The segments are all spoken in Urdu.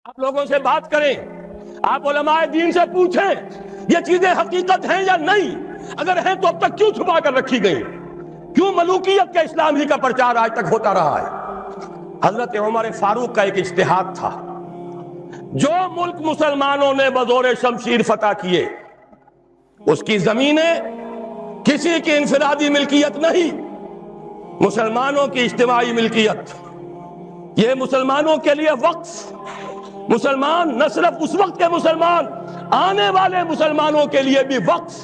آپ لوگوں سے بات کریں، آپ علماء دین سے پوچھیں یہ چیزیں حقیقت ہیں یا نہیں، اگر ہیں تو اب تک کیوں چھپا کر رکھی گئی؟ کیوں ملوکیت کا اسلام ہی کا پرچار آج تک ہوتا رہا ہے؟ حضرت عمر فاروق کا ایک اجتہاد تھا، جو ملک مسلمانوں نے بزور شمشیر فتح کیے اس کی زمینیں کسی کی انفرادی ملکیت نہیں، مسلمانوں کی اجتماعی ملکیت، یہ مسلمانوں کے لیے وقف، مسلمان نہ صرف اس وقت کے مسلمان، آنے والے مسلمانوں کے لیے بھی وقف،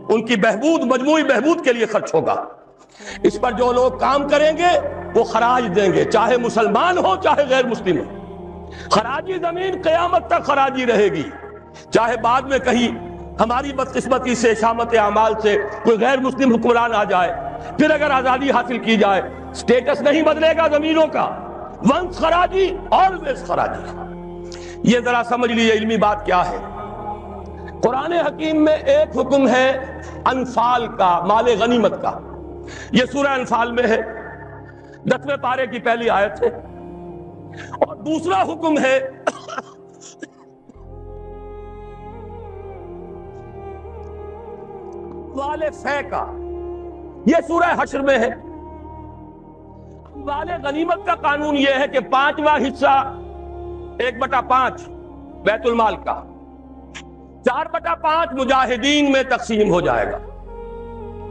ان کی بہبود، مجموعی بہبود کے لیے خرچ ہوگا۔ اس پر جو لوگ کام کریں گے وہ خراج دیں گے، چاہے مسلمان ہو چاہے غیر مسلم ہو۔ خراجی زمین قیامت تک خراجی رہے گی، چاہے بعد میں کہیں ہماری بدقسمتی سے، شامت اعمال سے کوئی غیر مسلم حکمران آ جائے، پھر اگر آزادی حاصل کی جائے، سٹیٹس نہیں بدلے گا زمینوں کا، ونس خراجی آلویز خراجی۔ یہ ذرا سمجھ لیجیے علمی بات کیا ہے۔ قرآن حکیم میں ایک حکم ہے انفال کا، مال غنیمت کا، یہ سورہ انفال میں ہے، 10ویں پارے کی پہلی آیت ہے، اور دوسرا حکم ہے اموال فے کا، یہ سورہ حشر میں ہے۔ اموال غنیمت کا قانون یہ ہے کہ 5واں حصہ 1/5 بیت المال کا، 4/5 مجاہدین میں تقسیم ہو جائے گا۔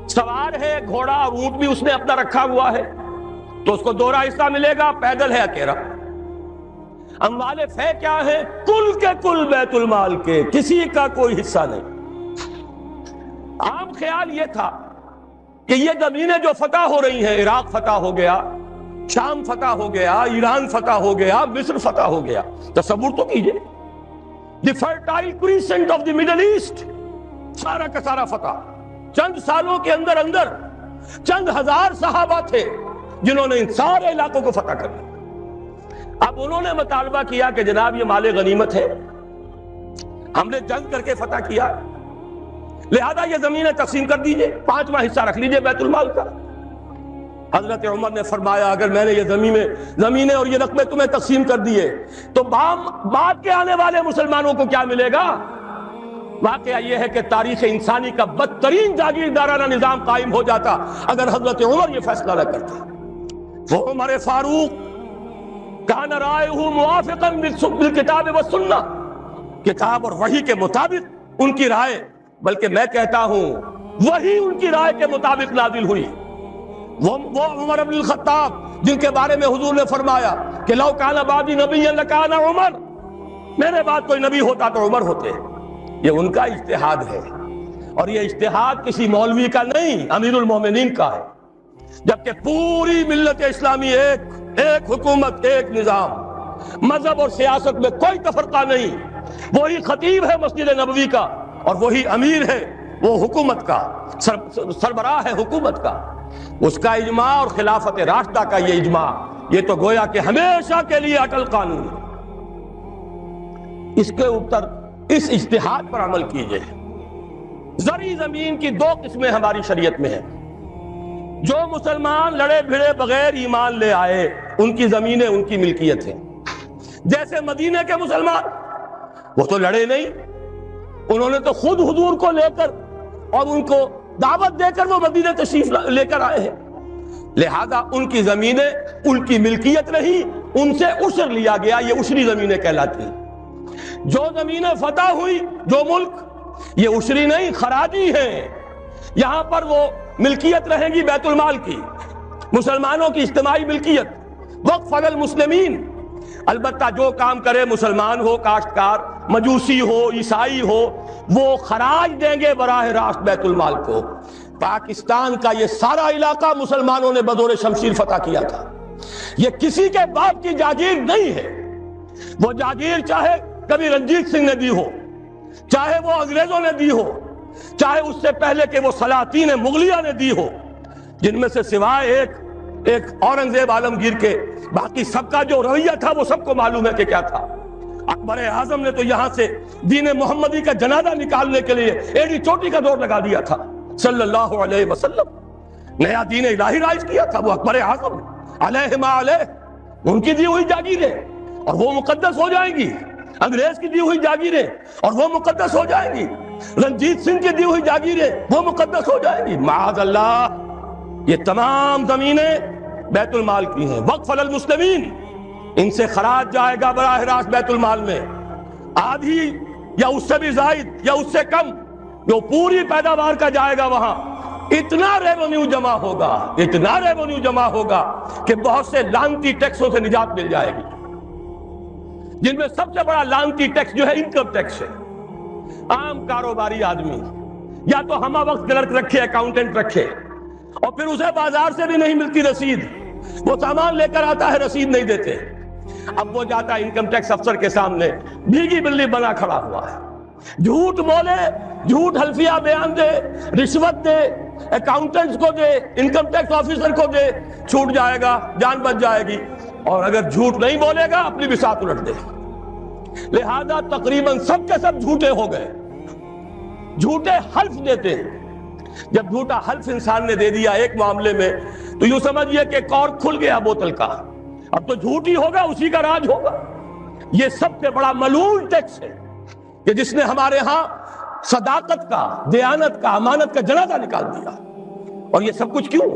سوار ہے گھوڑا اور اونٹ بھی اس نے اپنا رکھا ہوا ہے تو اس کو 2 حصہ ملے گا، پیدل ہے اکیلا۔ اموال فے کیا ہے؟ کل کے کل بیت المال کے، کسی کا کوئی حصہ نہیں۔ عام خیال یہ تھا کہ یہ زمینیں جو فتح ہو رہی ہیں، عراق فتح ہو گیا، شام فتح ہو گیا، ایران فتح ہو گیا، مصر فتح ہو گیا، تصور تو کیجئے، the Fertile Crescent of the Middle East, سارا کا سارا فتح، چند سالوں کے اندر اندر چند ہزار صحابہ تھے جنہوں نے ان سارے علاقوں کو فتح کر لیا۔ اب انہوں نے مطالبہ کیا کہ جناب یہ مال غنیمت ہے، ہم نے جنگ کر کے فتح کیا، لہذا یہ زمینیں تقسیم کر دیجئے، 5واں حصہ رکھ لیجئے بیت المال کا۔ حضرت عمر نے فرمایا اگر میں نے یہ زمینیں اور یہ رقمیں تمہیں تقسیم کر دیے تو بعد کے آنے والے مسلمانوں کو کیا ملے گا؟ واقعہ یہ ہے کہ تاریخ انسانی کا بدترین جاگیردارانہ نظام قائم ہو جاتا اگر حضرت عمر یہ فیصلہ نہ کرتے۔ وہ عمر فاروق کان رائہ موافقا بالکتاب والسنہ، کتاب اور وحی کے مطابق ان کی رائے، بلکہ میں کہتا ہوں وہی ان کی رائے کے مطابق نازل ہوئی۔ وہ عمر بن الخطاب جن کے بارے میں حضور نے فرمایا کہ لو کان بعدی نبی لکان عمر، میرے بعد کوئی نبی ہوتا تو عمر ہوتے، یہ ان کا اجتہاد ہے، اور یہ اجتہاد کسی مولوی کا نہیں، امیر المومنین کا ہے۔ جبکہ پوری ملت اسلامی ایک حکومت، ایک نظام، مذہب اور سیاست میں کوئی تفرقہ نہیں، وہی خطیب ہے مسجد نبوی کا اور وہی امیر ہے وہ حکومت کا، سربراہ ہے حکومت کا، اس کا اجماع اور خلافت راشدہ کا یہ اجماع، یہ تو گویا کہ ہمیشہ کے لیے اٹل قانون ہے۔ اس کے اوپر اس اجتہاد پر عمل کیجئے۔ زرعی زمین کی 2 قسمیں ہماری شریعت میں ہیں۔ جو مسلمان لڑے بھڑے بغیر ایمان لے آئے ان کی زمینیں ان کی ملکیت ہیں، جیسے مدینے کے مسلمان، وہ تو لڑے نہیں، انہوں نے تو خود حضور کو لے کر اور ان کو دعوت دے کر وہ مدینہ تشریف لے کر آئے ہیں، لہذا ان کی زمینیں ان کی ملکیت نہیں، ان سے عشر لیا گیا، یہ عشری زمینیں کہلاتی ہیں۔ جو زمینیں فتح ہوئی، جو ملک، یہ عشری نہیں، خراجی ہیں، یہاں پر وہ ملکیت رہے گی بیت المال کی، مسلمانوں کی اجتماعی ملکیت، وقف علی المسلمین۔ البتہ جو کام کرے مسلمان ہو، کاشتکار، مجوسی ہو، عیسائی ہو، وہ خراج دیں گے براہ راست بیت المال کو۔ پاکستان کا یہ سارا علاقہ مسلمانوں نے بزور شمشیر فتح کیا تھا، یہ کسی کے باپ کی جاگیر نہیں ہے۔ وہ جاگیر چاہے کبھی رنجیت سنگھ نے دی ہو، چاہے وہ انگریزوں نے دی ہو، چاہے اس سے پہلے کہ وہ سلاطین مغلیہ نے دی ہو، جن میں سے سوائے ایک اورنگزیب عالمگیر کے باقی سب کا جو رویہ تھا وہ سب کو معلوم ہے کہ کیا تھا۔ اکبر اعظم نے تو یہاں سے دین محمدی کا جنازہ نکالنے کے لیے ایڑی چوٹی کا دور لگا دیا تھا صلی اللہ علیہ وسلم، نیا دین الہی رائج کیا تھا وہ اکبر اعظم علیہ ما علیہ، ان کی دی ہوئی جاگیریں اور وہ مقدس ہو جائیں گی۔ انگریز کی دی ہوئی جاگیریں اور وہ مقدس ہو جائیں گی، رنجیت سنگھ کی دی ہوئی جاگیریں وہ مقدس ہو جائیں گی؟ معاذ اللہ، یہ تمام زمینیں بیت المال کی ہیں، وقف للمسلمین، ان سے خراج جائے گا براہ راست بیت المال میں، آدھی یا اس سے بھی زائد یا اس سے کم جو پوری پیداوار کا جائے گا وہاں، اتنا ریونیو جمع ہوگا، اتنا ریونیو جمع ہوگا کہ بہت سے لعنتی ٹیکسوں سے نجات مل جائے گی، جن میں سب سے بڑا لعنتی ٹیکس جو ہے انکم ٹیکس ہے۔ عام کاروباری آدمی یا تو ہمہ وقت کلرک رکھے، اکاؤنٹنٹ رکھے، اور پھر اسے بازار سے بھی نہیں ملتی رسید، وہ سامان لے کر آتا ہے رسید نہیں دیتے، اب وہ جاتا ہے انکم ٹیکس افسر کے سامنے بھیگی بلی بنا کھڑا ہوا ہے، جھوٹ بولے، جھوٹ حلفیہ بیان دے، رشوت دے، اکاؤنٹنٹس کو دے، انکم ٹیکس آفیسر کو دے، چھوٹ جائے گا، جان بچ جائے گی، اور اگر جھوٹ نہیں بولے گا اپنی بساط الٹ دے۔ لہذا تقریباً سب کے سب جھوٹے ہو گئے، جھوٹے حلف دیتے ہیں۔ جب جھوٹا حلف انسان نے دے دیا ایک معاملے میں تو یوں سمجھئے کہ کارک کھل گیا بوتل کا، اب تو جھوٹ ہی ہوگا، اسی کا راج ہوگا۔ یہ سب سے بڑا ملعون ٹیکس ہے کہ جس نے ہمارے ہاں صداقت کا، دیانت کا، امانت کا جنازہ نکال دیا۔ اور یہ سب کچھ کیوں؟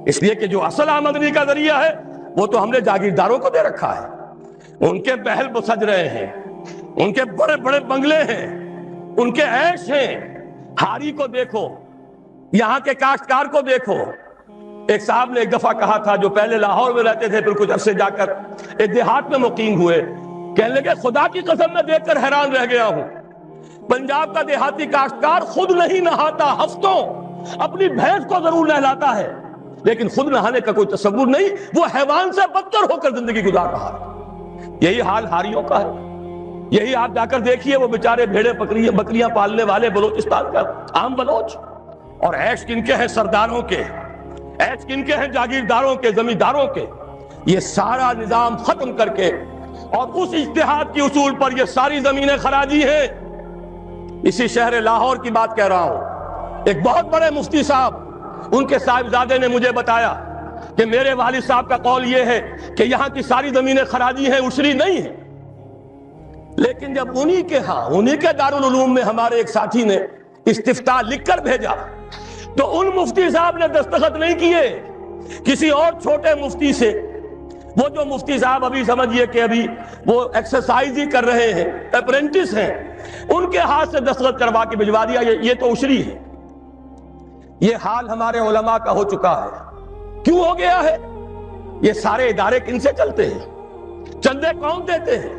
اس لیے کہ جو اصل آمدنی کا ذریعہ ہے وہ تو ہم نے جاگیرداروں کو دے رکھا ہے، ان کے محل سج رہے ہیں، ان کے بڑے بڑے بنگلے ہیں، ان کے عیش ہیں۔ ہاری کو دیکھو، یہاں کے کاشتکار کو دیکھو۔ ایک صاحب نے ایک دفعہ کہا تھا، جو پہلے لاہور میں رہتے تھے پھر کچھ عرصے جا کر ایک دیہات میں مقیم ہوئے، کہنے لگے خدا کی قسم میں دیکھ کر حیران رہ گیا ہوں، پنجاب کا دیہاتی کاشتکار خود نہیں نہاتا، ہفتوں اپنی بھینس کو ضرور نہلاتا ہے، لیکن خود نہانے کا کوئی تصور نہیں، وہ حیوان سے بدتر ہو کر زندگی گزار رہا ہے۔ یہی حال ہاریوں کا ہے۔ یہی آپ جا کر دیکھیے، وہ بیچارے بھیڑے بکریاں پالنے والے بلوچستان کا عام بلوچ، اور عیش کن کے ہیں سرداروں کے، عیش کن کے ہیں جاگیرداروں کے، زمینداروں کے۔ یہ سارا نظام ختم کر کے اور اس اجتہاد کی اصول پر یہ ساری زمینیں خراجی ہیں۔ اسی شہر لاہور کی بات کہہ رہا ہوں، ایک بہت بڑے مفتی صاحب، ان کے صاحبزادے نے مجھے بتایا کہ میرے والد صاحب کا قول یہ ہے کہ یہاں کی ساری زمینیں خراجی ہیں، عشری نہیں ہیں۔ لیکن جب انہی کے دارالعلوم میں ہمارے ایک ساتھی نے استفتاء لکھ کر بھیجا تو ان مفتی صاحب نے دستخط نہیں کیے، کسی اور چھوٹے مفتی سے، وہ جو مفتی صاحب ابھی سمجھئے کہ ابھی وہ ایکسرسائز ہی کر رہے ہیں، اپرینٹس ہیں، ان کے ہاتھ سے دستخط کروا کے بھجوا دیا۔ یہ تو عشری ہے۔ یہ حال ہمارے علماء کا ہو چکا ہے۔ کیوں ہو گیا ہے؟ یہ سارے ادارے کن سے چلتے ہیں؟ چندے کون دیتے ہیں؟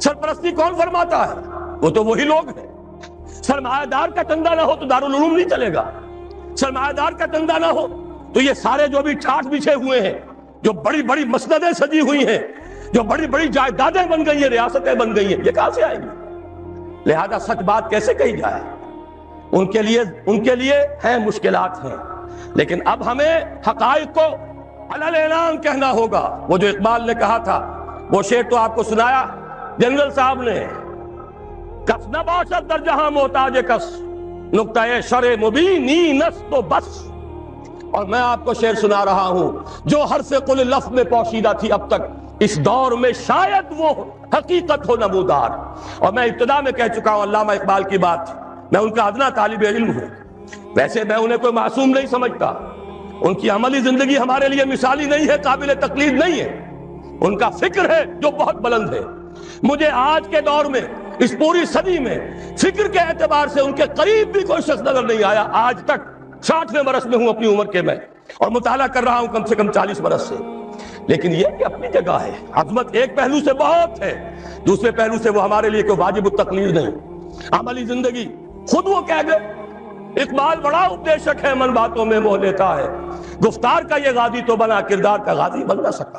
سرپرستی کون فرماتا ہے؟ وہ تو وہی لوگ ہیں۔ سرمایہ دار کا چندہ نہ ہو تو دارالعلوم نہیں چلے گا، سرمایہ دار کا چندہ نہ ہو تو یہ سارے جو بھی ٹھاٹھ بچھے ہوئے ہیں، جو بڑی بڑی مسندیں سجی ہوئی ہیں، جو بڑی بڑی جائیدادیں بن گئی ہیں، ریاستیں بن گئی ہیں، یہ کہاں سے آئیں گی؟ لہذا سچ بات کیسے کہی جائے؟ ان کے لیے ہیں مشکلات ہیں، لیکن اب ہمیں حقائق کو علل اعلان کہنا ہوگا۔ وہ جو اقبال نے کہا تھا، وہ شعر تو آپ کو سنایا جنرل صاحب نے، کس نہ باشد در جہاں محتاج کس، نقطۂ شرع مبینی نس تو بس۔ اور میں آپ کو شعر سنا رہا ہوں جو حرف قل لفظ میں پوشیدہ تھی اب تک، اس دور میں شاید وہ حقیقت ہو نمودار۔ اور میں ابتدا میں کہہ چکا ہوں علامہ اقبال کی بات، میں ان کا ادنا طالب علم ہوں، ویسے میں انہیں کوئی معصوم نہیں سمجھتا، ان کی عملی زندگی ہمارے لیے مثالی نہیں ہے، قابل تقلید نہیں ہے، ان کا فکر ہے جو بہت بلند ہے۔ مجھے آج کے دور میں، اس پوری صدی میں، فکر کے اعتبار سے ان کے قریب بھی کوئی شخص نظر نہیں آیا آج تک۔ 60ویں برس میں ہوں اپنی عمر کے میں، اور مطالعہ کر رہا ہوں کم سے کم 40 برس سے۔ لیکن یہ کہ اپنی جگہ ہے، عظمت ایک پہلو سے بہت ہے، دوسرے پہلو سے وہ ہمارے لیے کوئی واجب التقلید نہیں۔ عملی زندگی خود وہ کہہ گئے، اقبال بڑا اپدیشک ہے، من باتوں میں موہ لیتا ہے، گفتار کا یہ غازی تو بنا، کردار کا غازی بن نہ سکا۔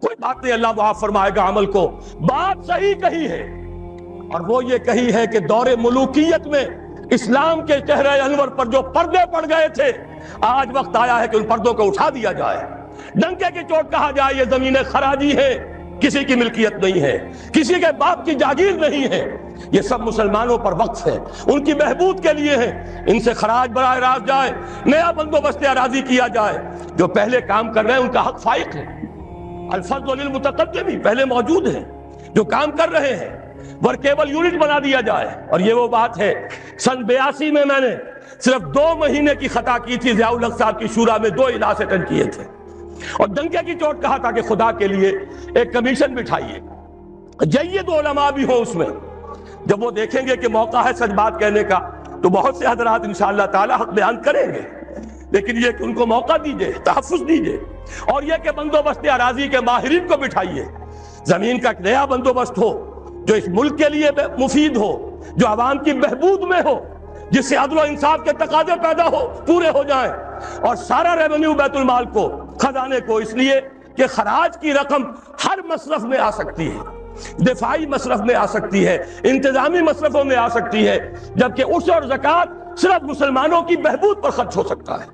کوئی بات نہیں، اللہ معاف فرمائے گا عمل کو۔ بات صحیح کہی ہے، اور وہ یہ کہی ہے کہ دور ملوکیت میں اسلام کے چہرے انور پر جو پردے پڑ گئے تھے، آج وقت آیا ہے کہ ان پردوں کو اٹھا دیا جائے، ڈنکے کی چوٹ کہا جائے یہ زمینیں خراجی ہیں، کسی کی ملکیت نہیں ہے، کسی کے باپ کی جاگیر نہیں ہے، یہ سب مسلمانوں پر وقف ہے، ان کی بہبود کے لیے ہے، ان سے خراج براہ راست جائے، نیا بندوبست اراضی کیا جائے۔ جو پہلے کام کر رہے ہیں ان کا حق فائق ہے، الفضل للمتقدم، پہلے موجود ہیں، جو کام کر رہے ہیں ورکیبل یونٹ بنا دیا جائے. اور یہ وہ بات ہے سن 82 میں نے صرف 2 مہینے کی خطا کی تھی, ضیاء الحق صاحب کی شورا میں 2 اجلاس اٹینڈ کیے تھے اور ڈنکے کی چوٹ کہا تھا کہ خدا کے لیے ایک کمیشن بٹھائیے, جید علماء بھی ہوں اس میں. جب وہ دیکھیں گے کہ موقع ہے سچ بات کہنے کا تو بہت سے حضرات انشاءاللہ تعالی حق بیان کریں گے, لیکن یہ کہ ان کو موقع دیجئے, تحفظ دیجئے, اور یہ کہ بندوبست اراضی کے ماہرین کو بٹھائیے, زمین کا ایک نیا بندوبست ہو جو اس ملک کے لیے مفید ہو, جو عوام کی بہبود میں ہو, جس سے عدل و انصاف کے تقاضے پیدا ہو پورے ہو جائیں, اور سارا ریونیو بیت المال کو, خزانے کو, اس لیے کہ خراج کی رقم ہر مصرف میں آ سکتی ہے, دفاعی مصرف میں آ سکتی ہے, انتظامی مصرفوں میں آ سکتی ہے, جبکہ عشر اور زکوٰۃ صرف مسلمانوں کی بہبود پر خرچ ہو سکتا ہے.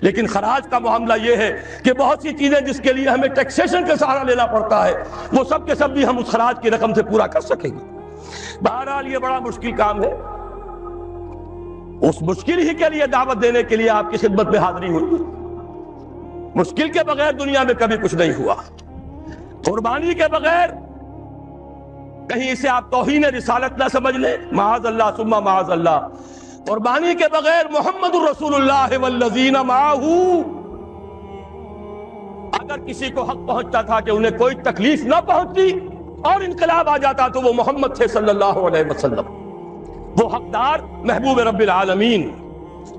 لیکن خراج کا معاملہ یہ ہے کہ بہت سی چیزیں جس کے لیے ہمیں ٹیکسیشن کا سہارا لینا پڑتا ہے وہ سب کے سب بھی ہم اس خراج کی رقم سے پورا کر سکیں گے. بہرحال یہ بڑا مشکل کام ہے, اس مشکل ہی کے لیے دعوت دینے کے لیے آپ کی خدمت میں حاضری ہوئی. مشکل کے بغیر دنیا میں کبھی کچھ نہیں ہوا, قربانی کے بغیر کہیں اسے آپ توہین رسالت نہ سمجھ لیں, معاذ اللہ ثم معاذ اللہ. قربانی کے بغیر محمد الرسول اللہ والذین معہ, اگر کسی کو حق پہنچتا تھا کہ انہیں کوئی تکلیف نہ پہنچتی اور انقلاب آ جاتا تو وہ محمد تھے صلی اللہ علیہ وسلم. وہ حقدار محبوب رب العالمین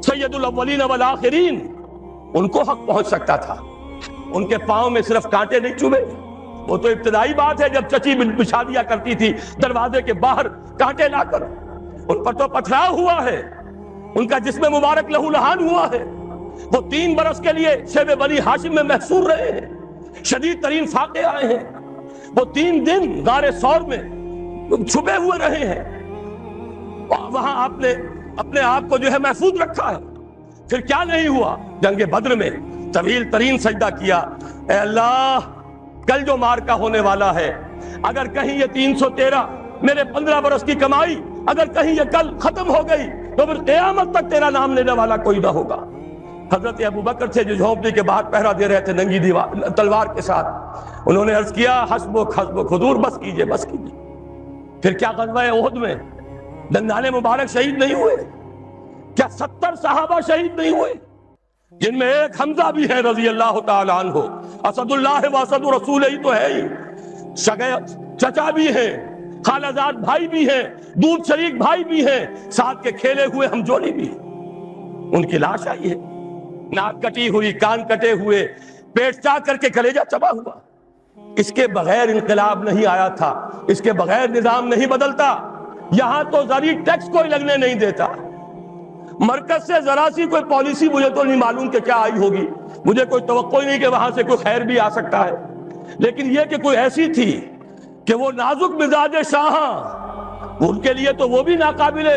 سید الاولین والآخرین, ان کو حق پہنچ سکتا تھا. ان کے پاؤں میں صرف کانٹے نہیں چبھے, وہ تو ابتدائی بات ہے جب چچی بچھا دیا کرتی تھی دروازے کے باہر کانٹے لا کر, ان پر تو پتھراؤ ہوا ہے, ان کا جسم مبارک لہو لہان ہوا ہے. وہ 3 برس کے لیے شیب بنی ہاشم میں محصور رہے ہیں, شدید ترین فاقے آئے ہیں, وہ 3 دن غار ثور میں چھپے ہوئے رہے ہیں, وہاں آپ نے اپنے آپ کو جو ہے محفوظ رکھا ہے. پھر کیا نہیں ہوا, جنگ بدر میں طویل ترین سجدہ کیا, اے اللہ کل جو مارکا ہونے والا ہے اگر کہیں یہ 313 میرے 15 برس کی کمائی اگر کہیں یہ کل ختم ہو گئی تو پھر قیامت تک تیرا نام لینے والا کوئی نہ ہوگا. حضرت ابو بکر تھے جو جھونپڑی کے باہر پہرا دے رہے تھے ننگی تلوار کے ساتھ, انہوں نے عرض کیا حسبک حسبک حضور بس کیجئے بس کیجئے. پھر کیا غزوہ احد میں دندان مبارک شہید نہیں ہوئے, کیا 70 صحابہ شہید نہیں ہوئے, جن میں ایک حمزہ بھی ہے رضی اللہ تعالی عنہ, اسد اللہ و اسد رسول ہی تو ہے ہی, چچا بھی ہیں, خالہ زاد بھائی بھی ہیں, دودھ شریک بھائی بھی ہیں, ساتھ کے کھیلے ہوئے ہم جولی بھی ہیں. ان کی لاش آئی ہے, ناک کٹی ہوئی, کان کٹے ہوئے, پیٹ چاک کر کے کلیجہ چبا ہوا. اس کے بغیر انقلاب نہیں آیا تھا, اس کے بغیر نظام نہیں بدلتا. یہاں تو زرعی ٹیکس کوئی لگنے نہیں دیتا, مرکز سے ذرا سی کوئی پالیسی مجھے تو نہیں معلوم کہ کیا آئی ہوگی, مجھے کوئی توقع نہیں کہ وہاں سے کوئی خیر بھی آ سکتا ہے, لیکن یہ کہ کوئی ایسی تھی کہ وہ نازک مزاج شاہاں, ان کے لیے تو وہ بھی ناقابل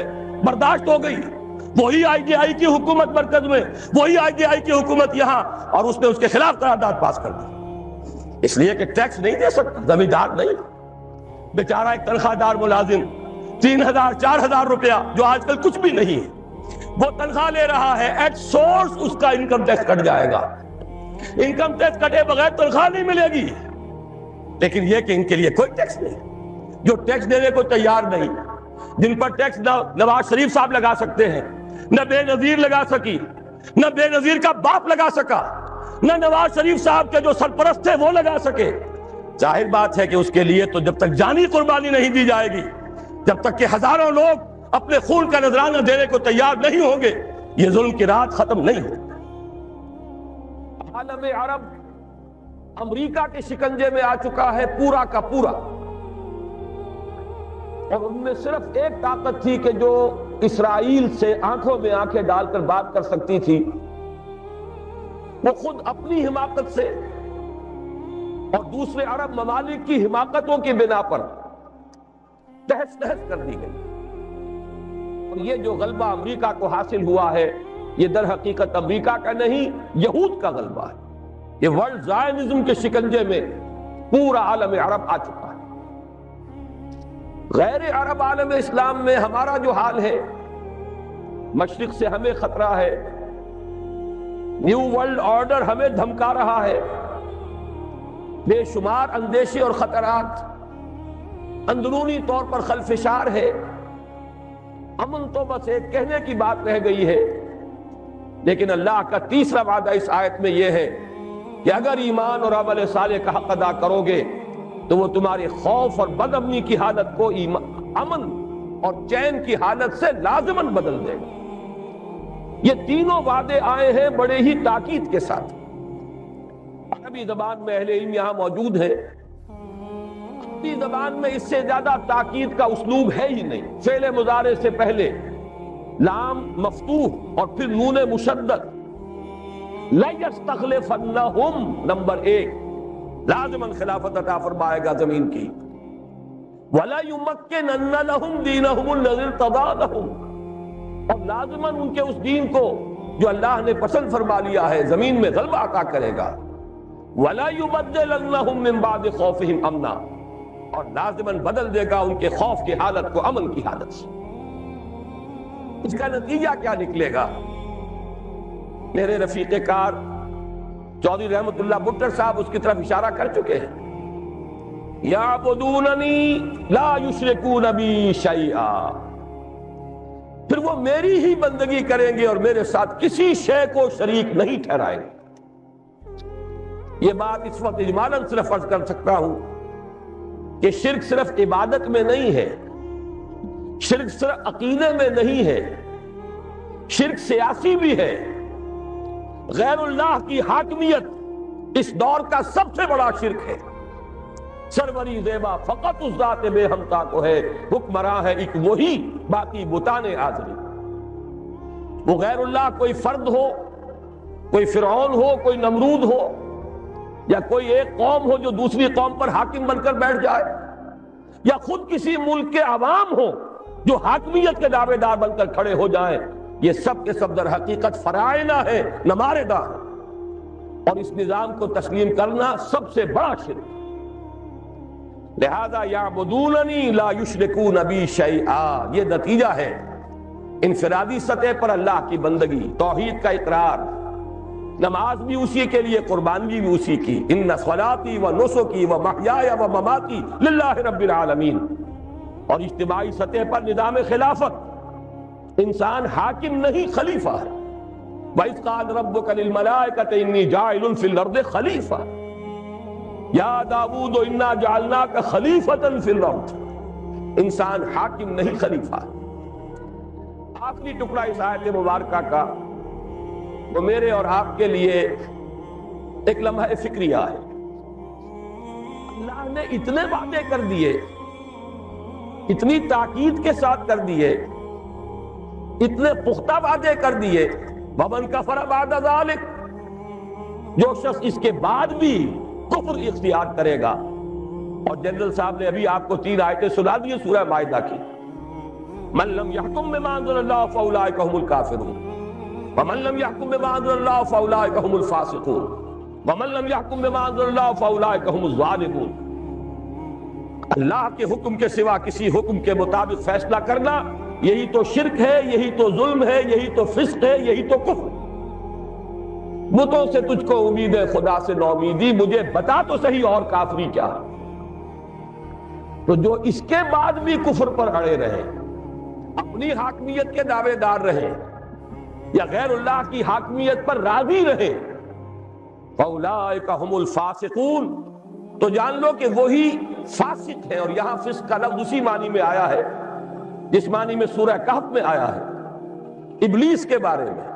برداشت ہو گئی. وہی آئی جے آئی کی حکومت مرکز میں, وہی آئی جے آئی کی حکومت یہاں, اور اس نے اس کے خلاف قرارداد پاس کر دی, اس لیے کہ ٹیکس نہیں دے سکتا, زمیندار نہیں. بیچارہ ایک تنخواہ دار ملازم 3,000-4,000 روپیہ جو آج کل کچھ بھی نہیں ہے, وہ تنخواہ لے رہا ہے, ایٹ سورس اس کا انکم ٹیکس کٹ جائے گا. انکم ٹیکس کٹے بغیر تنخواہ نہیں ملے گی. لیکن یہ کہ ان کے لیے کوئی ٹیکس نہیں, جو ٹیکس دینے کو تیار نہیں, جن پر ٹیکس نواز شریف صاحب لگا سکتے ہیں, نہ بے نظیر لگا سکی, نہ بے نظیر کا باپ لگا سکا, نہ نواز شریف صاحب کے جو سرپرست تھے وہ لگا سکے. ظاہر بات ہے کہ اس کے لیے تو جب تک جانی قربانی نہیں دی جائے گی, جب تک کہ ہزاروں لوگ اپنے خون کا نذرانہ دینے کو تیار نہیں ہوں گے, یہ ظلم کی رات ختم نہیں ہوگی. عالم عرب امریکہ کے شکنجے میں آ چکا ہے پورا کا پورا, اور ان میں صرف ایک طاقت تھی کہ جو اسرائیل سے آنکھوں میں آنکھیں ڈال کر بات کر سکتی تھی, وہ خود اپنی حماقت سے اور دوسرے عرب ممالک کی حماقتوں کی بنا پر تہس نہس کر دی گئی. اور یہ جو غلبہ امریکہ کو حاصل ہوا ہے یہ در حقیقت امریکہ کا نہیں, یہود کا غلبہ ہے. یہ ورلڈ زائنزم کے شکنجے میں پورا عالم عرب آ چکا ہے. غیر عرب عالم اسلام میں ہمارا جو حال ہے, مشرق سے ہمیں خطرہ ہے, نیو ورلڈ آرڈر ہمیں دھمکا رہا ہے, بے شمار اندیشے اور خطرات اندرونی طور پر خلفشار ہے. امن تو بس ایک کہنے کی بات رہ گئی ہے. لیکن اللہ کا تیسرا وعدہ اس آیت میں یہ ہے کہ اگر ایمان اور عمل صالح کا حق ادا کرو گے تو وہ تمہارے خوف اور بد امنی کی حالت کو امن اور چین کی حالت سے لازماً بدل دے گا. یہ تینوں وعدے آئے ہیں بڑے ہی تاکید کے ساتھ. عربی زبان میں اہل علم یہاں موجود ہے. عربی زبان میں اس سے زیادہ تاکید کا اسلوب ہے ہی نہیں. فعل مضارع سے پہلے لام مفتوح اور پھر نون مشدد. لَيَسْتَخْلِفَنَّهُمْ نمبر 1 لازماً خلافت عطا فرمائے گا زمین کی. وَلَيُمَكِّنَنَّ لَهُمْ دِينَهُمُ الَّذِي ارْتَضَىٰ لَهُمْ اور لازماً ان کے اس دین کو جو اللہ نے پسند فرما لیا ہے زمین میں غلبہ عطا کرے گا. وَلَيُبَدِّلَنَّهُمْ مِنْ بَعْدِ خَوْفِهِمْ أَمْنًا اور لازماً بدل دے گا ان کے خوف کی حالت کو امن کی حالت سے. اس کا نتیجہ کیا نکلے گا؟ میرے رفیق کار چودھری رحمت اللہ بٹر صاحب اس کی طرف اشارہ کر چکے ہیں. یعبدوننی لا یشرکون بی شیئا پھر وہ میری ہی بندگی کریں گے اور میرے ساتھ کسی شے کو شریک نہیں ٹھہرائیں گے. یہ بات اس وقت اجمالاً صرف عرض کر سکتا ہوں کہ شرک صرف عبادت میں نہیں ہے, شرک صرف عقیدے میں نہیں ہے, شرک سیاسی بھی ہے. غیر اللہ کی حاکمیت اس دور کا سب سے بڑا شرک ہے. سروری زیبا فقط اس ذات بے ہمتا کو ہے, حکمراں ہے ایک وہی باقی بتان آزری. وہ غیر اللہ کوئی فرد ہو, کوئی فرعون ہو, کوئی نمرود ہو, یا کوئی ایک قوم ہو جو دوسری قوم پر حاکم بن کر بیٹھ جائے, یا خود کسی ملک کے عوام ہو جو حاکمیت کے دعوے دار بن کر کھڑے ہو جائیں, یہ سب کے سب در حقیقت فرائض ہے, نماردہ. اور اس نظام کو تسلیم کرنا سب سے بڑا شرک. لہذا یعبدوننی لا یشرکون بی شیئا یہ نتیجہ ہے انفرادی سطح پر اللہ کی بندگی, توحید کا اقرار. نماز بھی اسی کے لیے, قربانی بھی اسی کی. ان صلاتی و نسکی و محیای و مماتی للہ رب العالمین. اور اجتماعی سطح پر نظام خلافت, انسان حاکم نہیں خلیفہ ہے. وَإِذْ قَالَ رَبُّكَ لِلْمَلَائِكَةِ إِنِّي جَاعِلٌ فِي الْأَرْضِ خَلِيفَةً یا داؤد اِنَّا جَعَلْنَاكَ خَلِيفَةً فِي الْأَرْضِ. انسان حاکم نہیں خلیفہ. آخری ٹکڑا اس آیت مبارکہ کا وہ میرے اور آپ کے لیے ایک لمحہ فکریہ ہے. اللہ نے اتنے وعدے کر دیے, اتنی تاکید کے ساتھ کر دیے, اتنے پختہ وعدے کر دیے. وَمَنْ كَفَرَ بَعْدَ ذَلِكَ جو شخص اس کے بعد بھی کفر اختیار کرے گا. اور جنرل صاحب نے ابھی آپ کو 3 آیتیں سنا دی سورہ مائدہ کی. مَنْ لَمْ يَحْكُمْ بِمَا أَنزَلَ اللَّهُ فَأُولَٰئِكَ هُمُ الْكَافِرُونَ وَمَنْ لَمْ يَحْكُمْ بِمَا أَنزَلَ اللَّهُ فَأُولَٰئِكَ هُمُ الْفَاسِقُونَ وَمَنْ لَمْ يَحْكُمْ بِمَا أَنزَلَ اللَّهُ فَأُولَٰئِكَ هُمُ الظَّالِمُونَ. اللہ کے حکم کے سوا کسی حکم کے مطابق فیصلہ کرنا یہی تو شرک ہے, یہی تو ظلم ہے, یہی تو فسق ہے, یہی تو کفر. بتوں سے تجھ کو امید ہے, خدا سے نومیدی, مجھے بتا تو صحیح اور کافری کیا. تو جو اس کے بعد بھی کفر پر اڑے رہے, اپنی حاکمیت کے دعوے دار رہے, یا غیر اللہ کی حاکمیت پر راضی رہے, فَأُولَٰئِكَ هُمُ الْفَاسِقُونَ تو جان لو کہ وہی فاسق ہے. اور یہاں فسق کا لفظ اسی معنی میں آیا ہے جس معنی میں سورہ کہف میں آیا ہے ابلیس کے بارے میں.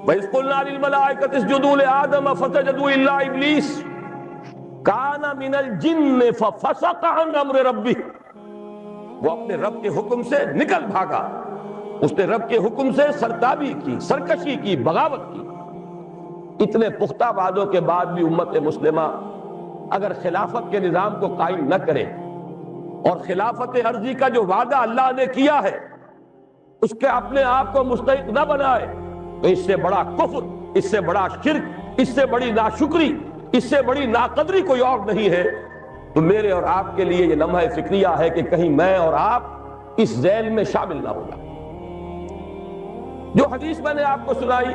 وَإِذْ قُلْنَا لِلْمَلَائِكَةِ اسْجُدُوا لِآدَمَ فَسَجَدُوا إِلَّا إِبْلِيسَ كَانَ مِنَ الْجِنِّ فَفَسَقَ عَنْ أَمْرِ رَبِّهِ وہ اپنے رب کے حکم سے نکل بھاگا, اس نے رب کے حکم سے سرتابی کی, سرکشی کی, بغاوت کی. اتنے پختہ وعدوں کے بعد بھی امت مسلمہ اگر خلافت کے نظام کو قائم نہ کرے اور خلافت عرضی کا جو وعدہ اللہ نے کیا ہے اس کے اپنے آپ کو مستحق نہ بنائے, تو اس سے بڑا کفر, اس سے بڑا شرک, اس سے بڑی ناشکری, اس سے بڑی ناقدری کوئی اور نہیں ہے. تو میرے اور آپ کے لیے یہ لمحہ فکریہ ہے کہ کہیں میں اور آپ اس ذیل میں شامل نہ ہوگا. جو حدیث میں نے آپ کو سنائی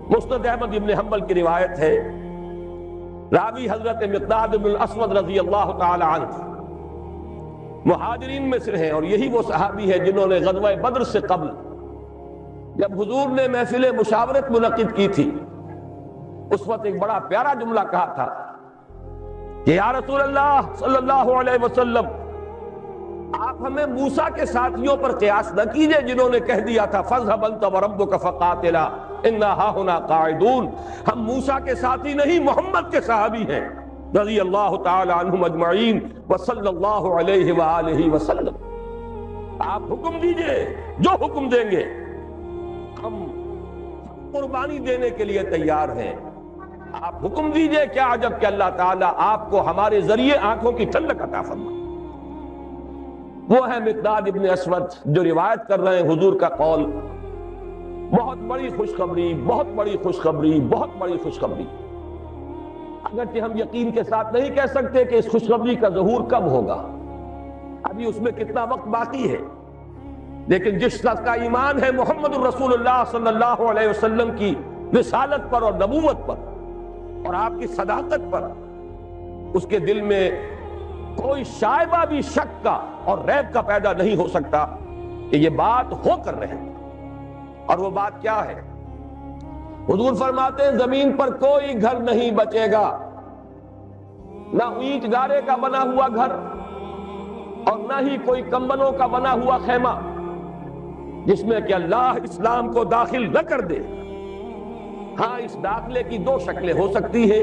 مسند احمد ابن حنبل کی روایت ہے, راوی حضرت مقداد بن الاسود رضی اللہ تعالی عنہ. مہاجرین میں سے ہیں، اور یہی وہ صحابی ہے جنہوں نے غزوہ بدر سے قبل جب حضور نے محفل مشاورت منعقد کی تھی، اس وقت ایک بڑا پیارا جملہ کہا تھا کہ یا رسول اللہ صلی اللہ علیہ وسلم، آپ ہمیں موسیٰ کے ساتھیوں پر قیاس نہ کیجئے جنہوں نے کہہ دیا تھا فَاذْهَبْ أَنْتَ وَرَبُّكَ فَقَاتِلَا إِنَّا هَاهُنَا قَاعِدُونَ۔ ہم موسیٰ کے ساتھی نہیں، محمد کے صحابی ہیں رضی اللہ تعالی عنہم اجمعین وصلی اللہ علیہ وآلہ وسلم۔ آپ حکم دیجئے، جو حکم دیں گے ہم قربانی دینے کے لیے تیار ہیں۔ آپ حکم دیجئے، کیا عجب کہ اللہ تعالیٰ آپ کو ہمارے ذریعے آنکھوں کی ٹھنڈک عطا فرمائے۔ وہ ہے مقداد ابن اسود جو روایت کر رہے ہیں حضور کا قول، بہت بڑی خوشخبری، بہت بڑی خوشخبری، بہت بڑی خوشخبری۔ اگرچہ ہم یقین کے ساتھ نہیں کہہ سکتے کہ اس خوشخبری کا ظہور کب ہوگا، ابھی اس میں کتنا وقت باقی ہے، لیکن جس شخص کا ایمان ہے محمد الرسول اللہ صلی اللہ علیہ وسلم کی رسالت پر اور نبوت پر اور آپ کی صداقت پر، اس کے دل میں کوئی شائبہ بھی شک کا اور ریب کا پیدا نہیں ہو سکتا کہ یہ بات ہو کر رہے۔ اور وہ بات کیا ہے؟ حضور فرماتے ہیں زمین پر کوئی گھر نہیں بچے گا، نہ اینٹ گارے کا بنا ہوا گھر اور نہ ہی کوئی کمبنوں کا بنا ہوا خیمہ جس میں کہ اللہ اسلام کو داخل نہ کر دے۔ ہاں، اس داخلے کی دو شکلیں ہو سکتی ہے،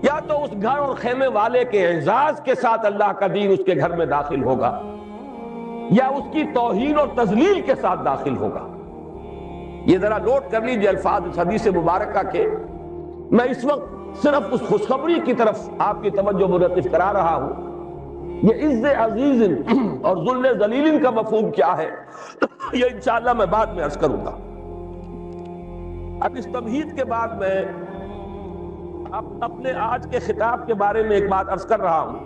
یا تو اس گھر اور خیمے والے کے اعزاز کے ساتھ اللہ کا دین اس کے گھر میں داخل ہوگا، یا اس کی توہین اور تذلیل کے ساتھ داخل ہوگا۔ یہ ذرا نوٹ کر لیجئے الفاظ اس حدیث مبارکہ کے۔ میں اس وقت صرف اس خوشخبری کی طرف آپ کی توجہ مرتب کرا رہا ہوں۔ یہ عز عزیز اور ذل ذلیل کا مفہوم کیا ہے یہ انشاءاللہ میں بعد میں عرض کروں گا۔ اب اس تمہید کے بعد میں اپنے آج کے خطاب کے بارے میں ایک بات عرض کر رہا ہوں۔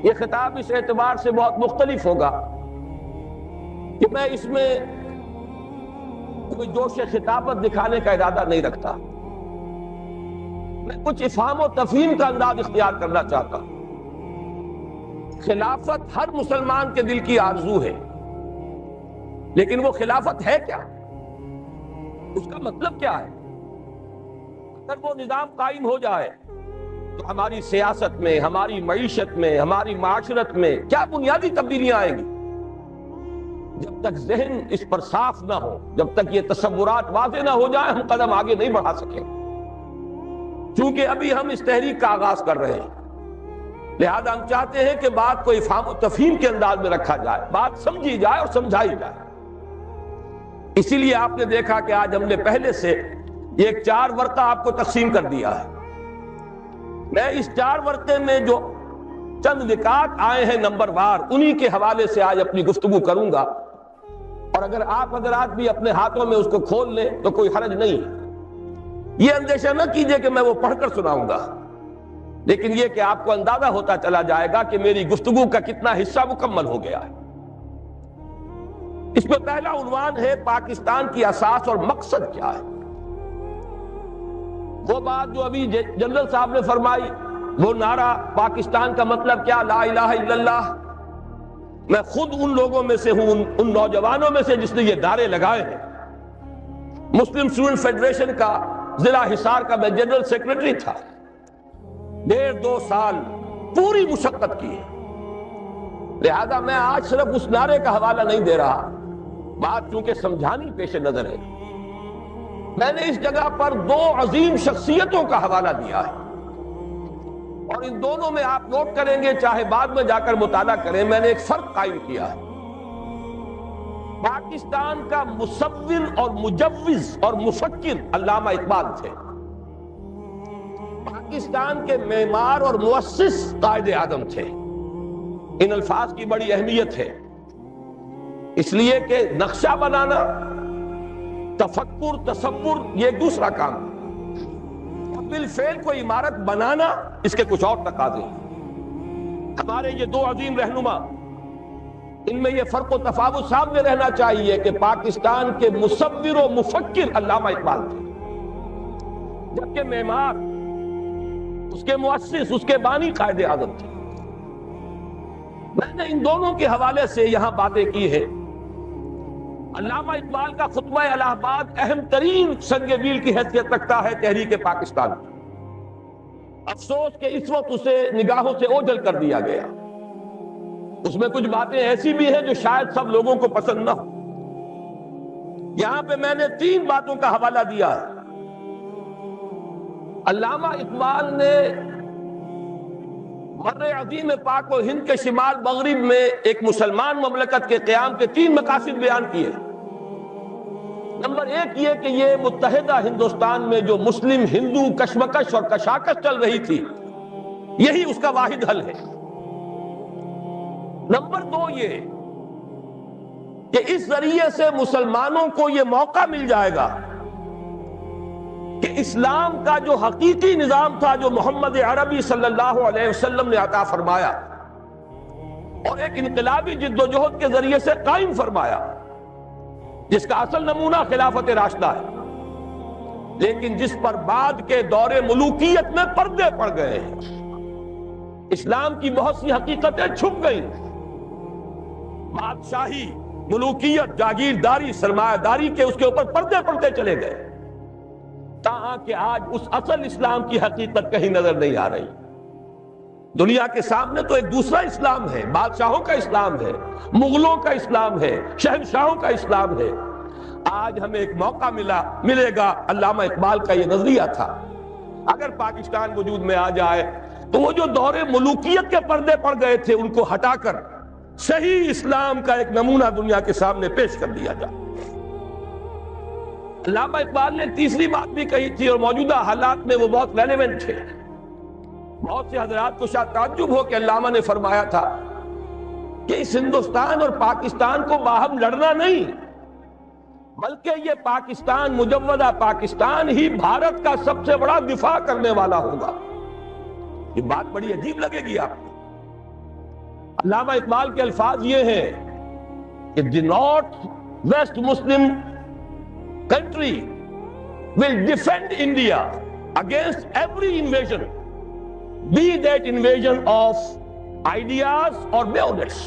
یہ خطاب اس اعتبار سے بہت مختلف ہوگا کہ میں اس میں کوئی جوش خطابت دکھانے کا ارادہ نہیں رکھتا، میں کچھ افہام و تفہیم کا انداز اختیار کرنا چاہتا ہوں۔ خلافت ہر مسلمان کے دل کی آرزو ہے، لیکن وہ خلافت ہے کیا؟ اس کا مطلب کیا ہے؟ اگر وہ نظام قائم ہو جائے تو ہماری سیاست میں، ہماری معیشت میں، ہماری معاشرت میں کیا بنیادی تبدیلیاں آئیں گی؟ جب تک ذہن اس پر صاف نہ ہو، جب تک یہ تصورات واضح نہ ہو جائیں، ہم قدم آگے نہیں بڑھا سکیں۔ چونکہ ابھی ہم اس تحریک کا آغاز کر رہے ہیں، لہذا ہم چاہتے ہیں کہ بات کو افہام و تفہیم کے انداز میں رکھا جائے، بات سمجھی جائے اور سمجھائی جائے۔ اسی لیے آپ نے دیکھا کہ آج ہم نے پہلے سے ایک 4 ورقہ آپ کو تقسیم کر دیا ہے۔ میں اس 4 ورقے میں جو چند نکات آئے ہیں نمبر وار، انہی کے حوالے سے آج اپنی گفتگو کروں گا، اور اگر آپ حضرات بھی اپنے ہاتھوں میں اس کو کھول لیں تو کوئی حرج نہیں۔ یہ اندیشہ نہ کیجئے کہ میں وہ پڑھ کر سناؤں گا، لیکن یہ کہ آپ کو اندازہ ہوتا چلا جائے گا کہ میری گفتگو کا کتنا حصہ مکمل ہو گیا ہے۔ اس میں پہلا عنوان ہے پاکستان کی اساس اور مقصد کیا ہے۔ وہ بات جو ابھی جنرل صاحب نے فرمائی، وہ نعرہ پاکستان کا مطلب کیا، لا الہ الا اللہ۔ میں خود ان لوگوں میں سے ہوں، ان نوجوانوں میں سے جس نے یہ نعرے لگائے ہیں۔ مسلم اسٹوڈنٹ فیڈریشن کا ضلع حصار کا میں جنرل سیکرٹری تھا، 1.5-2 سال پوری مشقت کی ہے۔ لہذا میں آج صرف اس نعرے کا حوالہ نہیں دے رہا، بات چونکہ سمجھانی پیش نظر ہے، میں نے اس جگہ پر 2 عظیم شخصیتوں کا حوالہ دیا ہے، اور ان دونوں میں آپ نوٹ کریں گے، چاہے بعد میں جا کر مطالعہ کریں، میں نے ایک فرق قائم کیا ہے۔ پاکستان کا مصور اور مجوز اور مفکر علامہ اقبال تھے، پاکستان کے معمار اور مؤسس قائد اعظم تھے۔ ان الفاظ کی بڑی اہمیت ہے، اس لیے کہ نقشہ بنانا، تفکر، تصور یہ ایک دوسرا کام ہے، بالفعل کوئی عمارت بنانا اس کے کچھ اور تقاضے ہیں۔ ہمارے یہ 2 عظیم رہنما، ان میں یہ فرق و تفاوت سامنے رہنا چاہیے کہ پاکستان کے مصور و مفکر علامہ اقبال تھے، جبکہ معمار، اس کے مؤسس، اس کے بانی قائد اعظم تھے۔ میں نے ان دونوں کے حوالے سے یہاں باتیں کی ہیں۔ علامہ اقبال کا خطبہ الہ آباد اہم ترین سنگ میل کی حیثیت رکھتا ہے تحریک پاکستان۔ افسوس کہ اس وقت اسے نگاہوں سے اوجھل کر دیا گیا۔ اس میں کچھ باتیں ایسی بھی ہیں جو شاید سب لوگوں کو پسند نہ ہو۔ یہاں پہ میں نے 3 باتوں کا حوالہ دیا ہے۔ علامہ اقبال نے بر عظیم پاک و ہند کے شمال مغرب میں ایک مسلمان مملکت کے قیام کے 3 مقاصد بیان کیے۔ نمبر 1 یہ کہ یہ متحدہ ہندوستان میں جو مسلم ہندو کشمکش اور کشاکش چل رہی تھی، یہی اس کا واحد حل ہے۔ نمبر 2 یہ کہ اس ذریعے سے مسلمانوں کو یہ موقع مل جائے گا کہ اسلام کا جو حقیقی نظام تھا جو محمد عربی صلی اللہ علیہ وسلم نے عطا فرمایا اور ایک انقلابی جد و جہد کے ذریعے سے قائم فرمایا، جس کا اصل نمونہ خلافت راشدہ ہے، لیکن جس پر بعد کے دور ملوکیت میں پردے پڑ گئے ہیں، اسلام کی بہت سی حقیقتیں چھپ گئیں، بادشاہی، ملوکیت، جاگیرداری، سرمایہ داری کے اس کے اوپر پردے پڑتے چلے گئے، تاہاں کہ آج اس اصل اسلام کی حقیقت کہیں نظر نہیں آ رہی۔ دنیا کے سامنے تو ایک دوسرا اسلام ہے، بادشاہوں کا اسلام ہے، مغلوں کا اسلام ہے، شہنشاہوں کا اسلام ہے۔ آج ہمیں ایک موقع ملے گا۔ علامہ اقبال کا یہ نظریہ تھا، اگر پاکستان وجود میں آ جائے تو وہ جو دور ملوکیت کے پردے پڑ گئے تھے ان کو ہٹا کر صحیح اسلام کا ایک نمونہ دنیا کے سامنے پیش کر دیا جائے۔ علامہ اقبال نے تیسری بات بھی کہی تھی اور موجودہ حالات میں وہ بہت ریلیونٹ ہے۔ بہت سے حضرات کو شاید تعجب ہو کہ علامہ نے فرمایا تھا کہ اس ہندوستان اور پاکستان کو باہم لڑنا نہیں، بلکہ یہ پاکستان، مجودہ پاکستان ہی بھارت کا سب سے بڑا دفاع کرنے والا ہوگا۔ یہ بات بڑی عجیب لگے گی آپ کو۔ علامہ اقبال کے الفاظ یہ ہیں کہ the North West Muslim country will defend India against every invasion, be that invasion of ideas or bayonets۔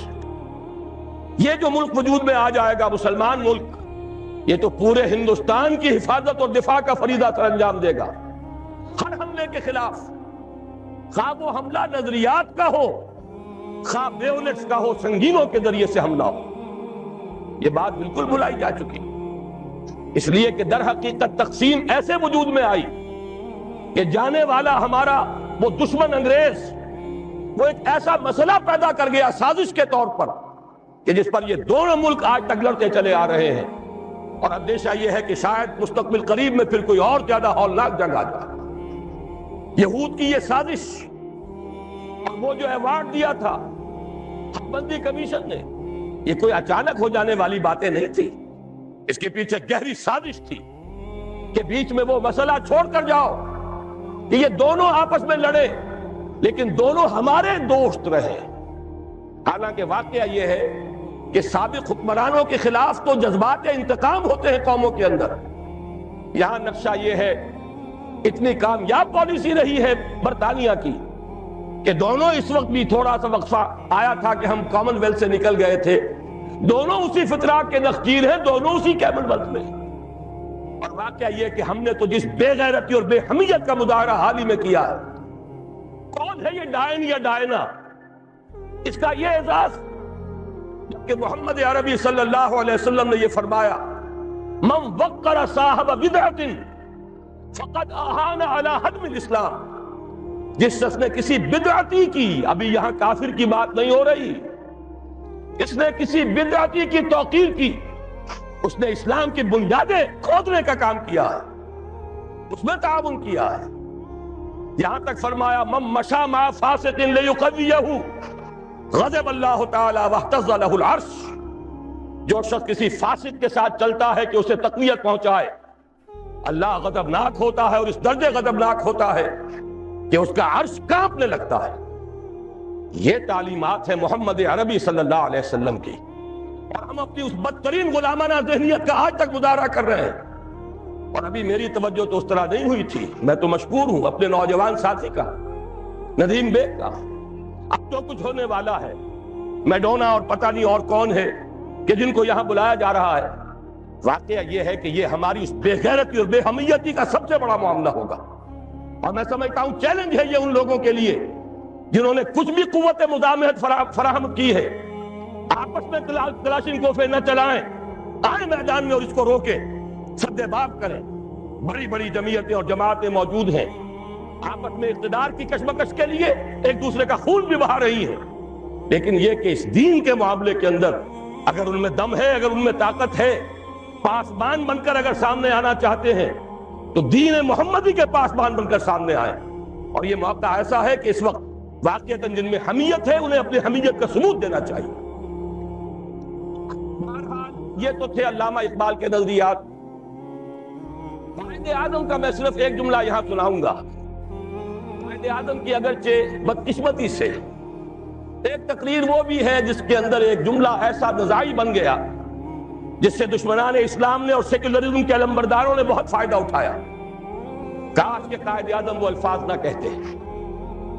یہ جو ملک وجود میں آ جائے گا، مسلمان ملک، یہ تو پورے ہندوستان کی حفاظت اور دفاع کا فریضہ سر انجام دے گا۔ ہر حملے کے خلاف، خواہ وہ حملہ نظریات کا ہو، خواہ بیونٹس کا ہو، سنگینوں کے ذریعے سے حملہ ہو۔ یہ بات بالکل بھلائی جا چکی، اس لیے کہ در حقیقت تقسیم ایسے وجود میں آئی کہ جانے والا ہمارا وہ دشمن انگریز وہ ایک ایسا مسئلہ پیدا کر گیا سازش کے طور پر کہ جس پر یہ دونوں ملک آج تک لڑتے چلے آ رہے ہیں، اور اندیشہ یہ ہے کہ شاید مستقبل قریب میں پھر کوئی اور زیادہ ہولناک جنگ آ جائے۔ یہود کی یہ سازش اور وہ جو ایوارڈ دیا تھا حق بندی کمیشن نے، یہ کوئی اچانک ہو جانے والی باتیں نہیں تھی، اس کے پیچھے گہری سازش تھی کہ بیچ میں وہ مسئلہ چھوڑ کر جاؤ کہ یہ دونوں آپس میں لڑے لیکن دونوں ہمارے دوست رہے۔ حالانکہ واقعہ یہ ہے کہ سابق حکمرانوں کے خلاف تو جذبات انتقام ہوتے ہیں قوموں کے اندر۔ یہاں نقشہ یہ ہے، اتنی کامیاب پالیسی رہی ہے برطانیہ کی کہ دونوں اس وقت بھی تھوڑا سا وقفہ آیا تھا کہ ہم کامن ویلتھ سے نکل گئے تھے، دونوں اسی فطرات کے نخجیر ہیں، دونوں اسی کامن ویلتھ میں۔ اور واقعہ یہ کہ ہم نے تو جس بے غیرتی اور بے حمیت کا مظاہرہ حال ہی میں کیا ہے، کون ہے یہ ڈائن یا ڈائنا؟ اس کا یہ اعزاز کہ محمد عربی صلی اللہ علیہ وسلم نے یہ فرمایا، من وقر صاحب بدعت فقد اہان علی حدم الاسلام۔ جس شخص نے کسی بدعتی کی، ابھی یہاں کافر کی بات نہیں ہو رہی، اس نے کسی بدعتی کی توقیر کی، اس نے اسلام کی بنیادیں کھودنے کا کام کیا ہے، اس میں تعاون کیا ہے۔ یہاں تک فرمایا من مشى مع فاسق ليقويه غضب اللہ تعالی واہتز لہ العرش۔ جو شخص کسی فاسق کے ساتھ چلتا ہے کہ اسے تقویت پہنچائے، اللہ غضبناک ہوتا ہے، اور اس درجے غضبناک ہوتا ہے کہ اس کا عرش کانپنے لگتا ہے۔ یہ تعلیمات ہے محمد عربی صلی اللہ علیہ وسلم کی، اور ہم اپنی اس بدترین غلامانہ ذہنیت کا آج تک مظاہرہ کر رہے ہیں۔ اور ابھی میری توجہ تو اس طرح نہیں ہوئی تھی، میں تو مشکور ہوں اپنے نوجوان ساتھی کا، ندیم بیگ کا۔ اب تو کچھ ہونے والا ہے، میڈونا اور پتہ نہیں اور کون ہے کہ جن کو یہاں بلایا جا رہا ہے. واقعہ یہ ہے کہ یہ ہماری اس بے غیرتی اور بے حمیتی کا سب سے بڑا معاملہ ہوگا. اور میں سمجھتا ہوں چیلنج ہے یہ ان لوگوں کے لیے جنہوں نے کچھ بھی قوت مزاحمت فراہم کی ہے. آپس میں کلاشنکوفیں نہ چلائیں، آئیں میدان میں اور اس کو روکیں، سد باب کریں. بڑی بڑی جمعیتیں اور جماعتیں موجود ہیں، آپس میں اقتدار کی کشمکش کے لیے ایک دوسرے کا خون بھی بہا رہی ہیں. لیکن یہ کہ اس دین کے معاملے کے اندر اگر ان میں دم ہے، اگر ان میں طاقت ہے، پاسبان بن کر اگر سامنے آنا چاہتے ہیں تو دین محمدی کے پاسبان بن کر سامنے آئیں. اور یہ موقع ایسا ہے کہ اس وقت واقعتاً جن میں حمیت ہے انہیں اپنی حمیت کا ثبوت دینا چاہیے. بہرحال یہ تو تھے علامہ اقبال کے نظریات. قائد اعظم کا میں صرف ایک جملہ یہاں سناؤں گا. قائد اعظم کی اگرچہ بدقسمتی سے ایک تقریر وہ بھی ہے جس کے اندر ایک جملہ ایسا نزاعی بن گیا جس سے دشمنان اسلام نے اور سیکولرزم کے علمبرداروں نے بہت فائدہ اٹھایا. کاش کہ قائد اعظم وہ الفاظ نہ کہتے.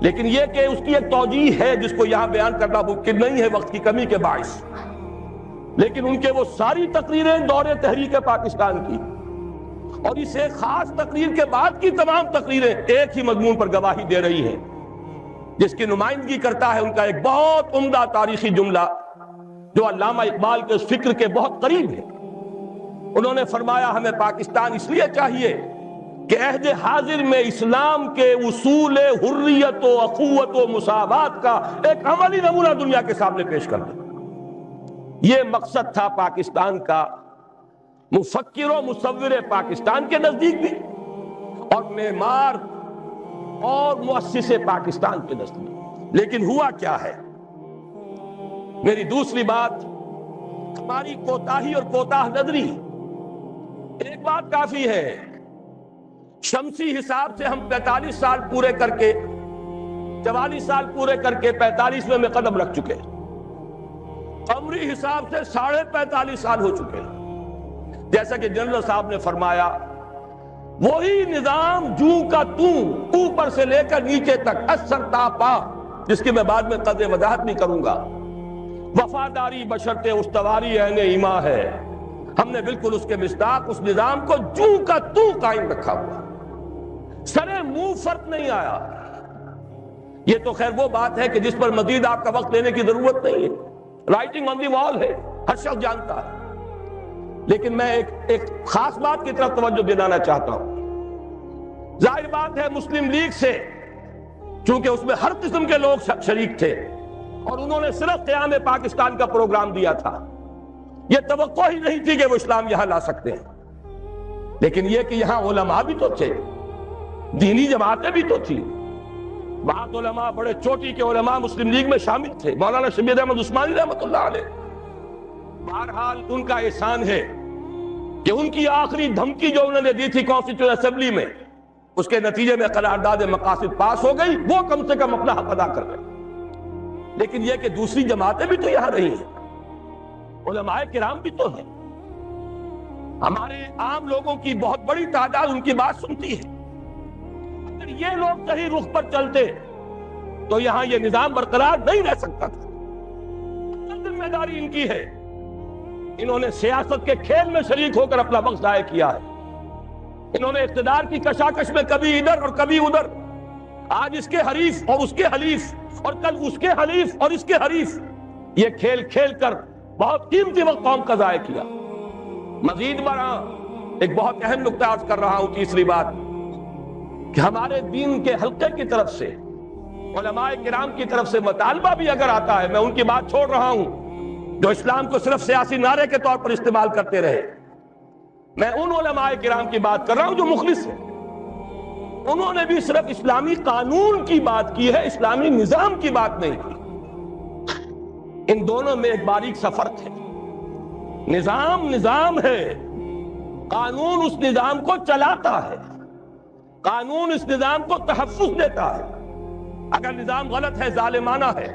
لیکن یہ کہ اس کی ایک توجیہ ہے جس کو یہاں بیان کرنا ممکن نہیں ہے وقت کی کمی کے باعث. لیکن ان کے وہ ساری تقریریں دور تحریک پاکستان کی اور اس ایک خاص تقریر کے بعد کی تمام تقریریں ایک ہی مضمون پر گواہی دے رہی ہیں، جس کی نمائندگی کرتا ہے ان کا ایک بہت عمدہ تاریخی جملہ جو علامہ اقبال کے اس فکر کے بہت قریب ہے. انہوں نے فرمایا ہمیں پاکستان اس لیے چاہیے کہ عہد حاضر میں اسلام کے اصول حریت و اخوت و مساوات کا ایک عملی نمونہ دنیا کے سامنے پیش کر دیں. یہ مقصد تھا پاکستان کا مفکر و مصور پاکستان کے نزدیک بھی اور معمار اور مؤسس پاکستان کے نزدیک. لیکن ہوا کیا ہے؟ میری دوسری بات ہماری کوتاہی اور کوتاہ نظری. ایک بات کافی ہے، شمسی حساب سے ہم 45 سال پورے کر کے 44 سال پورے کر کے 45ویں میں قدم رکھ چکے. قمری حساب سے 45.5 سال ہو چکے. جیسا کہ جنرل صاحب نے فرمایا وہی نظام جوں کا توں اوپر سے لے کر نیچے تک اثر تا پا، جس کی میں بعد میں قدر وضاحت بھی کروں گا. وفاداری بشرط استواری عین ایما ہے. ہم نے بالکل اس کے مصداق اس نظام کو جوں کا توں قائم رکھا ہوا، سرے منہ فرق نہیں آیا. یہ تو خیر وہ بات ہے کہ جس پر مزید آپ کا وقت لینے کی ضرورت نہیں ہے، رائٹنگ آن دی وال ہے، ہر شخص جانتا ہے. لیکن میں ایک خاص بات کی طرف توجہ دلانا چاہتا ہوں. ظاہر بات ہے مسلم لیگ سے چونکہ اس میں ہر قسم کے لوگ شریک تھے اور انہوں نے صرف قیام پاکستان کا پروگرام دیا تھا، یہ توقع ہی نہیں تھی کہ وہ اسلام یہاں لا سکتے ہیں. لیکن یہ کہ یہاں علماء بھی تو تھے، دینی جماعتیں بھی تو تھی. بعض علماء بڑے چوٹی کے علماء مسلم لیگ میں شامل تھے، مولانا شبیر احمد عثمانی رحمۃ اللہ علیہ. بہرحال ان کا احسان ہے کہ ان کی آخری دھمکی جو انہوں نے دی تھی کانسٹیٹیوشن اسمبلی میں، اس کے نتیجے میں قرارداد مقاصد پاس ہو گئی، وہ کم سے کم اپنا حق ادا کر رہے. لیکن یہ کہ دوسری جماعتیں بھی تو یہاں رہی ہیں، علماء کرام بھی تو ہیں، ہمارے عام لوگوں کی بہت بڑی تعداد ان کی بات سنتی ہے. اگر یہ لوگ صحیح رخ پر چلتے تو یہاں یہ نظام برقرار نہیں رہ سکتا تھا. ذمہ داری ان کی ہے. انہوں نے سیاست کے کھیل میں شریک ہو کر اپنا وقت ضائع کیا ہے. انہوں نے اقتدار کی کشاکش میں کبھی ادھر اور کبھی ادھر، آج اس کے حریف اور اس کے حلیف اور کل اس کے حلیف اور اس کے حریف، یہ کھیل کھیل کر بہت قیمتی وقت قوم کا ضائع کیا. مزید برآں ایک بہت اہم نقطہ عرض کر رہا ہوں، تیسری بات کہ ہمارے دین کے حلقے کی طرف سے، علماء کرام کی طرف سے مطالبہ بھی اگر آتا ہے، میں ان کی بات چھوڑ رہا ہوں جو اسلام کو صرف سیاسی نعرے کے طور پر استعمال کرتے رہے. میں ان علماء کرام کی بات کر رہا ہوں جو مخلص ہیں. انہوں نے بھی صرف اسلامی قانون کی بات کی ہے، اسلامی نظام کی بات نہیں کی. ان دونوں میں ایک باریک سا فرق ہے. نظام نظام ہے، قانون اس نظام کو چلاتا ہے، قانون اس نظام کو تحفظ دیتا ہے. اگر نظام غلط ہے، ظالمانہ ہے،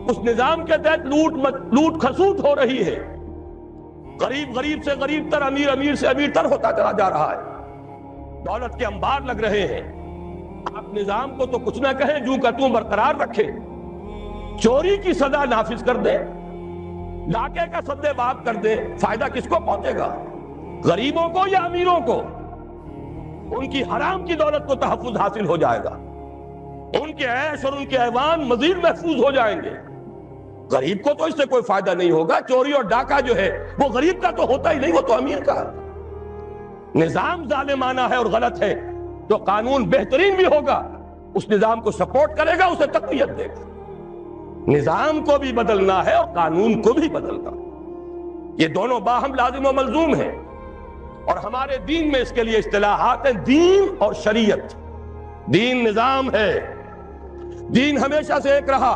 اس نظام کے تحت لوٹ کھسوٹ ہو رہی ہے، غریب سے غریب تر، امیر سے امیر تر ہوتا چلا جا رہا ہے، دولت کے انبار لگ رہے ہیں، آپ نظام کو تو کچھ نہ کہیں، جوں کا توں برقرار رکھیں. چوری کی سزا نافذ کر دے، ڈاکے کا سدے باب کر دے، فائدہ کس کو پہنچے گا؟ غریبوں کو یا امیروں کو؟ ان کی حرام کی دولت کو تحفظ حاصل ہو جائے گا، ان کے عیش اور ان کے ایوان مزید محفوظ ہو جائیں گے۔ غریب کو تو اس سے کوئی فائدہ نہیں ہوگا۔ چوری اور ڈاکہ جو ہے وہ غریب کا تو ہوتا ہی نہیں، وہ تو امیر کا ہے۔ نظام ظالمانہ ہے اور غلط ہے تو قانون بہترین بھی ہوگا، اس نظام کو سپورٹ کرے گا، اسے تقویت دے گا۔ نظام کو بھی بدلنا ہے اور قانون کو بھی بدلنا، یہ دونوں باہم لازم و ملزوم ہیں۔ اور ہمارے دین میں اس کے لیے اصطلاحات ہیں، دین اور شریعت۔ دین نظام ہے، دین ہمیشہ سے ایک رہا،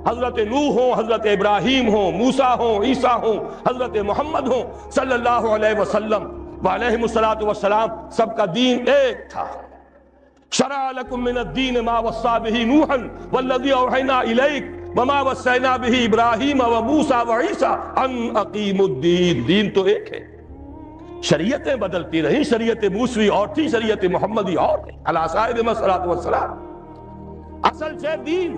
حضرت نوح ہوں، حضرت ابراہیم ہوں، موسیٰ ہوں، عیسیٰ ہوں، حضرت محمد ہوں صلی اللہ علیہ وسلم وعلیہم الصلاۃ والسلام، سب کا دین ایک تھا۔ شرع لکم من الدین ما وصی بہ نوحا والذی اوحینا الیک وما وصینا بہ ابراہیم وموسیٰ وعیسیٰ ان اقیموا الدین۔ دین تو ایک ہے، شریعتیں بدلتی رہیں، شریعت موسوی اور تھی، شریعت محمدی اور تھی علی صاحب الصلاۃ والسلام۔ اصل سے دین،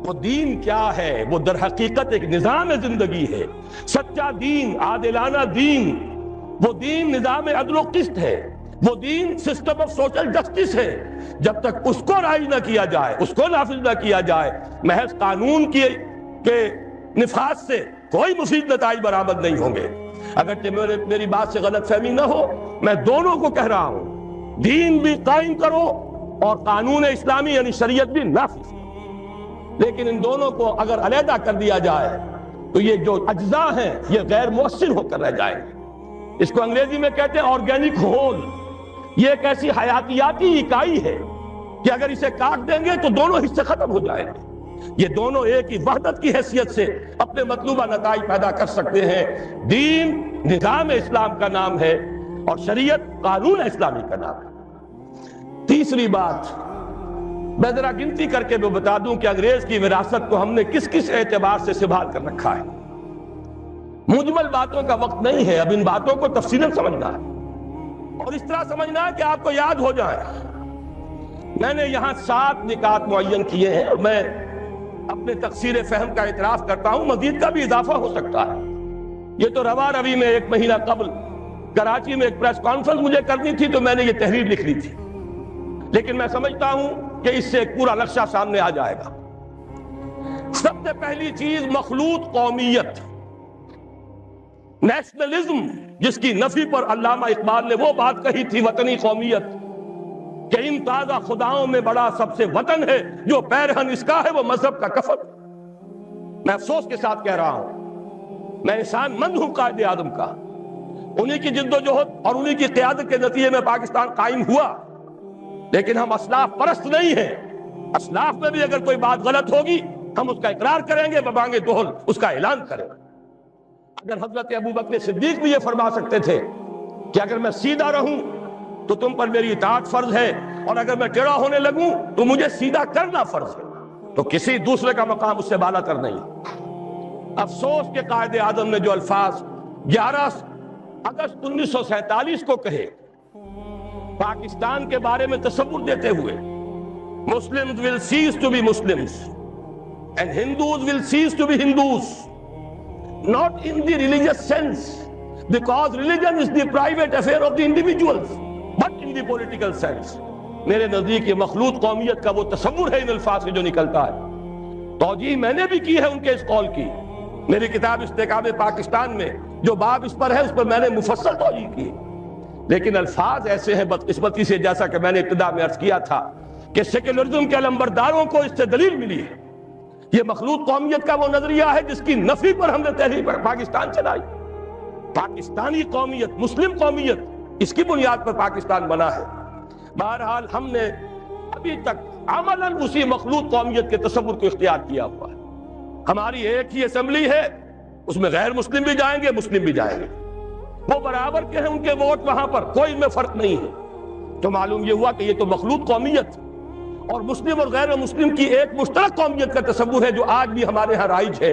وہ دین کیا ہے؟ وہ در حقیقت ایک نظام زندگی ہے، سچا دین، عادلانہ دین۔ وہ دین نظام عدل و قسط ہے، وہ دین سسٹم آف سوشل جسٹس ہے۔ جب تک اس کو رائج نہ کیا جائے، اس کو نافذ نہ کیا جائے، محض قانون کے نفاذ سے کوئی مفید نتائج برآمد نہیں ہوں گے۔ اگر میری بات سے غلط فہمی نہ ہو، میں دونوں کو کہہ رہا ہوں، دین بھی قائم کرو اور قانون اسلامی یعنی شریعت بھی نافذ کرو، لیکن ان دونوں کو اگر علیحدہ کر دیا جائے تو یہ جو اجزاء ہیں یہ غیر مؤثر ہو کر رہ جائیں گے۔ اس کو انگریزی میں کہتے ہیں آرگینک ہول۔ یہ ایک ایسی حیاتیاتی اکائی ہے کہ اگر اسے کاٹ دیں گے تو دونوں حصے ختم ہو جائیں گے۔ یہ دونوں ایک ہی وحدت کی حیثیت سے اپنے مطلوبہ نتائج پیدا کر سکتے ہیں۔ دین نظام اسلام کا نام ہے اور شریعت قانون اسلامی کا نام ہے۔ تیسری بات میں ذرا گنتی کر کے بتا دوں کہ انگریز کی وراثت کو ہم نے کس کس اعتبار سے سنبھال کر رکھا ہے۔ مجمل باتوں کا وقت نہیں ہے، اب ان باتوں کو تفصیلاً سمجھنا ہے اور اس طرح سمجھنا ہے کہ آپ کو یاد ہو جائے۔ میں نے یہاں 7 نکات معین کیے ہیں اور میں اپنے تقصیر فہم کا اعتراف کرتا ہوں، مزید کا بھی اضافہ ہو سکتا ہے۔ یہ تو رواں روی میں 1 مہینہ قبل کراچی میں ایک پریس کانفرنس مجھے کرنی تھی تو میں نے یہ تحریر لکھ لی تھی، لیکن میں سمجھتا ہوں کہ اس سے ایک پورا نقشہ سامنے آ جائے گا۔ سب سے پہلی چیز مخلوط قومیت، نیشنلزم، جس کی نفی پر علامہ اقبال نے وہ بات کہی تھی، وطنی قومیت، کہ ان تازہ خداؤں میں بڑا سب سے وطن ہے، جو پیرہن اس کا ہے وہ مذہب کا کفن۔ میں افسوس کے ساتھ کہہ رہا ہوں، میں انسان مند ہوں قائد اعظم کا، انہی کی جد و جہد اور انہی کی قیادت کے نتیجے میں پاکستان قائم ہوا، لیکن ہم اسلاف پرست نہیں ہیں۔ اسلاف میں بھی اگر کوئی بات غلط ہوگی ہم اس کا اقرار کریں گے، ببانگ دہل اس کا اعلان کریں گے۔ اگر حضرت ابوبکر صدیق بھی یہ فرما سکتے تھے کہ اگر میں سیدھا رہوں تو تم پر میری اطاعت فرض ہے، اور اگر میں ٹیڑھا ہونے لگوں تو مجھے سیدھا کرنا فرض ہے، تو کسی دوسرے کا مقام اس سے بالا تر نہیں۔ افسوس کہ قائد اعظم نے جو الفاظ 11 اگست 1947 کو کہے پاکستان کے بارے میں تصور دیتے ہوئے، Muslims will cease to be Muslims and Hindus will cease to be Hindus, not in the religious sense, because religion is the private affair of the individuals, but in the political sense۔ میرے نزدیک یہ مخلوط قومیت کا وہ تصور ہے ان الفاظ سے جو نکلتا ہے۔ توجیہ میں نے بھی کی ہے ان کے اس قول کی، میری کتاب استحکام پاکستان میں جو باب اس پر ہے اس پر میں نے مفصل توجیہ کی، لیکن الفاظ ایسے ہیں بدقسمتی سے، جیسا کہ میں نے ابتدا میں عرض کیا تھا کہ سیکولرزم کے علمبرداروں کو اس سے دلیل ملی ہے۔ یہ مخلوط قومیت کا وہ نظریہ ہے جس کی نفی پر ہم نے تحریک پاکستان چلائی۔ پاکستانی قومیت، مسلم قومیت، اس کی بنیاد پر پاکستان بنا ہے۔ بہرحال ہم نے ابھی تک عملاً اسی مخلوط قومیت کے تصور کو اختیار کیا ہوا ہے۔ ہماری ایک ہی اسمبلی ہے، اس میں غیر مسلم بھی جائیں گے، مسلم بھی جائیں گے، وہ برابر کے ہیں، ان کے ووٹ وہاں پر، کوئی میں فرق نہیں ہے۔ تو معلوم یہ ہوا کہ یہ تو مخلوط قومیت اور مسلم اور غیر مسلم کی ایک مشترک قومیت کا تصور ہے جو آج بھی ہمارے ہاں رائج ہے،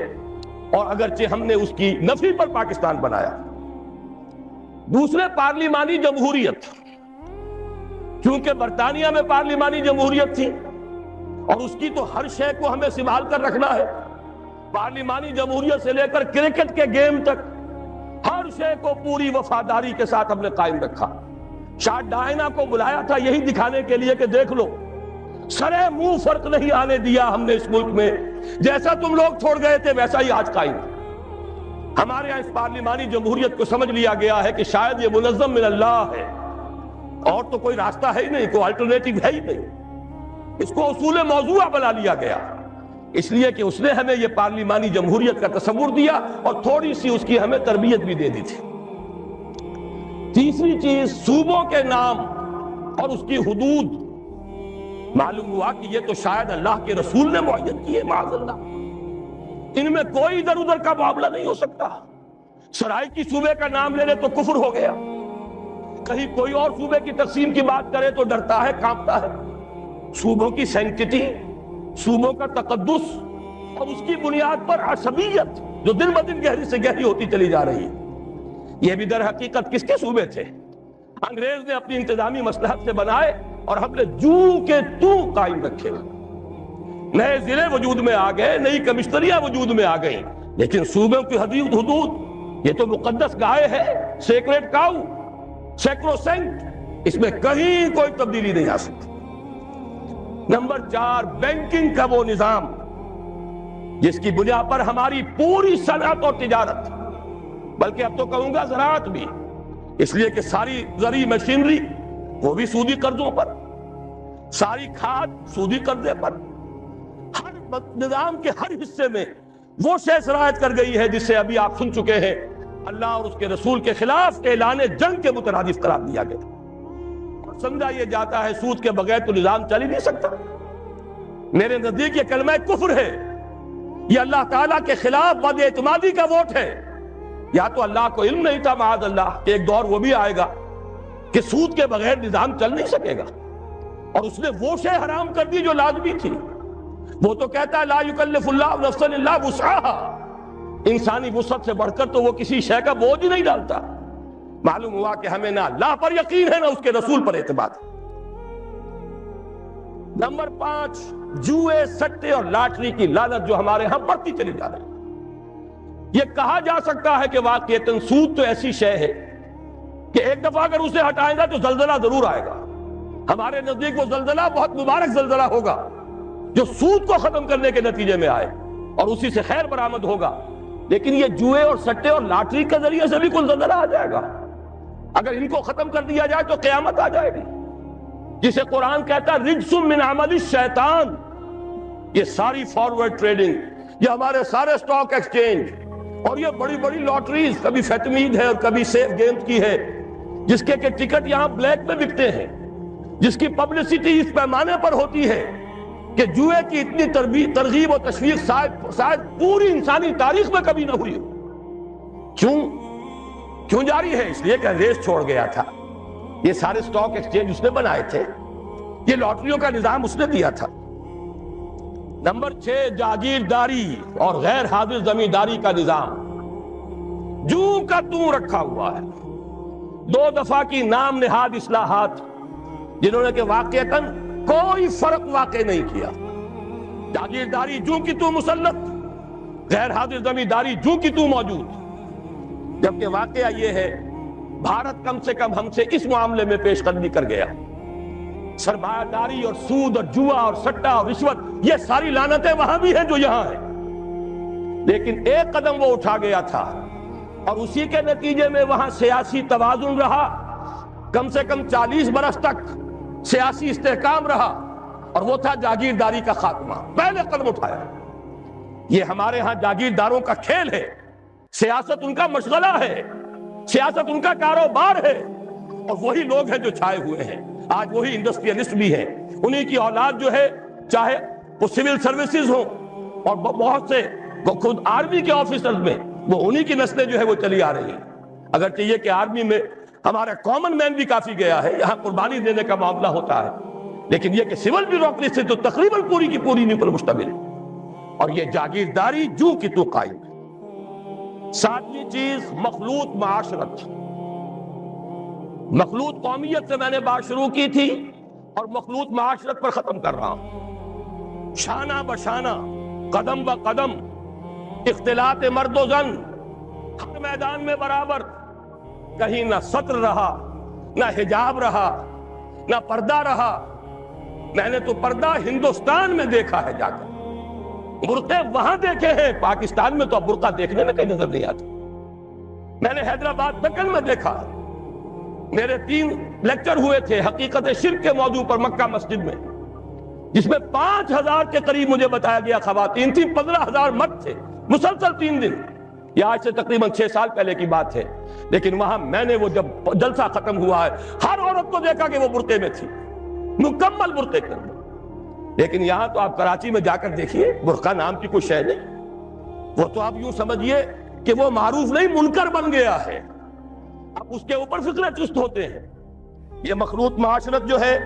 اور اگرچہ ہم نے اس کی نفی پر پاکستان بنایا۔ دوسرے، پارلیمانی جمہوریت، چونکہ برطانیہ میں پارلیمانی جمہوریت تھی اور اس کی تو ہر شے کو ہمیں سنبھال کر رکھنا ہے. پارلیمانی جمہوریت سے لے کر کرکٹ کے گیم تک ہر شے کو پوری وفاداری کے ساتھ ہم نے قائم رکھا. شاہ ڈائنا کو بلایا تھا یہی دکھانے کے لیے کہ دیکھ لو سرے منہ فرق نہیں آنے دیا ہم نے اس ملک میں, جیسا تم لوگ چھوڑ گئے تھے ویسا ہی آج قائم. ہمارے یہاں اس پارلیمانی جمہوریت کو سمجھ لیا گیا ہے کہ شاید یہ منظم من اللہ ہے, اور تو کوئی راستہ ہے ہی نہیں, کوئی الٹرنیٹو ہے ہی نہیں. اس کو اصول موضوع بنا لیا گیا اس لیے کہ اس نے ہمیں یہ پارلیمانی جمہوریت کا تصور دیا اور تھوڑی سی اس کی ہمیں تربیت بھی دے دی تھی. تیسری چیز, صوبوں کے نام اور اس کی حدود. معلوم ہوا کہ یہ تو شاید اللہ کے رسول نے معین کی ہے, معاذ اللہ, ان میں کوئی ادھر ادھر کا معاملہ نہیں ہو سکتا. سرائیکی صوبے کا نام لے لے تو کفر ہو گیا, کہیں کوئی اور صوبے کی تقسیم کی بات کرے تو ڈرتا ہے, کانپتا ہے. صوبوں کی سینکٹی, صوبوں کا تقدس اور اس کی بنیاد پر عصبیت جو دن بدن گہری سے گہری ہوتی چلی جا رہی ہے. یہ بھی در حقیقت کس کے صوبے تھے؟ انگریز نے اپنی انتظامی مصلحت سے بنائے اور ہم نے جو کے تو قائم رکھے. نئے ضلع وجود میں آ گئے, نئی کمشنریاں وجود میں آ گئیں, لیکن صوبوں کی حدود یہ تو مقدس گائے ہے, سیکریٹ کاؤ, سیکروسینٹ, اس میں کہیں کوئی تبدیلی نہیں آ سکتی. نمبر 4, بینکنگ کا وہ نظام جس کی بنیاد پر ہماری پوری صنعت اور تجارت, بلکہ اب تو کہوں گا زراعت بھی, اس لیے کہ ساری زرعی مشینری وہ بھی سودی قرضوں پر, ساری کھاد سودی قرضے پر, ہر نظام کے ہر حصے میں وہ شے شرائط کر گئی ہے جسے ابھی آپ سن چکے ہیں اللہ اور اس کے رسول کے خلاف اعلان جنگ کے مترادف قرار دیا گیا. سمجھا یہ جاتا ہے سود کے بغیر تو نظام چل ہی نہیں سکتا. میرے نزدیک یہ کلمہ کفر ہے, یہ اللہ تعالیٰ کے خلاف بد اعتمادی کا ووٹ ہے. یا تو اللہ کو علم نہیں تھا معاذ اللہ کہ ایک دور وہ بھی آئے گا کہ سود کے بغیر نظام چل نہیں سکے گا, اور اس نے وہ شے حرام کر دی جو لازمی تھی. وہ تو کہتا ہے لا یکلف اللہ نفسا الا وسعها, انسانی وسعت سے بڑھ کر تو وہ کسی شے کا بوجھ ہی نہیں ڈالتا. معلوم ہوا کہ ہمیں نہ اللہ پر یقین ہے نہ اس کے رسول پر اعتماد ہے. نمبر 5, جوئے, سٹے اور لاٹری کی لعنت جو ہمارے ہاں بڑھتی چلی جا رہی ہے. یہ کہا جا سکتا ہے کہ واقعتاً سود تو ایسی شے ہے کہ ایک دفعہ اگر اسے ہٹائیں گا تو زلزلہ ضرور آئے گا. ہمارے نزدیک وہ زلزلہ بہت مبارک زلزلہ ہوگا جو سود کو ختم کرنے کے نتیجے میں آئے اور اسی سے خیر برآمد ہوگا. لیکن یہ جوئے اور سٹے اور لاٹری کے ذریعے سے بھی کوئی زلزلہ آ جائے گا. اگر ان کو ختم کر دیا جائے تو قیامت آ جائے گی, جسے قرآن کہتا ہے رجس من عمل الشیطان. یہ ساری فارورڈ ٹریڈنگ, یہ ہمارے سارے سٹاک ایکسچینج اور یہ بڑی بڑی لاٹریز, کبھی فیٹمید ہے اور کبھی سیف گیمز کی ہے, جس کے ٹکٹ یہاں بلیک میں بکتے ہیں, جس کی پبلسٹی اس پیمانے پر ہوتی ہے کہ جوئے کی اتنی ترغیب و تشویق شاید پوری انسانی تاریخ میں کبھی نہ ہوئی. کیوں جاری ہے؟ اس لیے کہ انگریز چھوڑ گیا تھا. یہ سارے سٹاک ایکسچینج اس نے بنائے تھے, یہ لاٹریوں کا نظام اس نے دیا تھا. نمبر 6, جاگیرداری اور غیر حاضر زمینداری کا نظام جو کا تو رکھا ہوا ہے. 2 دفعہ کی نام نہاد اصلاحات جنہوں نے کہ واقعتاً کوئی فرق واقع نہیں کیا. جاگیرداری جو کی تو مسلط, غیر حاضر زمینداری جو کی تو موجود. جبکہ واقعہ یہ ہے بھارت کم سے کم ہم سے اس معاملے میں پیش قدمی کر گیا. سرمایہ داری اور سود اور جوا اور سٹا اور رشوت, یہ ساری لعنتیں وہاں بھی ہیں جو یہاں ہیں. لیکن ایک قدم وہ اٹھا گیا تھا اور اسی کے نتیجے میں وہاں سیاسی توازن رہا, کم سے کم 40 برس تک سیاسی استحکام رہا, اور وہ تھا جاگیرداری کا خاتمہ. پہلے قدم اٹھایا. یہ ہمارے ہاں جاگیرداروں کا کھیل ہے, سیاست ان کا مشغلہ ہے, سیاست ان کا کاروبار ہے, اور وہی لوگ ہیں جو چھائے ہوئے ہیں. آج وہی انڈسٹریلسٹ بھی ہیں, انہی کی اولاد جو ہے, چاہے وہ سول سروسز ہوں اور بہت سے خود آرمی کے آفیسرز میں, وہ انہی کی نسلیں جو ہے وہ چلی آ رہی ہیں. اگر چاہیے کہ آرمی میں ہمارا کامن مین بھی کافی گیا ہے, یہاں قربانی دینے کا معاملہ ہوتا ہے, لیکن یہ کہ سول بیوروکریسی تو تقریباً پوری کی پوری نہیں پر مشتمل ہے, اور یہ جاگیرداری جو کی تو قائم ہے. 7ویں چیز, مخلوط معاشرت. مخلوط قومیت سے میں نے بات شروع کی تھی اور مخلوط معاشرت پر ختم کر رہا ہوں. شانہ بشانہ، قدم ب قدم، اختلاط مرد و زن، ہر میدان میں برابر، کہیں نہ سطر رہا، نہ حجاب رہا، نہ پردہ رہا۔ میں نے تو پردہ ہندوستان میں دیکھا ہے جا کر، برقعے وہاں دیکھے ہیں، پاکستان میں تو اب برقع دیکھنے میں کہیں نظر نہیں آتا۔ میں نے حیدرآباد دکن میں دیکھا، میرے 3 لیکچر ہوئے تھے حقیقت شرک کے موضوع پر مکہ مسجد میں، جس میں 5000 کے قریب مجھے بتایا گیا خواتین تھیں، 15000 مرد تھے، مسلسل 3 دن۔ یہ آج سے تقریباً 6 سال پہلے کی بات ہے، لیکن وہاں میں نے وہ جب جلسہ ختم ہوا ہے، ہر عورت کو دیکھا کہ وہ برقعے میں تھی، مکمل برقعے کے اندر۔ لیکن یہاں تو آپ کراچی میں جا کر دیکھیے، برقع نام کی کوئی شے نہیں، وہ تو آپ یوں سمجھیے کہ وہ معروف نہیں منکر بن گیا ہے، اب اس کے اوپر فکرے چست ہوتے ہیں۔ یہ مخلوط معاشرت جو ہے،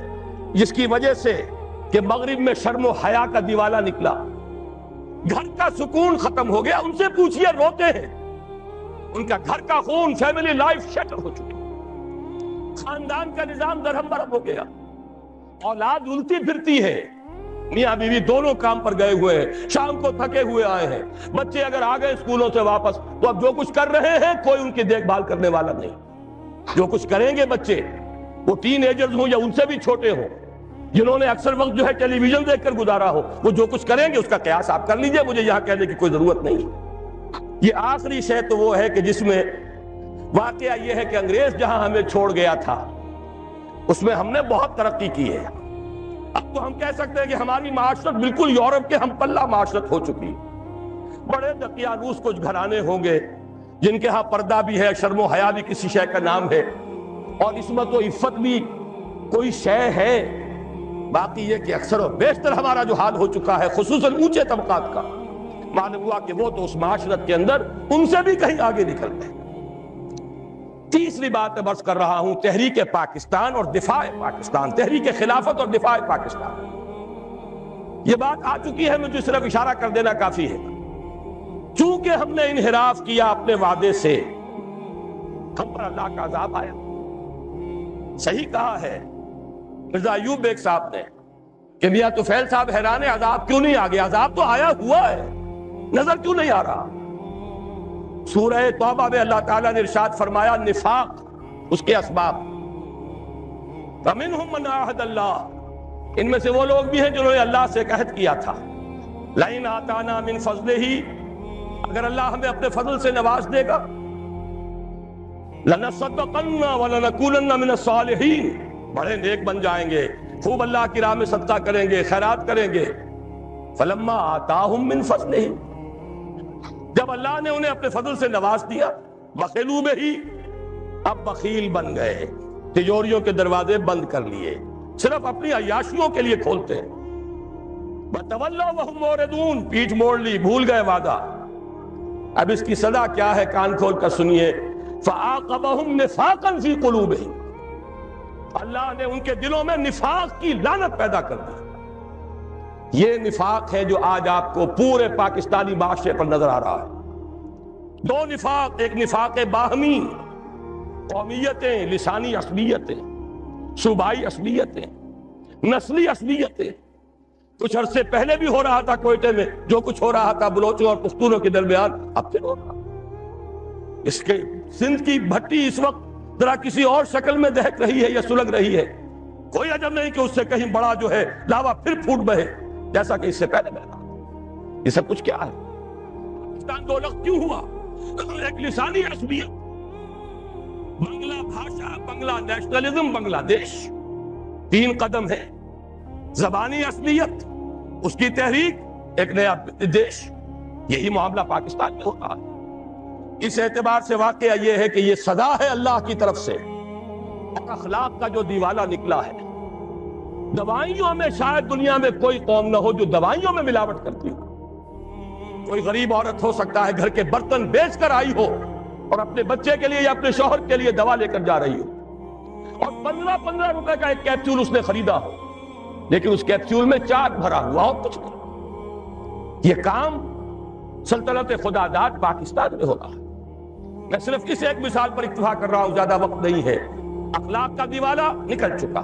جس کی وجہ سے کہ مغرب میں شرم و حیا کا دیوالہ نکلا، گھر کا سکون ختم ہو گیا۔ ان سے پوچھئے، روتے ہیں، ان کا گھر کا خون، فیملی لائف شٹر ہو چکی، خاندان کا نظام درہم برہم ہو گیا، اولاد الٹی پھرتی ہے، میاں بیوی دونوں کام پر گئے ہوئے ہیں، شام کو تھکے ہوئے آئے ہیں، بچے اگر آ گئے اسکولوں سے واپس تو اب جو کچھ کر رہے ہیں کوئی ان کی دیکھ بھال کرنے والا نہیں۔ جو کچھ کریں گے بچے، وہ ٹین ایجرز ہوں یا ان سے بھی چھوٹے ہوں، جنہوں نے اکثر وقت جو ہے ٹیلی ویژن دیکھ کر گزارا ہو، وہ جو کچھ کریں گے اس کا قیاس آپ کر لیجئے، مجھے یہاں کہنے کی کوئی ضرورت نہیں۔ یہ آخری شے تو وہ ہے کہ جس میں واقعہ یہ ہے کہ انگریز جہاں ہمیں چھوڑ گیا تھا، اس میں ہم نے بہت ترقی کی ہے۔ اب تو ہم کہہ سکتے ہیں کہ ہماری معاشرت بالکل یورپ کے ہم پلہ معاشرت ہو چکی۔ بڑے دقیانوس کچھ گھرانے ہوں گے جن کے ہاں پردہ بھی ہے، شرم و حیا بھی کسی شے کا نام ہے، اور عصمت و عفت بھی کوئی شے ہے۔ باقی یہ کہ اکثر و بیشتر ہمارا جو حال ہو چکا ہے، خصوصاً اونچے طبقات کا، معلوم ہوا کہ وہ تو اس معاشرت کے اندر ان سے بھی کہیں آگے نکل گئے۔ تیسری بات میں عرض کر رہا ہوں، تحریک پاکستان اور دفاع پاکستان، تحریک خلافت اور دفاع پاکستان، یہ بات آ چکی ہے، مجھے صرف اشارہ کر دینا کافی ہے۔ چونکہ ہم نے انحراف کیا اپنے وعدے سے، ہم پر اللہ کا عذاب آیا۔ صحیح کہا ہے مرزا ایوب بیگ صاحب نے کہ میاں طفیل صاحب حیران ہے عذاب کیوں نہیں آ گیا؟ عذاب تو آیا ہوا ہے، نظر کیوں نہیں آ رہا؟ سورہ توبہ میں اللہ تعالیٰ نے ارشاد فرمایا نفاق، اس کے اسباب، فَمِنْهُمْ مَنْ عَاهَدَ اللَّهِ، ان میں سے وہ لوگ بھی ہیں جنہوں نے اللہ سے عہد کیا تھا، لَئِنْ آتَانَا مِنْ فَضْلِهِ، اگر اللہ ہمیں اپنے فضل سے نواز دے گا، لَنَصَّدَّقَنَّ وَلَنَكُونَنَّ مِنَ الصَّالِحِينَ، بڑے نیک بن جائیں گے، خوب اللہ کی راہ میں صدقہ کریں گے، خیرات کریں گے۔ فَلَمَّا آتَاهُمْ مِنْ فَضْلِهِ، جب اللہ نے انہیں اپنے فضل سے نواز دیا، بخیلوا بِهِ، اب بخیل بن گئے، تجوریوں کے دروازے بند کر لیے، صرف اپنی عیاشیوں کے لیے کھولتے ہیں۔ وَتَوَلَّوْا وَهُمْ مُعْرِضُونَ، پیٹھ موڑ لی، بھول گئے وعدہ۔ اب اس کی سزا کیا ہے؟ کان کھول کر سنیے، فَعَاقَبَهُمْ نِفَاقًا فِي قُلُوبِهِمْ، اللہ نے ان کے دلوں میں نفاق کی لعنت پیدا کر دی۔ یہ نفاق ہے جو آج آپ کو پورے پاکستانی معاشرے پر نظر آ رہا ہے۔ 2 نفاق، ایک نفاق باہمی، قومیتیں، لسانی عصبیتیں، صوبائی عصبیتیں، نسلی عصبیتیں، کچھ عرصے پہلے بھی ہو رہا تھا کوئٹے میں، جو کچھ ہو رہا تھا بلوچوں اور پختونوں کے درمیان، اب پھر ہو رہا۔ اس کے سندھ کی بھٹی اس وقت ذرا کسی اور شکل میں دہک رہی ہے یا سلگ رہی ہے، کوئی عجب نہیں کہ اس سے کہیں بڑا جو ہے لاوا پھر پھوٹ بہے جیسا کہ اس سے پہلے بہا۔ یہ سب کچھ کیا ہے؟ پاکستان 2 الگ کیوں ہوا؟ ایک لسانی عصبیت، بنگلہ بھاشا، بنگلہ نیشنلزم، بنگلہ دیش، 3 قدم ہے۔ زبانی عصبیت، اس کی تحریک، ایک نیا دیش، یہی معاملہ پاکستان میں ہو رہا ہے۔ اس اعتبار سے واقعہ یہ ہے کہ یہ سزا ہے اللہ کی طرف سے، اور اخلاق کا جو دیوالہ نکلا ہے۔ دوائیوں میں شاید دنیا میں کوئی قوم نہ ہو جو دوائیوں میں ملاوٹ کرتی ہو۔ کوئی غریب عورت ہو سکتا ہے گھر کے برتن بیچ کر آئی ہو اور اپنے بچے کے لیے یا اپنے شوہر کے لیے دوا لے کر جا رہی ہو، اور 15 روپے کا ایک کیپسول اس نے خریدا ہو، لیکن اس کیپسول میں چاک بھرا ہوا اور کچھ نہیں۔ یہ کام سلطنت خدا داد پاکستان میں ہو رہا ہے۔ میں صرف اس ایک مثال پر اکتفا کر رہا ہوں، زیادہ وقت نہیں ہے۔ اخلاق کا دیوالہ نکل چکا،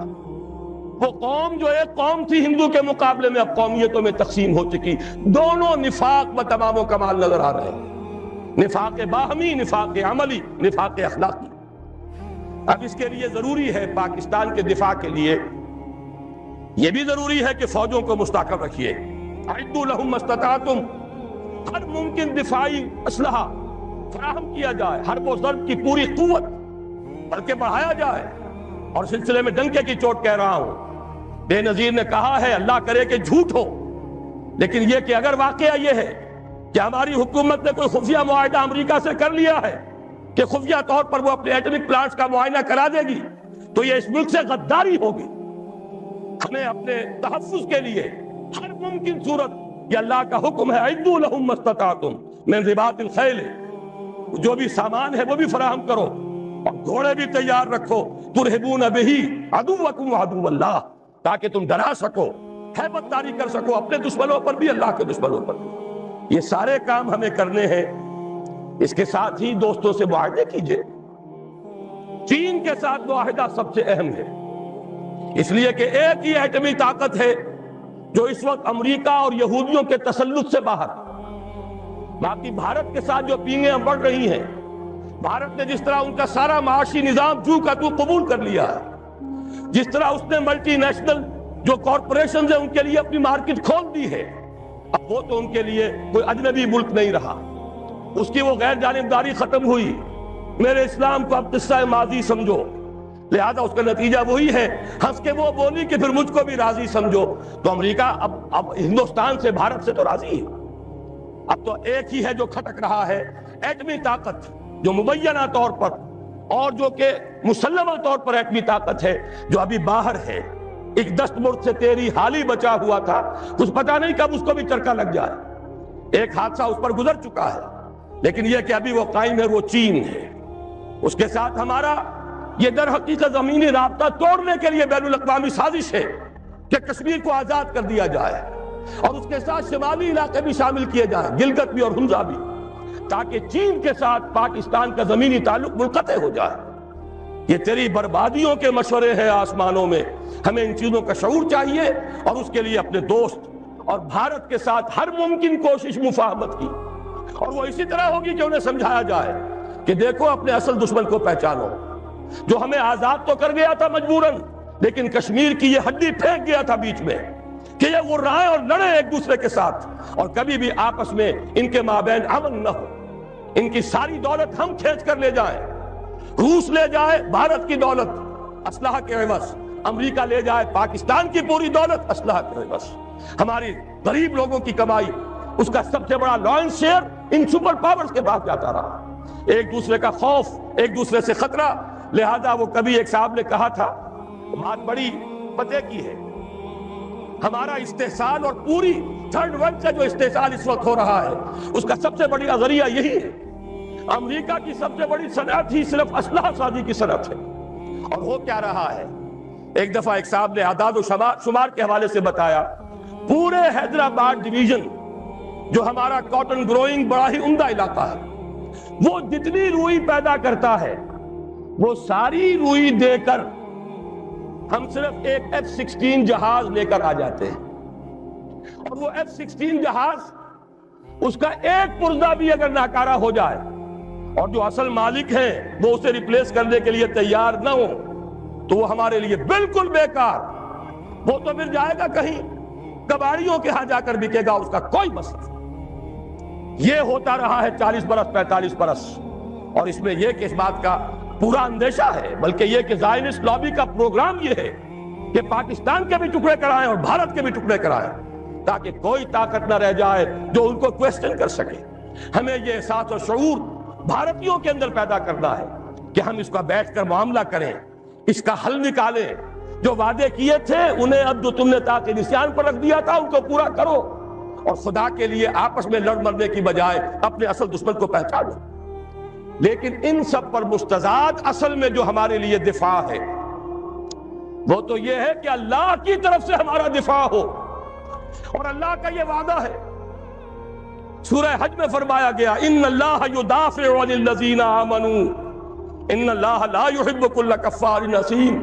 وہ قوم جو ایک قوم تھی ہندو کے مقابلے میں اب قومیتوں میں تقسیم ہو چکی. دونوں نفاق و تمام و کمال نظر آ رہے ہیں، نفاق باہمی، نفاق عملی، نفاق اخلاقی. اب اس کے لیے ضروری ہے پاکستان کے دفاع کے لیے یہ بھی ضروری ہے کہ فوجوں کو مستحکم رکھیے. اعدوا لهم ما استطعتم، ہر ممکن دفاعی اسلحہ فراہم کیا جائے، حرب و ضرب کی پوری قوت بلکہ بڑھایا جائے. اور سلسلے میں ڈنکے کی چوٹ کہہ رہا ہوں، بے نظیر نے کہا ہے اللہ کرے کہ جھوٹ ہو، لیکن یہ کہ اگر واقعہ یہ ہے کہ ہماری حکومت نے کوئی خفیہ معاہدہ امریکہ سے کر لیا ہے کہ خفیہ طور پر وہ اپنے ایٹمک پلانٹس کا معائنہ کرا دے گی، تو یہ اس ملک سے غداری ہوگی. ہمیں اپنے تحفظ کے لیے ہر ممکن صورت، یہ اللہ کا حکم ہے، اعدوا لهم ما استطعتم من رباط الخیل، جو بھی سامان ہے وہ بھی فراہم کرو اور گھوڑے بھی تیار رکھو. ترہبون بہ عدوکم وعدو اللہ، تاکہ تم ڈرا سکو، ہیبت داری کر سکو اپنے دشمنوں پر بھی، اللہ کے دشمنوں پر بھی. یہ سارے کام ہمیں کرنے ہیں. اس کے ساتھ ہی دوستوں سے معاہدے کیجئے. چین کے ساتھ معاہدہ سب سے اہم ہے، اس لیے کہ ایک ہی ایٹمی طاقت ہے جو اس وقت امریکہ اور یہودیوں کے تسلط سے باہر. باقی بھارت کے ساتھ جو پینگیں بڑھ رہی ہیں، بھارت نے جس طرح ان کا سارا معاشی نظام جو کا تو قبول کر لیا ہے، جس طرح اس نے ملٹی نیشنل جو کارپوریشنز ہیں ان کے لیے اپنی مارکیٹ کھول دی ہے، اب وہ تو ان کے لیے کوئی اجنبی ملک نہیں رہا. اس کی وہ غیر جانبداری ختم ہوئی. میرے اسلام کو اب قصہ ماضی سمجھو، لہذا اس کا نتیجہ وہی ہے. ہنس کے وہ بولی کہ پھر مجھ کو بھی راضی سمجھو. تو امریکہ اب ہندوستان سے، بھارت سے تو راضی ہے. اب تو ایک ہی ہے جو کھٹک رہا ہے، ایٹمی طاقت جو مبینہ طور پر اور جو کہ مسلمہ طور پر ایٹمی طاقت ہے، جو ابھی باہر ہے. ایک دست مرد سے تیری حالی بچا ہوا تھا، کچھ پتہ نہیں کب اس کو بھی چرکا لگ جائے. ایک حادثہ اس پر گزر چکا ہے، لیکن یہ کہ ابھی وہ قائم ہے، وہ چین ہے. اس کے ساتھ ہمارا یہ در حقیقت زمینی رابطہ توڑنے کے لیے بین الاقوامی سازش ہے کہ کشمیر کو آزاد کر دیا جائے اور اس کے ساتھ شمالی علاقے بھی شامل کیے جائیں، گلگت بھی اور ہنزا بھی، تاکہ چین کے ساتھ پاکستان کا زمینی تعلق منقطع ہو جائے. یہ تیری بربادیوں کے مشورے ہیں آسمانوں میں. ہمیں ان چیزوں کا شعور چاہیے اور اس کے لیے اپنے دوست اور بھارت کے ساتھ ہر ممکن کوشش مفاہمت کی. اور وہ اسی طرح ہوگی کہ انہیں سمجھایا جائے کہ دیکھو اپنے اصل دشمن کو پہچانو، جو ہمیں آزاد تو کر گیا تھا مجبوراً، لیکن کشمیر کی یہ ہڈی پھینک گیا تھا بیچ میں کہ یہ غرائیں اور لڑیں ایک دوسرے کے ساتھ اور کبھی بھی آپس میں ان کے مابین امن نہ ہو. ان کی ساری دولت ہم کھینچ کر لے جائیں، روس لے جائے بھارت کی دولت اسلحہ کے عوض، امریکہ لے جائے پاکستان کی پوری دولت اسلحہ کے عوض. ہماری غریب لوگوں کی کمائی، اس کا سب سے بڑا لائنس شیئر ان سپر پاورز کے پاس جاتا رہا. ایک دوسرے کا خوف، ایک دوسرے سے خطرہ. لہذا وہ کبھی ایک صاحب نے کہا تھا، بات بڑی پتے کی ہے، ہمارا استحصال اور پوری تھرڈ ورلڈ سے جو استحصال اس وقت ہو رہا ہے، اس کا سب سے بڑی ذریعہ یہی ہے. امریکہ کی سب سے بڑی صنعت ہی صرف اسلحہ سازی کی صنعت ہے. اور ہو کیا رہا ہے، ایک دفعہ ایک صاحب نے اعداد و شمار کے حوالے سے بتایا، پورے حیدرآباد ڈویژن جو ہمارا کاٹن گروئنگ بڑا ہی عمدہ علاقہ ہے، وہ جتنی روئی پیدا کرتا ہے وہ ساری روئی دے کر ہم صرف ایک F-16 جہاز لے کر آ جاتے ہیں. اور وہ F-16 جہاز، اس کا ایک پرزہ بھی اگر ناکارہ ہو جائے اور جو اصل مالک ہیں وہ اسے ریپلیس کرنے کے لیے تیار نہ ہو تو وہ ہمارے لیے بالکل بیکار. وہ تو پھر جائے گا کہیں کباڑیوں کے ہاں جا کر بکے گا، اس کا کوئی مسئلہ. یہ ہوتا رہا ہے 40 برس 45 برس. اور اس میں یہ کہ اس بات کا پورا اندیشہ ہے، بلکہ یہ کہ زائنسٹ لابی کا پروگرام یہ ہے کہ پاکستان کے بھی ٹکڑے کرائیں اور بھارت کے بھی ٹکڑے کرائیں، تاکہ کوئی طاقت نہ رہ جائے جو ان کو کویسچن کر سکے. ہمیں یہ احساس اور شعور بھارتیوں کے اندر پیدا کرنا ہے کہ ہم اس کا بیٹھ کر معاملہ کریں، اس کا حل نکالیں. جو وعدے کیے تھے انہیں اب جو تم نے طاقت نسیان پر رکھ دیا تھا ان کو پورا کرو، اور خدا کے لیے آپس میں لڑ مرنے کی بجائے اپنے اصل دشمن کو پہچانو. لیکن ان سب پر مستضاد اصل میں جو ہمارے لیے دفاع ہے وہ تو یہ ہے کہ اللہ کی طرف سے ہمارا دفاع ہو. اور اللہ کا یہ وعدہ ہے، سورہ حج میں فرمایا گیا، ان اللہ یدافع عن الذین آمنوا ان اللہ لا يحب كل کفار اثیم.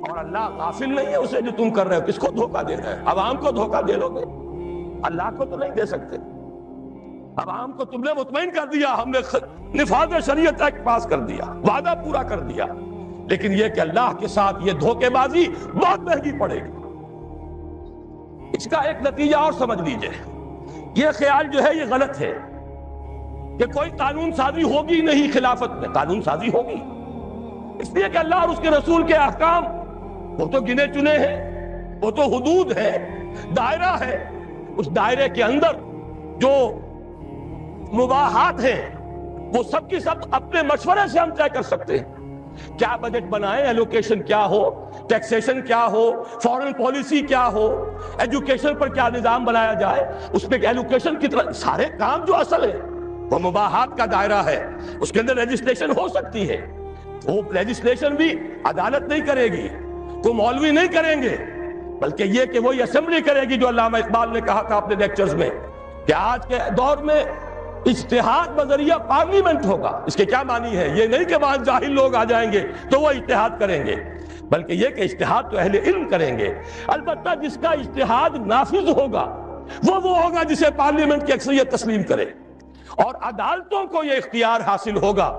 اور اللہ غافل نہیں ہے اسے جو تم کر رہے ہو. کس کو دھوکہ دے رہے ہیں؟ عوام کو دھوکہ دے لو گے؟ اللہ کو تو نہیں دے سکتے. عوام کو تم نے مطمئن کر دیا، ہم نے نفاذ شریعت ایکٹ پاس کر دیا، وعدہ پورا کر دیا، لیکن یہ کہ اللہ کے ساتھ یہ دھوکے بازی بہت مہنگی پڑے گی. اس کا ایک نتیجہ اور سمجھ لیجئے. یہ خیال جو ہے یہ غلط ہے کہ کوئی قانون سازی ہوگی نہیں خلافت میں. قانون سازی ہوگی، اس لیے کہ اللہ اور اس کے رسول کے احکام وہ تو گنے چنے ہیں، وہ تو حدود ہے، دائرہ ہے. اس دائرے کے اندر جو مباحات ہیں وہ سب کی سب اپنے مشورے سے ہم طے کر سکتے ہیں. کیا بجٹ بنائیں، ایلوکیشن کیا ہو، ٹیکسیشن کیا ہو، فورن پالیسی کیا ہو، ایجوکیشن پر کیا نظام بنایا جائے، اس میں ایلوکیشن کی طرح سارے کام جو اصل ہے وہ مباحات کا دائرہ ہے. اس کے اندر لیجسلیشن ہو سکتی ہے. وہ لیجسلیشن بھی عدالت نہیں کرے گی، کوئی مولوی نہیں کریں گے، بلکہ یہ کہ وہی اسمبلی کرے گی جو علامہ اقبال نے کہا تھا اپنے لیکچرز میں کہ آج کے دور میں اجتہاد بذریعہ پارلیمنٹ ہوگا. اس کے کیا معنی ہے؟ یہ نہیں کہ وہاں جاہل لوگ آ جائیں گے تو وہ اجتہاد کریں گے، بلکہ یہ کہ اجتہاد تو اہل علم کریں گے. البتہ جس کا اجتہاد نافذ ہوگا وہ ہوگا جسے پارلیمنٹ کی اکثریت تسلیم کرے. اور عدالتوں کو یہ اختیار حاصل ہوگا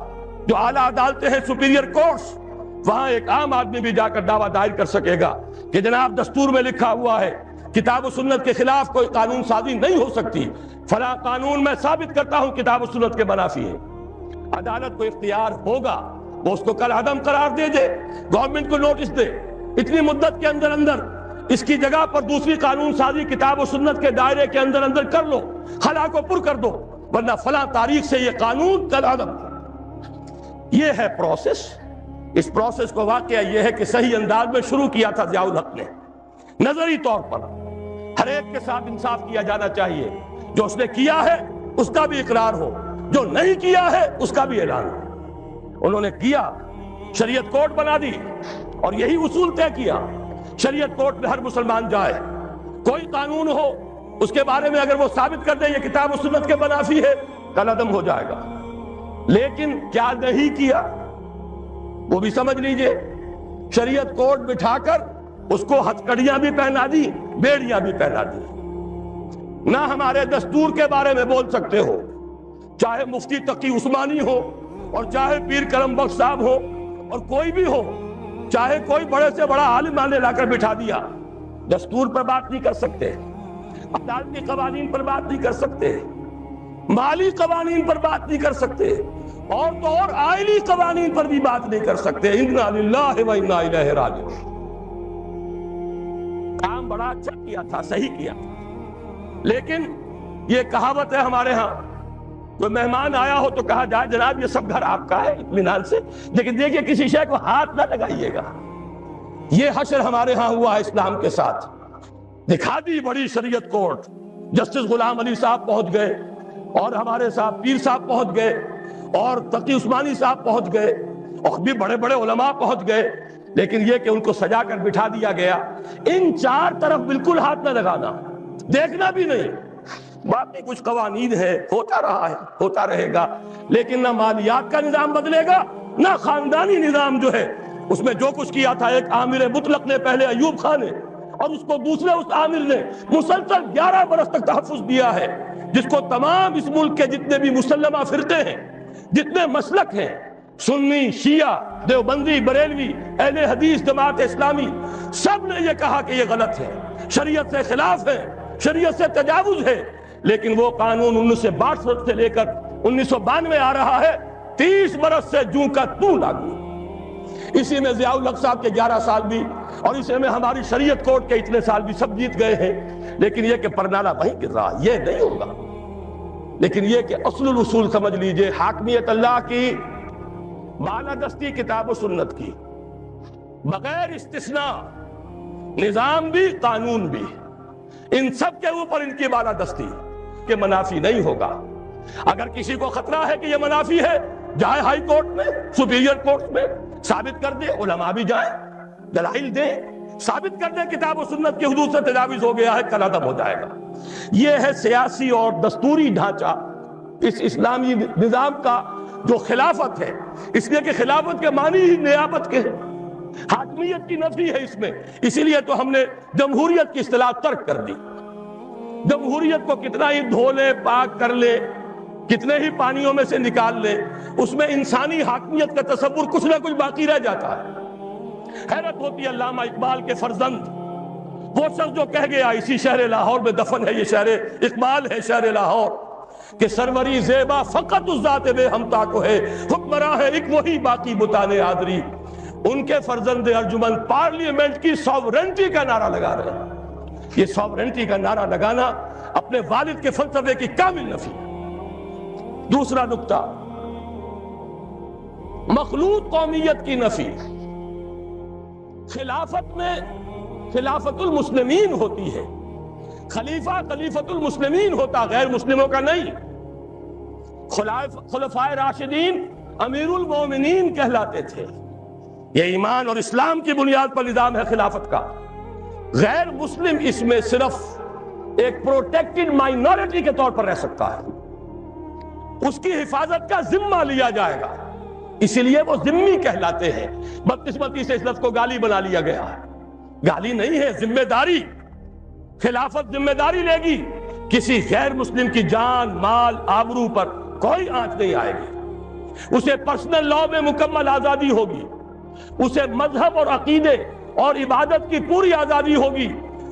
جو اعلیٰ عدالتیں ہیں، سپیریئر کورٹس، وہاں ایک عام آدمی بھی جا کر دعویٰ دائر کر سکے گا کہ جناب دستور میں لکھا ہوا ہے کتاب و سنت کے خلاف کوئی قانون سازی نہیں ہو سکتی، فلاں قانون میں ثابت کرتا ہوں کتاب و سنت کے منافی ہے. عدالت کو اختیار ہوگا، وہ اس کو کل عدم قرار دے دے، گورنمنٹ کو نوٹس دے، اتنی مدت کے اندر اندر اس کی جگہ پر دوسری قانون سازی کتاب و سنت کے دائرے کے اندر اندر کر لو، خلا کو پر کر دو، ورنہ فلاں تاریخ سے یہ قانون کل عدم. یہ ہے پروسیس. اس پروسیس کو واقعہ یہ ہے کہ صحیح انداز میں شروع کیا تھا ضیاء الحق نے. نظری طور پر ہر ایک کے ساتھ انصاف کیا جانا چاہیے. جو اس نے کیا ہے اس کا بھی اقرار ہو، جو نہیں کیا ہے اس کا بھی اعلان ہو. انہوں نے کیا، شریعت کورٹ بنا دی اور یہی اصول طے کیا شریعت کورٹ میں ہر مسلمان جائے، کوئی قانون ہو اس کے بارے میں اگر وہ ثابت کر دے یہ کتاب و سنت کے منافی ہے کل عدم ہو جائے گا. لیکن کیا نہیں کیا وہ بھی سمجھ لیجئے. شریعت کورٹ بٹھا کر اس کو ہتھکڑیاں بھی پہنا دی، بیڑیاں بھی پہنا دی. نہ ہمارے دستور کے بارے میں بول سکتے ہو، چاہے مفتی تقی عثمانی ہو اور چاہے پیر کرم بخش صاحب ہو اور کوئی بھی ہو، چاہے کوئی بڑے سے بڑا عالم آنے لا کر بٹھا دیا، دستور پر بات نہیں کر سکتے، عدالتی قوانین پر بات نہیں کر سکتے، مالی قوانین پر بات نہیں کر سکتے، اور تو اور آئلی قوانین پر بھی بات نہیں کر سکتے. انا للہ و انا الیہ راجعون. کام بڑا اچھا کیا تھا، صحیح کیا تھا، لیکن یہ کہاوت ہے ہمارے ہاں، کوئی مہمان آیا ہو تو کہا جائے جناب یہ سب گھر آپ کا ہے اطمینان سے، لیکن دیکھیے کسی شے کو ہاتھ نہ لگائیے گا. یہ حشر ہمارے ہاں ہوا ہے اسلام کے ساتھ. دکھا دی بڑی شریعت کورٹ، جسٹس غلام علی صاحب پہنچ گئے اور ہمارے صاحب پیر صاحب پہنچ گئے اور تقی عثمانی صاحب پہنچ گئے اور بھی بڑے بڑے علماء پہنچ گئے، لیکن یہ کہ ان کو سجا کر بٹھا دیا گیا. ان چار طرف بالکل ہاتھ نہ لگانا، دیکھنا بھی نہیں. باقی کچھ قوانین ہے، ہوتا رہا ہے، ہوتا رہے گا، لیکن نہ مالیات کا نظام بدلے گا، نہ خاندانی نظام جو ہے اس میں جو کچھ کیا تھا. ایک عامر مطلق نے پہلے ایوب خان نے اور اس کو دوسرے اس عامر نے مسلسل 11 برس تک تحفظ دیا ہے، جس کو تمام اس ملک کے جتنے بھی مسلمہ فرقے ہیں، جتنے مسلک ہیں، سنی، شیعہ، دیوبندی، بریلوی، اہل حدیث، جماعت اسلامی، سب نے یہ کہا کہ یہ غلط ہے، شریعت سے خلاف ہے، شریعت سے تجاوز ہے. لیکن وہ قانون 1962 سے لے کر 1992 آ رہا ہے، 30 برس سے جوں کا توں لاگو. اسی میں ضیاء الحق صاحب کے 11 سال بھی اور اسی میں ہماری شریعت کورٹ کے اتنے سال بھی سب جیت گئے ہیں. لیکن یہ کہ پرنالہ وہیں گر رہا، یہ نہیں ہوگا. لیکن یہ کہ اصل الاصول سمجھ لیجئے، حاکمیت اللہ کی، بالادستی کتاب و سنت کی، بغیر استثناء، نظام بھی قانون بھی، ان سب کے اوپر ان کی بالادستی کے منافی نہیں ہوگا. اگر کسی کو خطرہ ہے کہ یہ منافی ہے، جائے ہائی کورٹ میں، سپیریئر کورٹ میں ثابت کر دے، علماء بھی جائیں، دلائل دیں، ثابت کر دیں کتاب و سنت کی حدود سے تجاوز ہو گیا ہے، کل عدم ہو جائے گا. یہ ہے سیاسی اور دستوری ڈھانچہ اس اسلامی نظام کا جو خلافت ہے. اس لیے کہ خلافت کے معنی ہی نیابت کے ہیں. حاکمیت کی نفی ہے اس میں، اسی لیے تو ہم نے جمہوریت کی اصطلاح ترک کر دی۔ جمہوریت کو کتنا ہی دھو لے، پاک کر لے، کتنے ہی پانیوں میں سے نکال لے، اس میں انسانی حاکمیت کا تصور کچھ نہ کچھ باقی رہ جاتا ہے۔ حیرت ہوتی ہے علامہ اقبال کے فرزند، وہ شخص جو کہہ گیا، اسی شہر لاہور میں دفن ہے، یہ شہر اقبال ہے، شہر لاہور، کہ سروری زیبا فقط اس ذات بے ہمتا کو ہے، حکمراں ہے ایک وہی باقی بتانے آدری۔ ان کے فرزند ارجمند پارلیمنٹ کی ساورنٹی کا نعرہ لگا رہے ہیں۔ یہ ساورنٹی کا نعرہ لگانا اپنے والد کے فلسفے کی کامل نفی۔ دوسرا نکتہ، مخلوط قومیت کی نفی۔ خلافت میں خلافت المسلمین ہوتی ہے، خلیفہ خلیفت المسلمین ہوتا، غیر مسلموں کا نہیں۔ خلفائے راشدین امیر المومنین کہلاتے تھے۔ یہ ایمان اور اسلام کی بنیاد پر نظام ہے خلافت کا۔ غیر مسلم اس میں صرف ایک پروٹیکٹڈ مائنورٹی کے طور پر رہ سکتا ہے، اس کی حفاظت کا ذمہ لیا جائے گا، اسی لیے وہ ذمہ کہلاتے ہیں۔ بدقسمتی سے اس لفظ کو گالی بنا لیا گیا ہے، گالی نہیں ہے، ذمہ داری۔ خلافت ذمہ داری لے گی، کسی غیر مسلم کی جان، مال، آبرو پر کوئی آنچ نہیں آئے گی، اسے پرسنل لاء میں مکمل آزادی ہوگی، اسے مذہب اور عقیدے اور عبادت کی پوری آزادی ہوگی،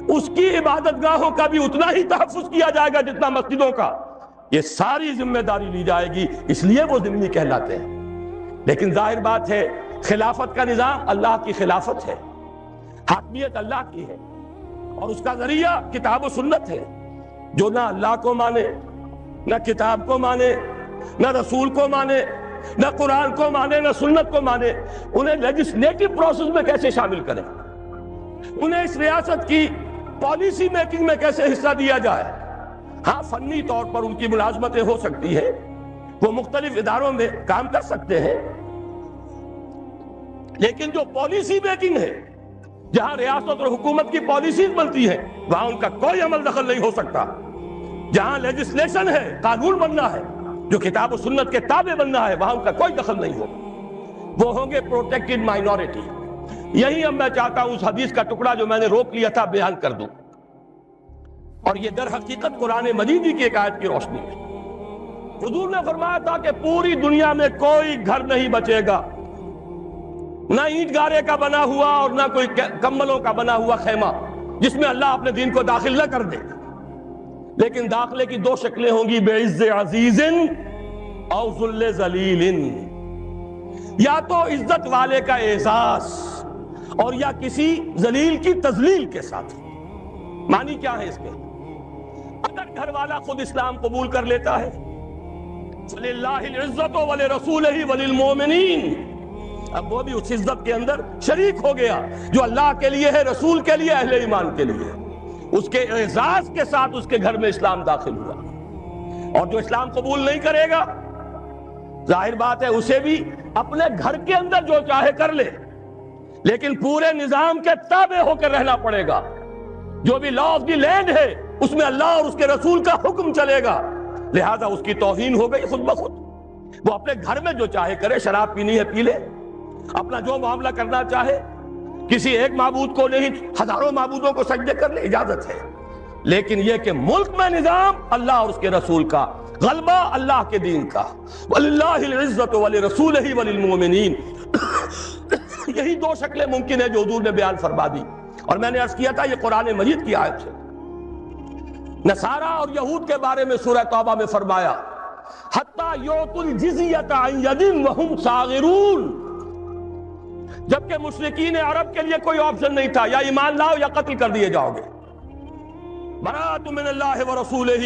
اس کی عبادت گاہوں کا بھی اتنا ہی تحفظ کیا جائے گا جتنا مسجدوں کا، یہ ساری ذمہ داری لی جائے گی، اس لیے وہ ذمہ کہلاتے ہیں۔ لیکن ظاہر بات ہے خلافت کا نظام اللہ کی خلافت ہے، حاکمیت اللہ کی ہے، اور اس کا ذریعہ کتاب و سنت ہے۔ جو نہ اللہ کو مانے، نہ کتاب کو مانے، نہ رسول کو مانے، نہ قرآن کو مانے، نہ سنت کو مانے، انہیں لیجسلیٹو پروسیس میں کیسے شامل کریں، انہیں اس ریاست کی پالیسی میکنگ میں کیسے حصہ دیا جائے۔ ہاں فنی طور پر ان کی ملازمتیں ہو سکتی ہیں، وہ مختلف اداروں میں کام کر سکتے ہیں، لیکن جو پالیسی میکنگ ہے، جہاں ریاست اور حکومت کی پالیسیز بنتی ہیں، وہاں ان کا کوئی عمل دخل نہیں ہو سکتا۔ جہاں لیجسلیشن ہے، قانون بننا ہے، جو کتاب و سنت کے تابع بننا ہے، وہاں ان کا کوئی دخل نہیں ہو، وہ ہوں گے پروٹیکٹڈ مائنورٹی۔ یہی اب میں چاہتا ہوں اس حدیث کا ٹکڑا جو میں نے روک لیا تھا بیان کر دوں، اور یہ در حقیقت قرآن مجید کی ایک آیت کی روشنی ہے۔ حضور نے فرمایا تھا کہ پوری دنیا میں کوئی گھر نہیں بچے گا، نہ اینٹ گارے کا بنا ہوا اور نہ کوئی کمبلوں کا بنا ہوا خیمہ، جس میں اللہ اپنے دین کو داخل نہ کر دے، لیکن داخلے کی دو شکلیں ہوں گی، بعز عزیز او ذل ذلیل، یا تو عزت والے کا اعزاز اور یا کسی ذلیل کی تذلیل کے ساتھ۔ معنی کیا ہے اس کے؟ اگر گھر والا خود اسلام قبول کر لیتا ہے، فَلِلَّهِ الْعِزَّةُ وَلِرَسُولِهِ وَلِلْمُؤْمِنِينَ، اب وہ بھی اس عزت کے اندر شریک ہو گیا جو اللہ کے لیے ہے، رسول کے لیے، اہل ایمان کے لیے، اس کے اعزاز کے ساتھ اس کے گھر میں اسلام داخل ہوا۔ اور جو اسلام قبول نہیں کرے گا، ظاہر بات ہے اسے بھی اپنے گھر کے اندر جو چاہے کر لے، لیکن پورے نظام کے تابع ہو کر رہنا پڑے گا۔ جو بھی لا آف دی لینڈ ہے اس میں اللہ اور اس کے رسول کا حکم چلے گا، لہذا اس کی توہین ہو گئی خود بخود۔ وہ اپنے گھر میں جو چاہے کرے، شراب پینی ہے پی لے، اپنا جو معاملہ کرنا چاہے، کسی ایک معبود کو نہیں ہزاروں معبودوں کو سجدے کر لے، اجازت ہے، لیکن یہ کہ ملک میں نظام اللہ اور اس کے رسول کا، غلبہ اللہ کے دین کا، وَلِلَّهِ الْعِزَّةُ وَلِرَسُولِهِ وَلِلْمُؤْمِنِينَ، یہی دو شکلیں ممکن ہے جو حضور نے بیان فرما دی۔ اور میں نے عرض کیا تھا یہ قرآن مجید کی آیت ہے۔ نصارہ اور یہود کے بارے میں سورہ توبہ میں فرمایا حَتَّى يُعْطُوا الْجِزْيَةَ عَنْ يَدٍ وَهُمْ صَاغِرُونَ، جبکہ مشرکین عرب کے لیے کوئی آپشن نہیں تھا، یا ایمان لاؤ یا قتل کر دیے جاؤ گے۔ بَرَأَةٌ مِّنَ اللَّهِ وَرَسُولِهِ،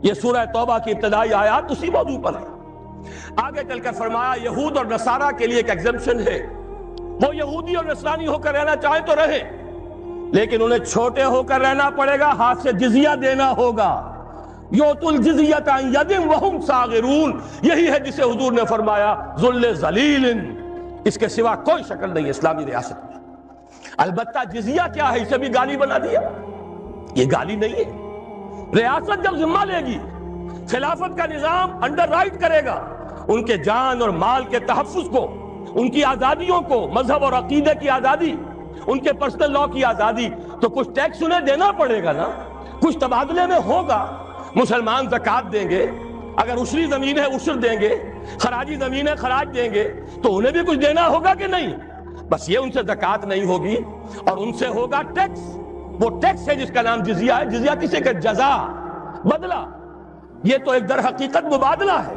یہ سورہ توبہ کی ابتدائی آیات اسی موضوع پر ہے۔ آگے چل کر فرمایا یہود اور نصارہ کے لیے ایک ایگزمپشن ہے، وہ یہودی اور نصرانی ہو کر رہنا چاہیں تو رہیں، لیکن انہیں چھوٹے ہو کر رہنا پڑے گا، ہاتھ سے جزیہ دینا ہوگا۔ یُعْطُوا الْجِزْیَةَ عَنْ یَدٍ وَهُمْ صَاغِرُونَ، یہی ہے جسے حضور نے فرمایا ذل ذلیل، اس کے سوا کوئی شکل نہیں ہے اسلامی ریاست میں۔ البتہ جزیہ کیا ہے، اسے بھی گالی بنا دیا، یہ گالی نہیں ہے۔ ریاست جب ذمہ لے گی، خلافت کا نظام انڈر رائٹ کرے گا، ان کے جان اور مال کے تحفظ کو، ان کی آزادیوں کو، مذہب اور عقیدے کی آزادی، ان کے پرسنل لا کی آزادی، تو کچھ ٹیکس انہیں دینا پڑے گا نا، کچھ تبادلے میں ہوگا۔ مسلمان زکوٰۃ دیں گے، اگر عشری زمین ہے عشر دیں گے، خراجی زمین ہے خراج دیں گے، تو انہیں بھی کچھ دینا ہوگا کہ نہیں؟ بس یہ ان سے زکوٰۃ نہیں ہوگی اور ان سے ہوگا ٹیکس۔ وہ ٹیکس ہے جس کا نام جزیہ ہے۔ جزیہ کسے کہ جزا، بدلہ۔ یہ تو ایک در حقیقت مبادلہ ہے۔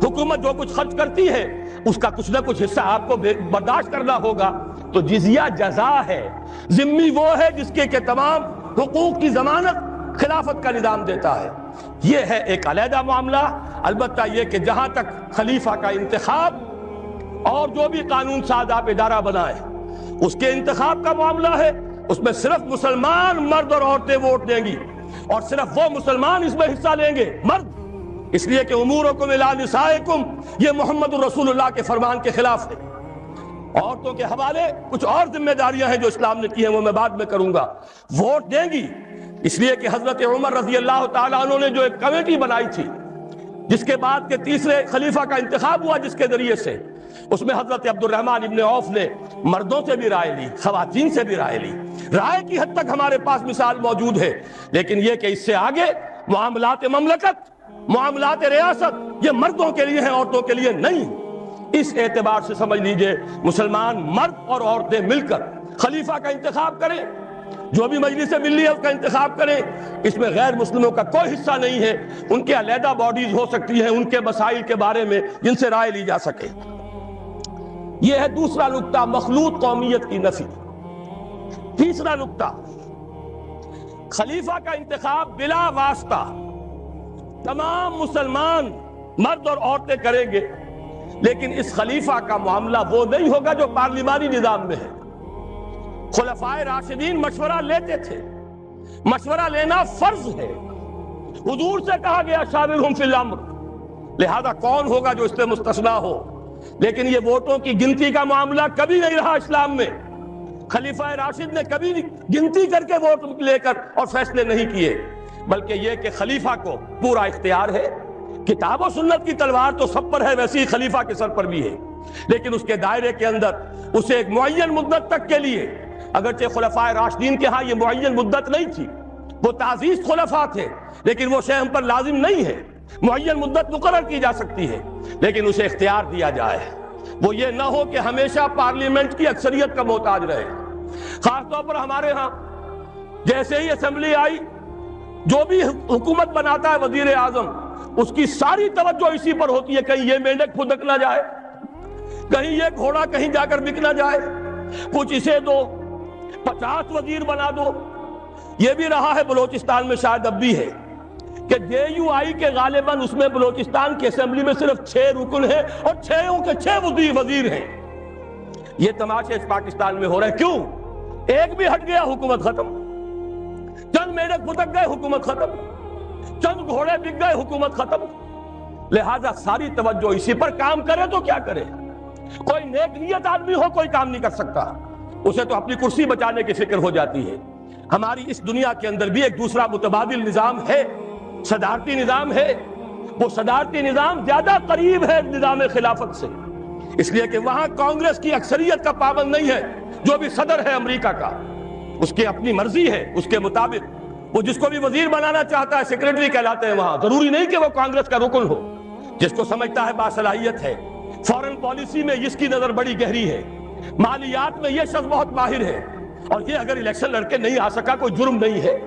حکومت جو کچھ خرچ کرتی ہے اس کا کچھ نہ کچھ حصہ آپ کو برداشت کرنا ہوگا، تو جزیہ جزا ہے۔ ذمہ وہ ہے جس کے کہ تمام حقوق کی ضمانت خلافت کا نظام دیتا ہے۔ یہ ہے ایک علیحدہ معاملہ۔ البتہ یہ کہ جہاں تک خلیفہ کا انتخاب اور جو بھی قانون ساز آپ ادارہ بنائے اس کے انتخاب کا معاملہ ہے، اس میں صرف مسلمان مرد اور عورتیں ووٹ دیں گی، اور صرف وہ مسلمان اس میں حصہ لیں گے، مرد، اس لیے کہ امورکم الی نسائکم، یہ محمد رسول اللہ کے فرمان کے خلاف ہے۔ عورتوں کے حوالے کچھ اور ذمہ داریاں ہیں جو اسلام نے کی ہیں، وہ میں بعد میں کروں گا۔ ووٹ دیں گی اس لیے کہ حضرت عمر رضی اللہ تعالیٰ عنہ نے جو ایک کمیٹی بنائی تھی جس کے بعد کے تیسرے خلیفہ کا انتخاب ہوا، جس کے ذریعے سے اس میں حضرت عبد الرحمن ابن عوف نے مردوں سے بھی رائے لی، خواتین سے بھی رائے لی۔ رائے کی حد تک ہمارے پاس مثال موجود ہے، لیکن یہ کہ اس سے آگے معاملات مملکت، معاملات ریاست، یہ مردوں کے لیے ہیں، عورتوں کے لیے نہیں۔ اس اعتبار سے سمجھ لیجئے مسلمان مرد اور عورتیں مل کر خلیفہ کا انتخاب کریں، جو بھی مجلس ملی ہے اس کا انتخاب کریں۔ اس میں غیر مسلموں کا کوئی حصہ نہیں ہے۔ ان کے علیحدہ باڈیز ہو سکتی ہیں ان کے مسائل کے بارے میں جن سے رائے لی جا سکے۔ یہ ہے دوسرا نکتہ، مخلوط قومیت کی نفی۔ تیسرا نکتہ، خلیفہ کا انتخاب بلا واسطہ تمام مسلمان مرد اور عورتیں کریں گے، لیکن اس خلیفہ کا معاملہ وہ نہیں ہوگا جو پارلیمانی نظام میں ہے۔ خلفائے راشدین مشورہ لیتے تھے، مشورہ لینا فرض ہے، حضور سے کہا گیا شاورہم فی الامر، لہذا کون ہوگا جو اس سے مستثنیٰ ہو؟ لیکن یہ ووٹوں کی گنتی کا معاملہ کبھی نہیں رہا اسلام میں۔ خلیفہ راشد نے کبھی گنتی کر کے ووٹ لے کر اور فیصلے نہیں کیے، بلکہ یہ کہ خلیفہ کو پورا اختیار ہے۔ کتاب و سنت کی تلوار تو سب پر ہے، ویسے ہی خلیفہ کے سر پر بھی ہے، لیکن اس کے دائرے کے اندر اسے ایک معین مدت تک کے لیے، اگرچہ خلفائے راشدین کے ہاں یہ معین مدت نہیں تھی، وہ تعزیز خلفاء تھے، لیکن وہ شے ہم پر لازم نہیں ہے۔ معین مدت مقرر کی جا سکتی ہے، لیکن اسے اختیار دیا جائے، وہ یہ نہ ہو کہ ہمیشہ پارلیمنٹ کی اکثریت کا محتاج رہے۔ خاص طور پر ہمارے ہاں جیسے ہی اسمبلی آئی، جو بھی حکومت بناتا ہے وزیر اعظم، اس کی ساری توجہ اسی پر ہوتی ہے کہیں یہ مینڈک پھدک نہ جائے، کہیں یہ گھوڑا کہیں جا کر بک نہ جائے، کچھ اسے دو، 50 وزیر بنا دو۔ یہ بھی رہا ہے بلوچستان میں، شاید اب بھی ہے، کہ جے یو آئی کے غالباً اس میں بلوچستان کی اسمبلی میں صرف 6 رکن ہیں اور 6 کے 6 وزیر ہیں۔ یہ تماشے اس پاکستان میں ہو رہے ہیں۔ کیوں؟ ایک بھی ہٹ گیا حکومت ختم، چند میڈک پھدک گئے حکومت ختم، چند گھوڑے بک گئے حکومت ختم۔ لہذا ساری توجہ اسی پر، کام کرے تو کیا کرے؟ کوئی نیک نیت آدمی ہو کوئی کام نہیں کر سکتا، اسے تو اپنی کرسی بچانے کی فکر ہو جاتی ہے۔ ہماری اس دنیا کے اندر بھی ایک دوسرا متبادل نظام ہے، صدارتی نظام ہے۔ وہ صدارتی نظام زیادہ قریب ہے نظام خلافت سے، اس لیے کہ وہاں کانگریس کی اکثریت کا پابند نہیں ہے۔ جو بھی صدر ہے امریکہ کا، اس کی اپنی مرضی ہے، اس کے مطابق وہ جس کو بھی وزیر بنانا چاہتا ہے سیکریٹری کہلاتے ہیں وہاں، ضروری نہیں کہ وہ کانگریس کا رکن ہو۔ جس کو سمجھتا ہے باصلاحیت ہے، فورن پالیسی میں اس کی نظر بڑی گہری ہے، مالیات میں یہ شخص بہت ماہر ہے، اور یہ اگر الیکشن لڑ کے نہیں آ سکا کوئی جرم نہیں ہے،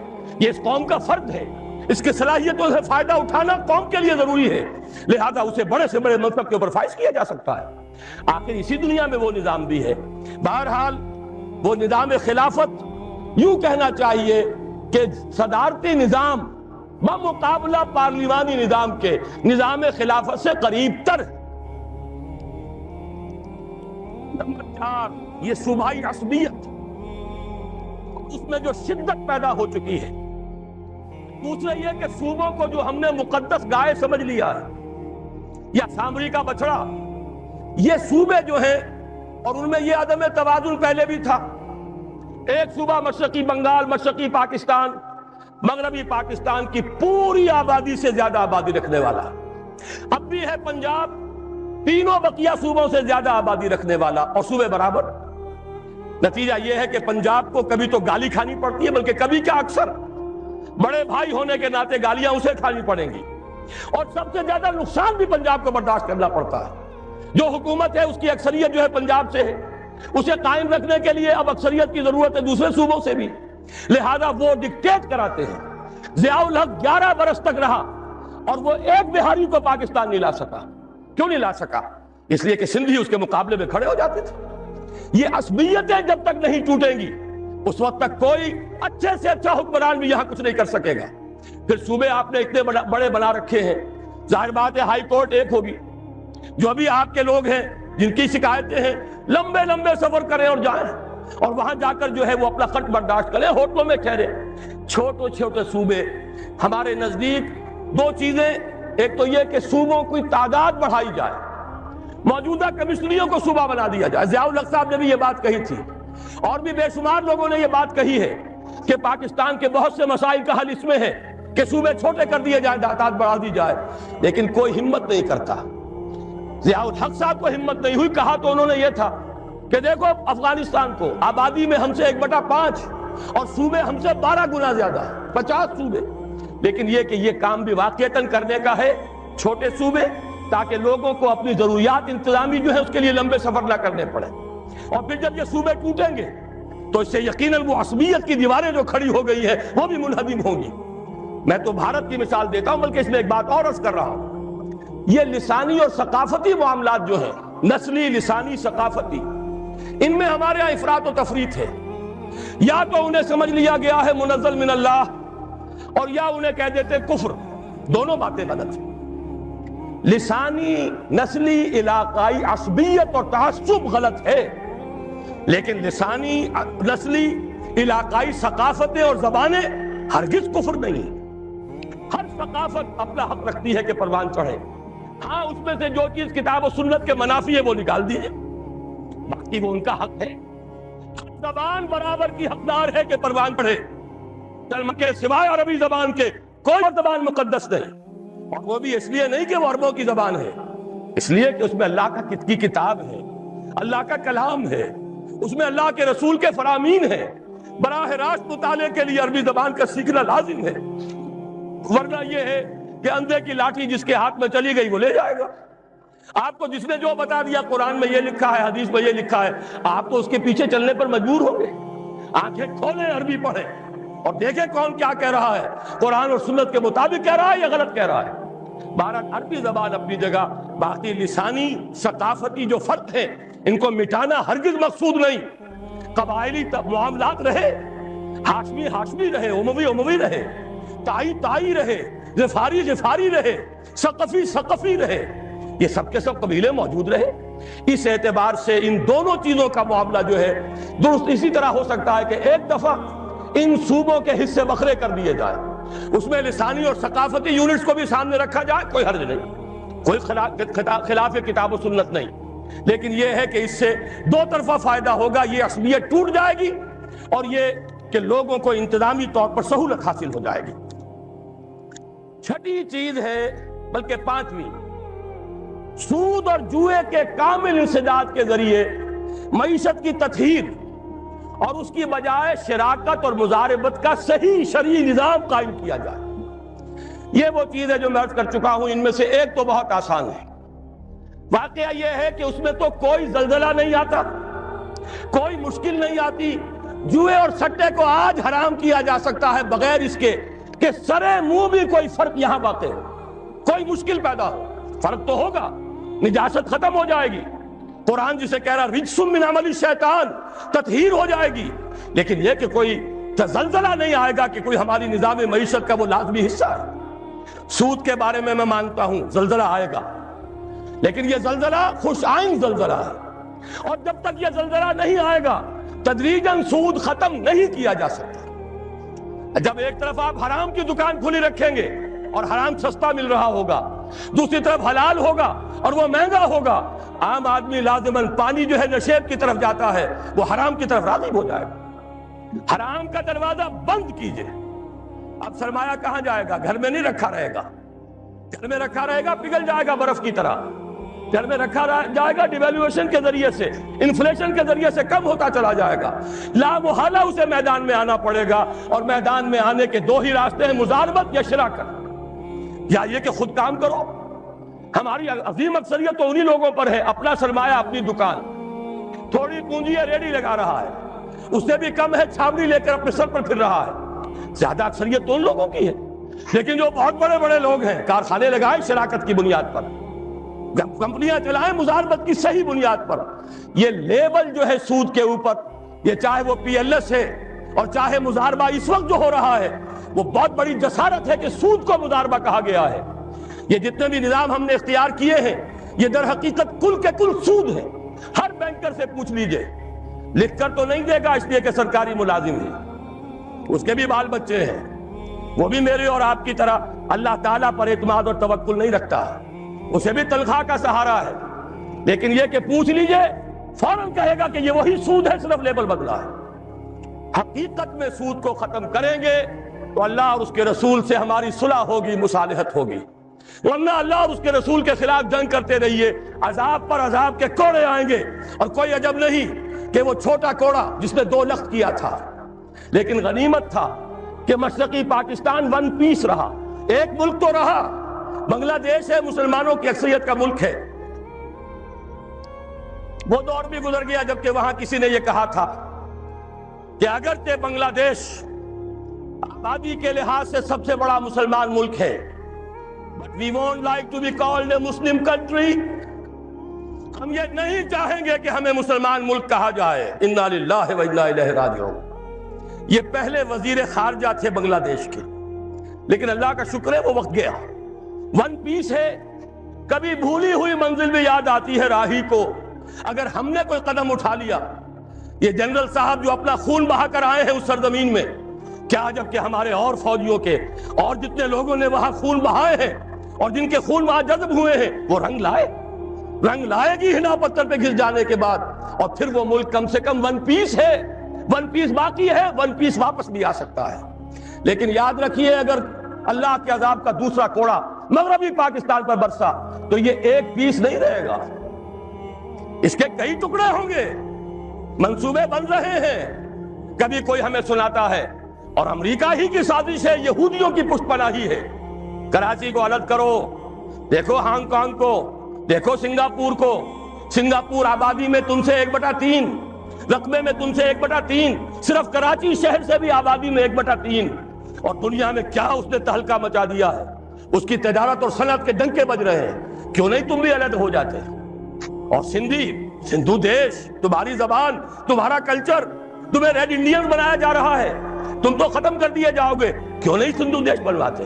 یہ اس قوم کا فرد ہے، اس کی صلاحیتوں سے فائدہ اٹھانا قوم کے لیے ضروری ہے، لہذا اسے بڑے سے بڑے منصب کے اوپر فائز کیا جا سکتا ہے۔ آخر اسی دنیا میں وہ نظام بھی ہے۔ بہرحال وہ نظام خلافت، یوں کہنا چاہیے کہ صدارتی نظام بمقابلہ پارلیمانی نظام کے نظام خلافت سے قریب تر۔ نمبر 4، یہ صوبائی عصبیت، اس میں جو شدت پیدا ہو چکی ہے۔ دوسرا یہ کہ صوبوں کو جو ہم نے مقدس گائے سمجھ لیا ہے، یا سامری کا بچڑا، یہ صوبے جو ہیں، اور ان میں یہ عدم توازن پہلے بھی تھا۔ ایک صوبہ مشرقی بنگال، مشرقی پاکستان، مغربی پاکستان کی پوری آبادی سے زیادہ آبادی رکھنے والا، اب بھی ہے پنجاب، تینوں بقیہ صوبوں سے زیادہ آبادی رکھنے والا اور صوبے برابر. نتیجہ یہ ہے کہ پنجاب کو کبھی تو گالی کھانی پڑتی ہے، بلکہ کبھی کیا اکثر بڑے بھائی ہونے کے ناطے گالیاں اسے کھانی پڑیں گی، اور سب سے زیادہ نقصان بھی پنجاب کو برداشت کرنا پڑتا ہے. جو حکومت ہے اس کی اکثریت جو ہے پنجاب سے ہے، اسے قائم رکھنے کے لیے اب اکثریت کی ضرورت ہے دوسرے صوبوں سے بھی، لہذا وہ ڈکٹیٹ کراتے ہیں. ضیاء الحق 11 برس تک رہا اور وہ ایک بہاری کو پاکستان نہیں لا سکا. کیوں نہیں لا سکا؟ اس لیے کہ سندھی اس کے مقابلے میں کھڑے ہو جاتے تھے. یہ عصبیتیں جب تک نہیں ٹوٹیں گی اس وقت تک کوئی اچھے سے اچھا حکمران بھی یہاں کچھ نہیں کر سکے گا. پھر صوبے آپ نے اتنے بڑے بنا رکھے ہیں، ظاہر بات ہے ہائی کورٹ ایک ہوگی. جو بھی آپ کے لوگ ہیں جن کی شکایتیں ہیں، لمبے لمبے سفر کریں اور جائیں اور وہاں جا کر جو ہے وہ اپنا خط برداشت کریں، ہوٹلوں میں ٹھہرے. چھوٹے چھوٹے صوبے ہمارے نزدیک دو چیزیں، ایک تو یہ کہ صوبوں کی تعداد بڑھائی جائے، موجودہ کمشنریوں کو صوبہ بنا دیا جائے. ضیاء الحق صاحب نے بھی یہ بات کہی تھی اور بھی بے شمار لوگوں نے یہ بات کہی ہے کہ پاکستان کے بہت سے مسائل کا حل اس میں ہے کہ صوبے چھوٹے کر دیے جائیں، تعداد بڑھا دی جائے، لیکن کوئی ہمت نہیں کرتا. ضیاء الحق صاحب کو ہمت نہیں ہوئی. کہا تو انہوں نے یہ تھا کہ دیکھو افغانستان کو آبادی میں ہم سے 1/5 اور صوبے ہم سے 12 گنا زیادہ، 50 صوبے، لیکن یہ کہ یہ کام بھی واقعتاً کرنے کا ہے چھوٹے صوبے، تاکہ لوگوں کو اپنی ضروریات انتظامی جو ہے اس کے لیے لمبے سفر نہ کرنے پڑے. اور پھر جب یہ صوبے ٹوٹیں گے تو اس سے یقیناً وہ عصبیت کی دیواریں جو کھڑی ہو گئی ہیں وہ بھی منہدم ہوں گی. میں تو بھارت کی مثال دیتا ہوں، بلکہ اس میں ایک بات اور عرض کر رہا ہوں. یہ لسانی اور ثقافتی معاملات جو ہیں، نسلی، لسانی، ثقافتی، ان میں ہمارے یہاں افراط و تفریط ہے. یا تو انہیں سمجھ لیا گیا ہے منزل من اللہ، اور یا انہیں کہہ دیتے کفر. دونوں باتیں غلط ہیں. لسانی، نسلی، علاقائی عصبیت اور تعصب غلط ہے، لیکن لسانی، نسلی، علاقائی ثقافتیں اور زبانیں ہرگز کفر نہیں. ہر ثقافت اپنا حق رکھتی ہے کہ پروان چڑھے. ہاں اس میں سے جو چیز کتاب و سنت کے منافی ہے وہ نکال دیجئے، باقی وہ ان کا حق ہے. زبان برابر کی حقدار ہے کہ پروان چڑھے. کلمہ کے سوائے عربی زبان کے کوئی اور زبان مقدس نہیں، اور وہ بھی اس لیے نہیں کہ وہ عربوں کی زبان ہے، اس لیے کہ اس میں اللہ کی کتاب ہے، اللہ کا کلام ہے، اس میں اللہ کے رسول کے فرامین ہیں. براہ راست مطالعے کے لیے عربی زبان کا سیکھنا لازم ہے، ورنہ یہ ہے کہ اندھے کی لاٹھی جس کے ہاتھ میں چلی گئی وہ لے جائے گا. آپ کو جس نے جو بتا دیا قرآن میں یہ لکھا ہے، حدیث میں یہ لکھا ہے، آپ تو اس کے پیچھے چلنے پر مجبور ہوں گے. آنکھیں کھولیں، عربی پڑھیں اور دیکھیں کون کیا کہہ رہا ہے، قرآن اور سنت کے مطابق کہہ رہا ہے یا غلط کہہ رہا ہے. بہرحال عربی زبان اپنی جگہ، باقی لسانی ثقافتی جو فرق ہیں ان کو مٹانا ہرگز مقصود نہیں. قبائلی معاملات رہے، ہاشمی ہاشمی رہے، اموی اموی رہے، تائی تائی رہے، غفاری غفاری رہے، ثقفی ثقفی رہے، یہ سب کے سب قبیلے موجود رہے. اس اعتبار سے ان دونوں چیزوں کا معاملہ جو ہے درست اسی طرح ہو سکتا ہے کہ ایک دفعہ ان صوبوں کے حصے بکھرے کر دیے جائے، اس میں لسانی اور ثقافتی یونٹس کو بھی سامنے رکھا جائے، کوئی حرج نہیں، کوئی خلاف کتاب و سنت نہیں. لیکن یہ ہے کہ اس سے دو طرفہ فائدہ ہوگا، یہ عصبیت ٹوٹ جائے گی اور یہ کہ لوگوں کو انتظامی طور پر سہولت حاصل ہو جائے گی. چھٹی چیز ہے، بلکہ پانچویں، سود اور جوئے کے کامل انسداد کے ذریعے معیشت کی تطہیر اور اس کی بجائے شراکت اور مزاربت کا صحیح شرعی نظام قائم کیا جائے. یہ وہ چیز ہے جو میں عرض کر چکا ہوں. ان میں سے ایک تو بہت آسان ہے. واقعہ یہ ہے کہ اس میں تو کوئی زلزلہ نہیں آتا، کوئی مشکل نہیں آتی. جوئے اور سٹے کو آج حرام کیا جا سکتا ہے بغیر اس کے کہ سرے منہ بھی کوئی فرق یہاں واقع ہو، کوئی مشکل پیدا ہو. فرق تو ہوگا، نجاست ختم ہو جائے گی، قرآن جسے کہہ رہا رجس من عمل الشیطان، تطہیر ہو جائے گی. لیکن یہ کہ کوئی زلزلہ نہیں آئے گا کہ کوئی ہماری نظام معیشت کا وہ لازمی حصہ ہے. سود کے بارے میں مانتا ہوں زلزلہ آئے گا، لیکن یہ زلزلہ خوش آئند زلزلہ ہے، اور جب تک یہ زلزلہ نہیں آئے گا تدریجاً سود ختم نہیں کیا جا سکتا. جب ایک طرف آپ حرام کی دکان کھلی رکھیں گے اور حرام سستا مل رہا ہوگا، دوسری طرف حلال ہوگا اور وہ مہنگا ہوگا، عام آدمی لازماً پانی جو ہے نشیب کی طرف جاتا ہے، وہ حرام کی طرف راغب ہو جائے گا. حرام کا دروازہ بند کیجئے. اب سرمایہ کہاں جائے گا؟ گھر میں نہیں رکھا رہے گا. گھر میں رکھا رہے گا پگھل جائے گا برف کی طرح. گھر میں رکھا جائے گا، ڈیویلویشن کے ذریعے سے، انفلیشن کے ذریعے سے کم ہوتا چلا جائے گا، لا محالہ اسے میدان میں آنا پڑے گا، اور میدان میں آنے کے دو ہی راستے ہیں، مزاربت یا شراکت، یا یہ کہ خود کام کرو۔ ہماری عظیم اکثریت تو انہی لوگوں پر ہے، اپنا سرمایہ اپنی دکان، تھوڑی پونجی ہے ریڈی لگا رہا ہے، اس سے بھی کم ہے چھاوڑی لے کر اپنے سر پر پھر رہا ہے، زیادہ اکثریت تو ان لوگوں کی ہے۔ لیکن جو بہت بڑے بڑے لوگ ہیں، کارخانے لگائیں شراکت کی بنیاد پر، کمپنیاں چلائیں مزاربت کی صحیح بنیاد پر۔ یہ لیبل جو ہے سود کے اوپر، یہ چاہے وہ پی ایل ایس ہے اور چاہے مزاربہ اس وقت جو ہو رہا ہے، وہ بہت بڑی جسارت ہے کہ سود کو مزاربہ کہا گیا ہے۔ یہ جتنے بھی نظام ہم نے اختیار کیے ہیں، یہ در حقیقت کل کے کل سود ہے۔ ہر بینکر سے پوچھ لیجئے، لکھ کر تو نہیں دے گا اس لیے کہ سرکاری ملازم ہے، اس کے بھی بال بچے ہیں، وہ بھی میرے اور آپ کی طرح اللہ تعالیٰ پر اعتماد اور توکل نہیں رکھتا، اسے بھی تنخواہ کا سہارا ہے، لیکن یہ کہ پوچھ لیجئے فوراً کہے گا کہ یہ وہی سود ہے، صرف لیبل بدلا ہے۔ حقیقت میں سود کو ختم کریں گے تو اللہ اور اس کے رسول سے ہماری صلح ہوگی، مصالحت ہوگی، ورنہ اللہ اور اس کے رسول کے خلاف جنگ کرتے رہیے، عذاب پر عذاب کے کوڑے آئیں گے۔ اور کوئی عجب نہیں کہ وہ چھوٹا کوڑا جس نے 2 لخت کیا تھا، لیکن غنیمت تھا کہ مشرقی پاکستان ون پیس رہا، ایک ملک تو رہا۔ بنگلہ دیش ہے، مسلمانوں کی اکثریت کا ملک ہے، وہ دور بھی گزر گیا جبکہ وہاں کسی نے یہ کہا تھا کہ اگرچہ بنگلہ دیش آبادی کے لحاظ سے سب سے بڑا مسلمان ملک ہے، but we won't like to be called a Muslim country، ہم یہ نہیں چاہیں گے کہ ہمیں مسلمان ملک کہا جائے، انا للہ و انا الیہ راجعون۔ یہ پہلے وزیر خارجہ تھے بنگلہ دیش کے، لیکن اللہ کا شکر ہے وہ وقت گیا۔ ون پیس ہے، کبھی بھولی ہوئی منزل بھی یاد آتی ہے راہی کو، اگر ہم نے کوئی قدم اٹھا لیا۔ یہ جنرل صاحب جو اپنا خون بہا کر آئے ہیں اس سرزمین میں، کیا جب کہ ہمارے اور فوجیوں کے اور جتنے لوگوں نے وہاں خون بہائے ہیں اور جن کے خون وہاں جذب ہوئے ہیں، وہ رنگ لائے گی ہنا پتھر پہ گھس جانے کے بعد، اور پھر وہ ملک کم سے کم ون پیس ہے، ون پیس باقی ہے، ون پیس واپس بھی آ سکتا ہے۔ لیکن یاد رکھیے، اگر اللہ کے عذاب کا دوسرا کوڑا مغربی پاکستان پر برسا تو یہ ایک پیس نہیں رہے گا، اس کے کئی ٹکڑے ہوں گے، منصوبے بن رہے ہیں۔ کبھی کوئی ہمیں سناتا ہے اور امریکہ ہی کی سازش ہے، یہودیوں کی پشت پناہی ہے، کراچی کو الگ کرو، دیکھو ہانگ کانگ کو، دیکھو سنگاپور کو، سنگاپور آبادی میں تم سے 1/3، رقبے میں تم سے 1/3، صرف کراچی شہر سے بھی آبادی میں 1/3، اور دنیا میں کیا اس نے تہلکہ مچا دیا ہے، اس کی تجارت اور صنعت کے ڈنکے بج رہے ہیں، کیوں نہیں تم بھی علیحدہ ہو جاتے؟ اور سندھو دیش، تمہاری زبان، تمہارا کلچر، تمہیں ریڈ انڈین بنایا جا رہا ہے، تم تو ختم کر دیے جاؤ گے، کیوں نہیں سندھو دیش بنواتے؟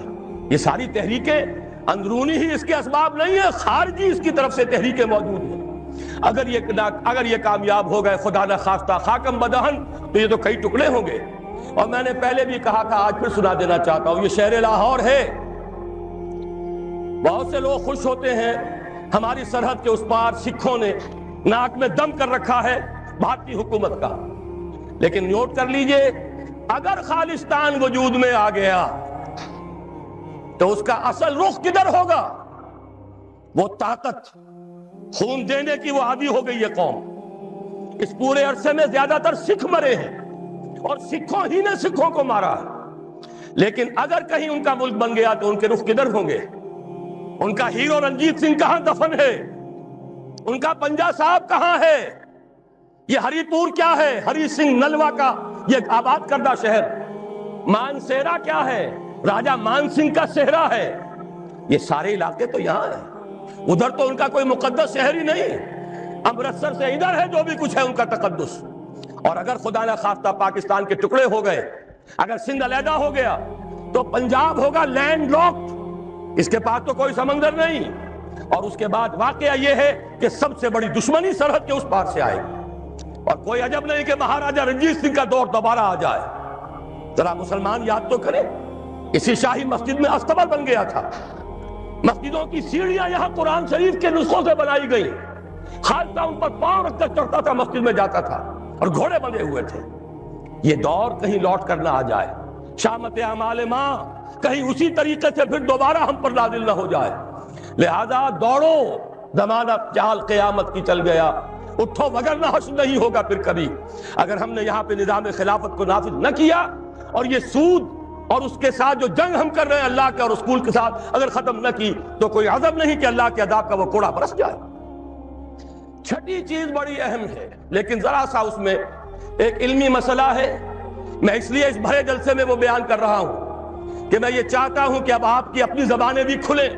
یہ ساری تحریکیں اندرونی ہی اس کے اسباب نہیں ہیں، خارجی اس کی طرف سے تحریکیں موجود ہیں۔ اگر یہ کامیاب ہو گئے، خدا نہ خواستہ خاکم بدہن، تو یہ تو کئی ٹکڑے ہوں گے۔ اور میں نے پہلے بھی کہا تھا، آج پھر سنا دینا چاہتا ہوں، یہ شہر لاہور ہے، بہت سے لوگ خوش ہوتے ہیں ہماری سرحد کے اس پار سکھوں نے ناک میں دم کر رکھا ہے بھارتی حکومت کا، لیکن نوٹ کر لیجئے، اگر خالصتان وجود میں آ گیا تو اس کا اصل رخ کدھر ہوگا؟ وہ طاقت، خون دینے کی وہ عادی ہو گئی ہے قوم۔ اس پورے عرصے میں زیادہ تر سکھ مرے ہیں، اور سکھوں ہی نے سکھوں کو مارا ہے، لیکن اگر کہیں ان کا ملک بن گیا تو ان کے رخ کدھر ہوں گے؟ ان کا ہیرو رنجیت سنگھ کہاں دفن ہے؟ ان کا پنجا صاحب کہاں ہے؟ یہ ہری پور کیا ہے؟ ہری سنگھ نلوا کا یہ آباد کردہ شہر، مانسیرا کیا ہے؟ راجہ مان سنگھ کا صحرا ہے۔ یہ سارے علاقے تو یہاں ہیں، ادھر تو ان کا کوئی مقدس شہر ہی نہیں، امرتسر سے ادھر ہے جو بھی کچھ ہے ان کا تقدس۔ اور اگر خدا نہ خواستہ پاکستان کے ٹکڑے ہو گئے، اگر سندھ علیحدہ ہو گیا تو پنجاب ہوگا لینڈ لاکڈ، اس کے پاس تو کوئی سمندر نہیں، اور اس کے بعد واقعہ یہ ہے کہ سب سے بڑی دشمنی سرحد کے اس پار سے آئے گی، اور کوئی عجب نہیں کہ مہاراجہ رنجیت سنگھ کا دور دوبارہ آ جائے۔ ذرا مسلمان یاد تو کریں، اسی شاہی مسجد میں استبل بن گیا تھا، مسجدوں کی سیڑھیاں یہاں قرآن شریف کے نسخوں سے بنائی گئی، خالصہ ان پر پاؤں رکھ کر چڑھتا تھا، مسجد میں جاتا تھا، اور گھوڑے بندھے ہوئے تھے۔ یہ دور کہیں لوٹ کر نہ آ جائے، شامت اعمال ماں کہیں اسی طریقے سے پھر دوبارہ ہم پر نازل نہ ہو جائے، لہذا دوڑو، زمانہ چال قیامت کی چل گیا، اٹھو وگرنہ حشر نہیں ہوگا پھر کبھی۔ اگر ہم نے یہاں پہ نظام خلافت کو نافذ نہ کیا اور یہ سود اور اس کے ساتھ جو جنگ ہم کر رہے ہیں اللہ کے اور رسول کے ساتھ اگر ختم نہ کی تو کوئی عذاب نہیں کہ اللہ کے عذاب کا وہ کوڑا برس جائے۔ چھٹی چیز بڑی اہم ہے لیکن ذرا سا اس میں ایک علمی مسئلہ ہے، میں اس لیے اس بھرے جلسے میں وہ بیان کر رہا ہوں کہ میں یہ چاہتا ہوں کہ اب آپ کی اپنی زبانیں بھی کھلیں،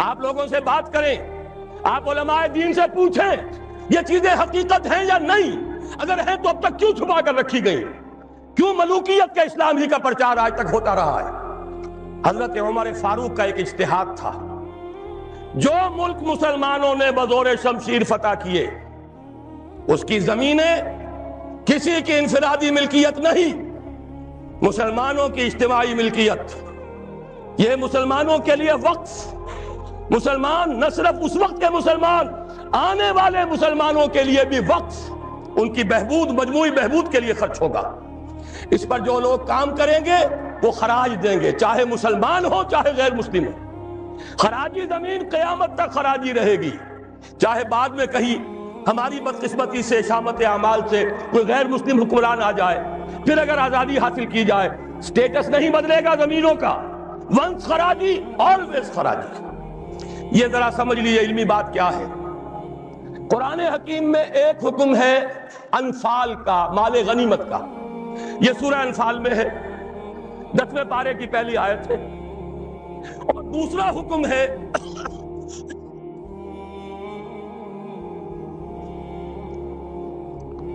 آپ لوگوں سے بات کریں، آپ علماء دین سے پوچھیں یہ چیزیں حقیقت ہیں یا نہیں، اگر ہیں تو اب تک کیوں چھپا کر رکھی گئی، کیوں ملوکیت کا اسلام ہی کا پرچار آج تک ہوتا رہا ہے۔ حضرت عمر فاروق کا ایک اجتہاد تھا، جو ملک مسلمانوں نے بزور شمشیر فتح کیے اس کی زمینیں کسی کی انفرادی ملکیت نہیں، مسلمانوں کی اجتماعی ملکیت، یہ مسلمانوں کے لیے وقف، مسلمان نہ صرف اس وقت کے مسلمان، آنے والے مسلمانوں کے لیے بھی وقف، ان کی بہبود، مجموعی بہبود کے لیے خرچ ہوگا۔ اس پر جو لوگ کام کریں گے وہ خراج دیں گے، چاہے مسلمان ہو چاہے غیر مسلم ہو۔ خراجی زمین قیامت تک خراجی رہے گی، چاہے بعد میں کہیں ہماری بدقسمتی سے، شامت اعمال سے کوئی غیر مسلم حکمران آ جائے، پھر اگر آزادی حاصل کی جائے، سٹیٹس نہیں بدلے گا زمینوں کا، ونس خراجی آلویز خراجی۔ یہ ذرا سمجھ لیجیے علمی بات کیا ہے۔ قرآن حکیم میں ایک حکم ہے انفال کا، مال غنیمت کا، یہ سورہ انفال میں ہے، 10ویں پارے کی پہلی آیت ہے، اور دوسرا حکم ہے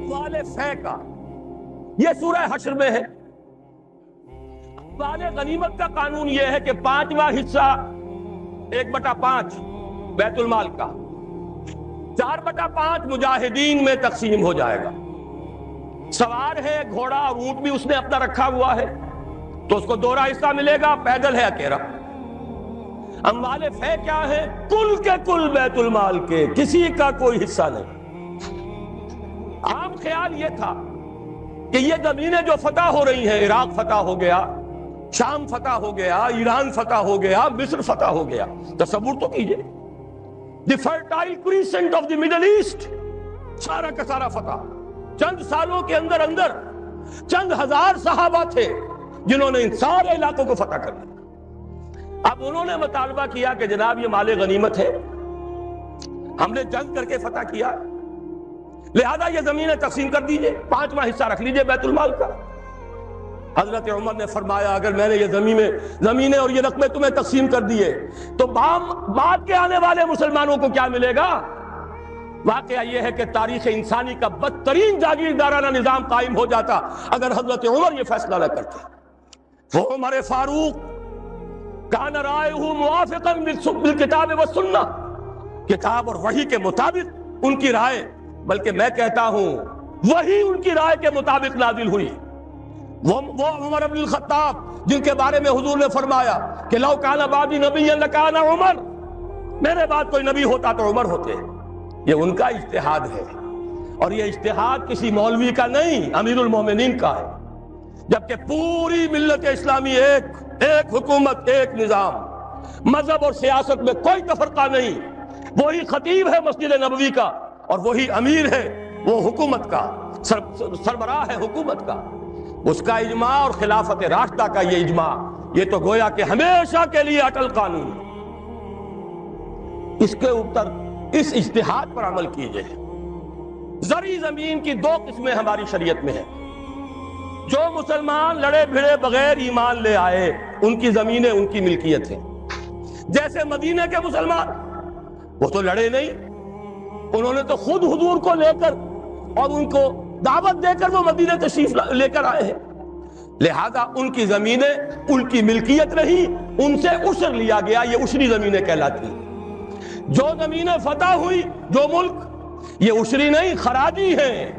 مال فے کا، یہ سورہ حشر میں ہے۔ مال غنیمت کا قانون یہ ہے کہ 5واں حصہ 1/5 بیت المال کا، 4/5 مجاہدین میں تقسیم ہو جائے گا۔ سوار ہے گھوڑا اور اونٹ بھی اس نے اپنا رکھا ہوا ہے تو اس کو دوہرا حصہ ملے گا، پیدل ہے اکیلا۔ اموال فے کیا ہے؟ کل کے کل بیت المال کے، کسی کا کوئی حصہ نہیں۔ عام خیال یہ تھا کہ یہ زمینیں جو فتح ہو رہی ہیں، عراق فتح ہو گیا، شام فتح ہو گیا، ایران فتح ہو گیا، مصر فتح ہو گیا، تصور تو کیجئے، the Fertile Crescent of the Middle East, سارا کا سارا فتح۔ چند سالوں کے اندر اندر چند ہزار صحابہ تھے جنہوں نے ان سارے علاقوں کو فتح کر دیا۔ اب انہوں نے مطالبہ کیا کہ جناب یہ مال غنیمت ہے، ہم نے جنگ کر کے فتح کیا، لہذا یہ زمینیں تقسیم کر دیجئے، 5واں حصہ رکھ لیجئے بیت المال کا۔ حضرت عمر نے فرمایا اگر میں نے یہ زمینیں اور یہ رقمیں تمہیں تقسیم کر دیے تو بعد کے آنے والے مسلمانوں کو کیا ملے گا؟ واقعہ یہ ہے کہ تاریخ انسانی کا بدترین جاگیردارانہ نظام قائم ہو جاتا اگر حضرت عمر یہ فیصلہ نہ کرتے۔ وہ عمر فاروق کان رائے موافقا بالکتاب والسنہ، کتاب اور وحی کے مطابق ان کی رائے، بلکہ میں کہتا ہوں وہی ان کی رائے کے مطابق نازل ہوئی۔ وہ عمر بن الخطاب جن کے بارے میں حضور نے فرمایا کہ لو کان بعدی نبی لکان عمر، میرے بعد کوئی نبی ہوتا تو عمر ہوتے، یہ ان کا اجتہاد ہے، اور یہ اجتہاد کسی مولوی کا نہیں، امیر المومنین کا ہے، جبکہ پوری ملت اسلامی ایک حکومت، ایک نظام، مذہب اور سیاست میں کوئی تفرقہ نہیں، وہی خطیب ہے مسجد نبوی کا اور وہی امیر ہے وہ حکومت کا، سربراہ ہے حکومت کا، اس کا اجماع اور خلافت راشدہ کا یہ اجماع، یہ تو گویا کہ ہمیشہ کے لیے اٹل قانون۔ اس کے اوپر اس اجتہاد پر عمل کیجئے۔ زرعی زمین کی 2 قسمیں ہماری شریعت میں ہیں۔ جو مسلمان لڑے بھڑے بغیر ایمان لے آئے ان کی زمینیں ان کی ملکیت ہیں، جیسے مدینہ کے مسلمان، وہ تو لڑے نہیں، انہوں نے تو خود حضور کو لے کر اور ان کو دعوت دے کر وہ مدینہ تشریف لے کر آئے ہیں، لہذا ان کی زمینیں ان کی ملکیت رہی، ان سے عشر لیا گیا، یہ عشری زمینیں کہلاتی۔ جو زمینیں فتح ہوئی، جو ملک، یہ عشری نہیں خراجی ہیں،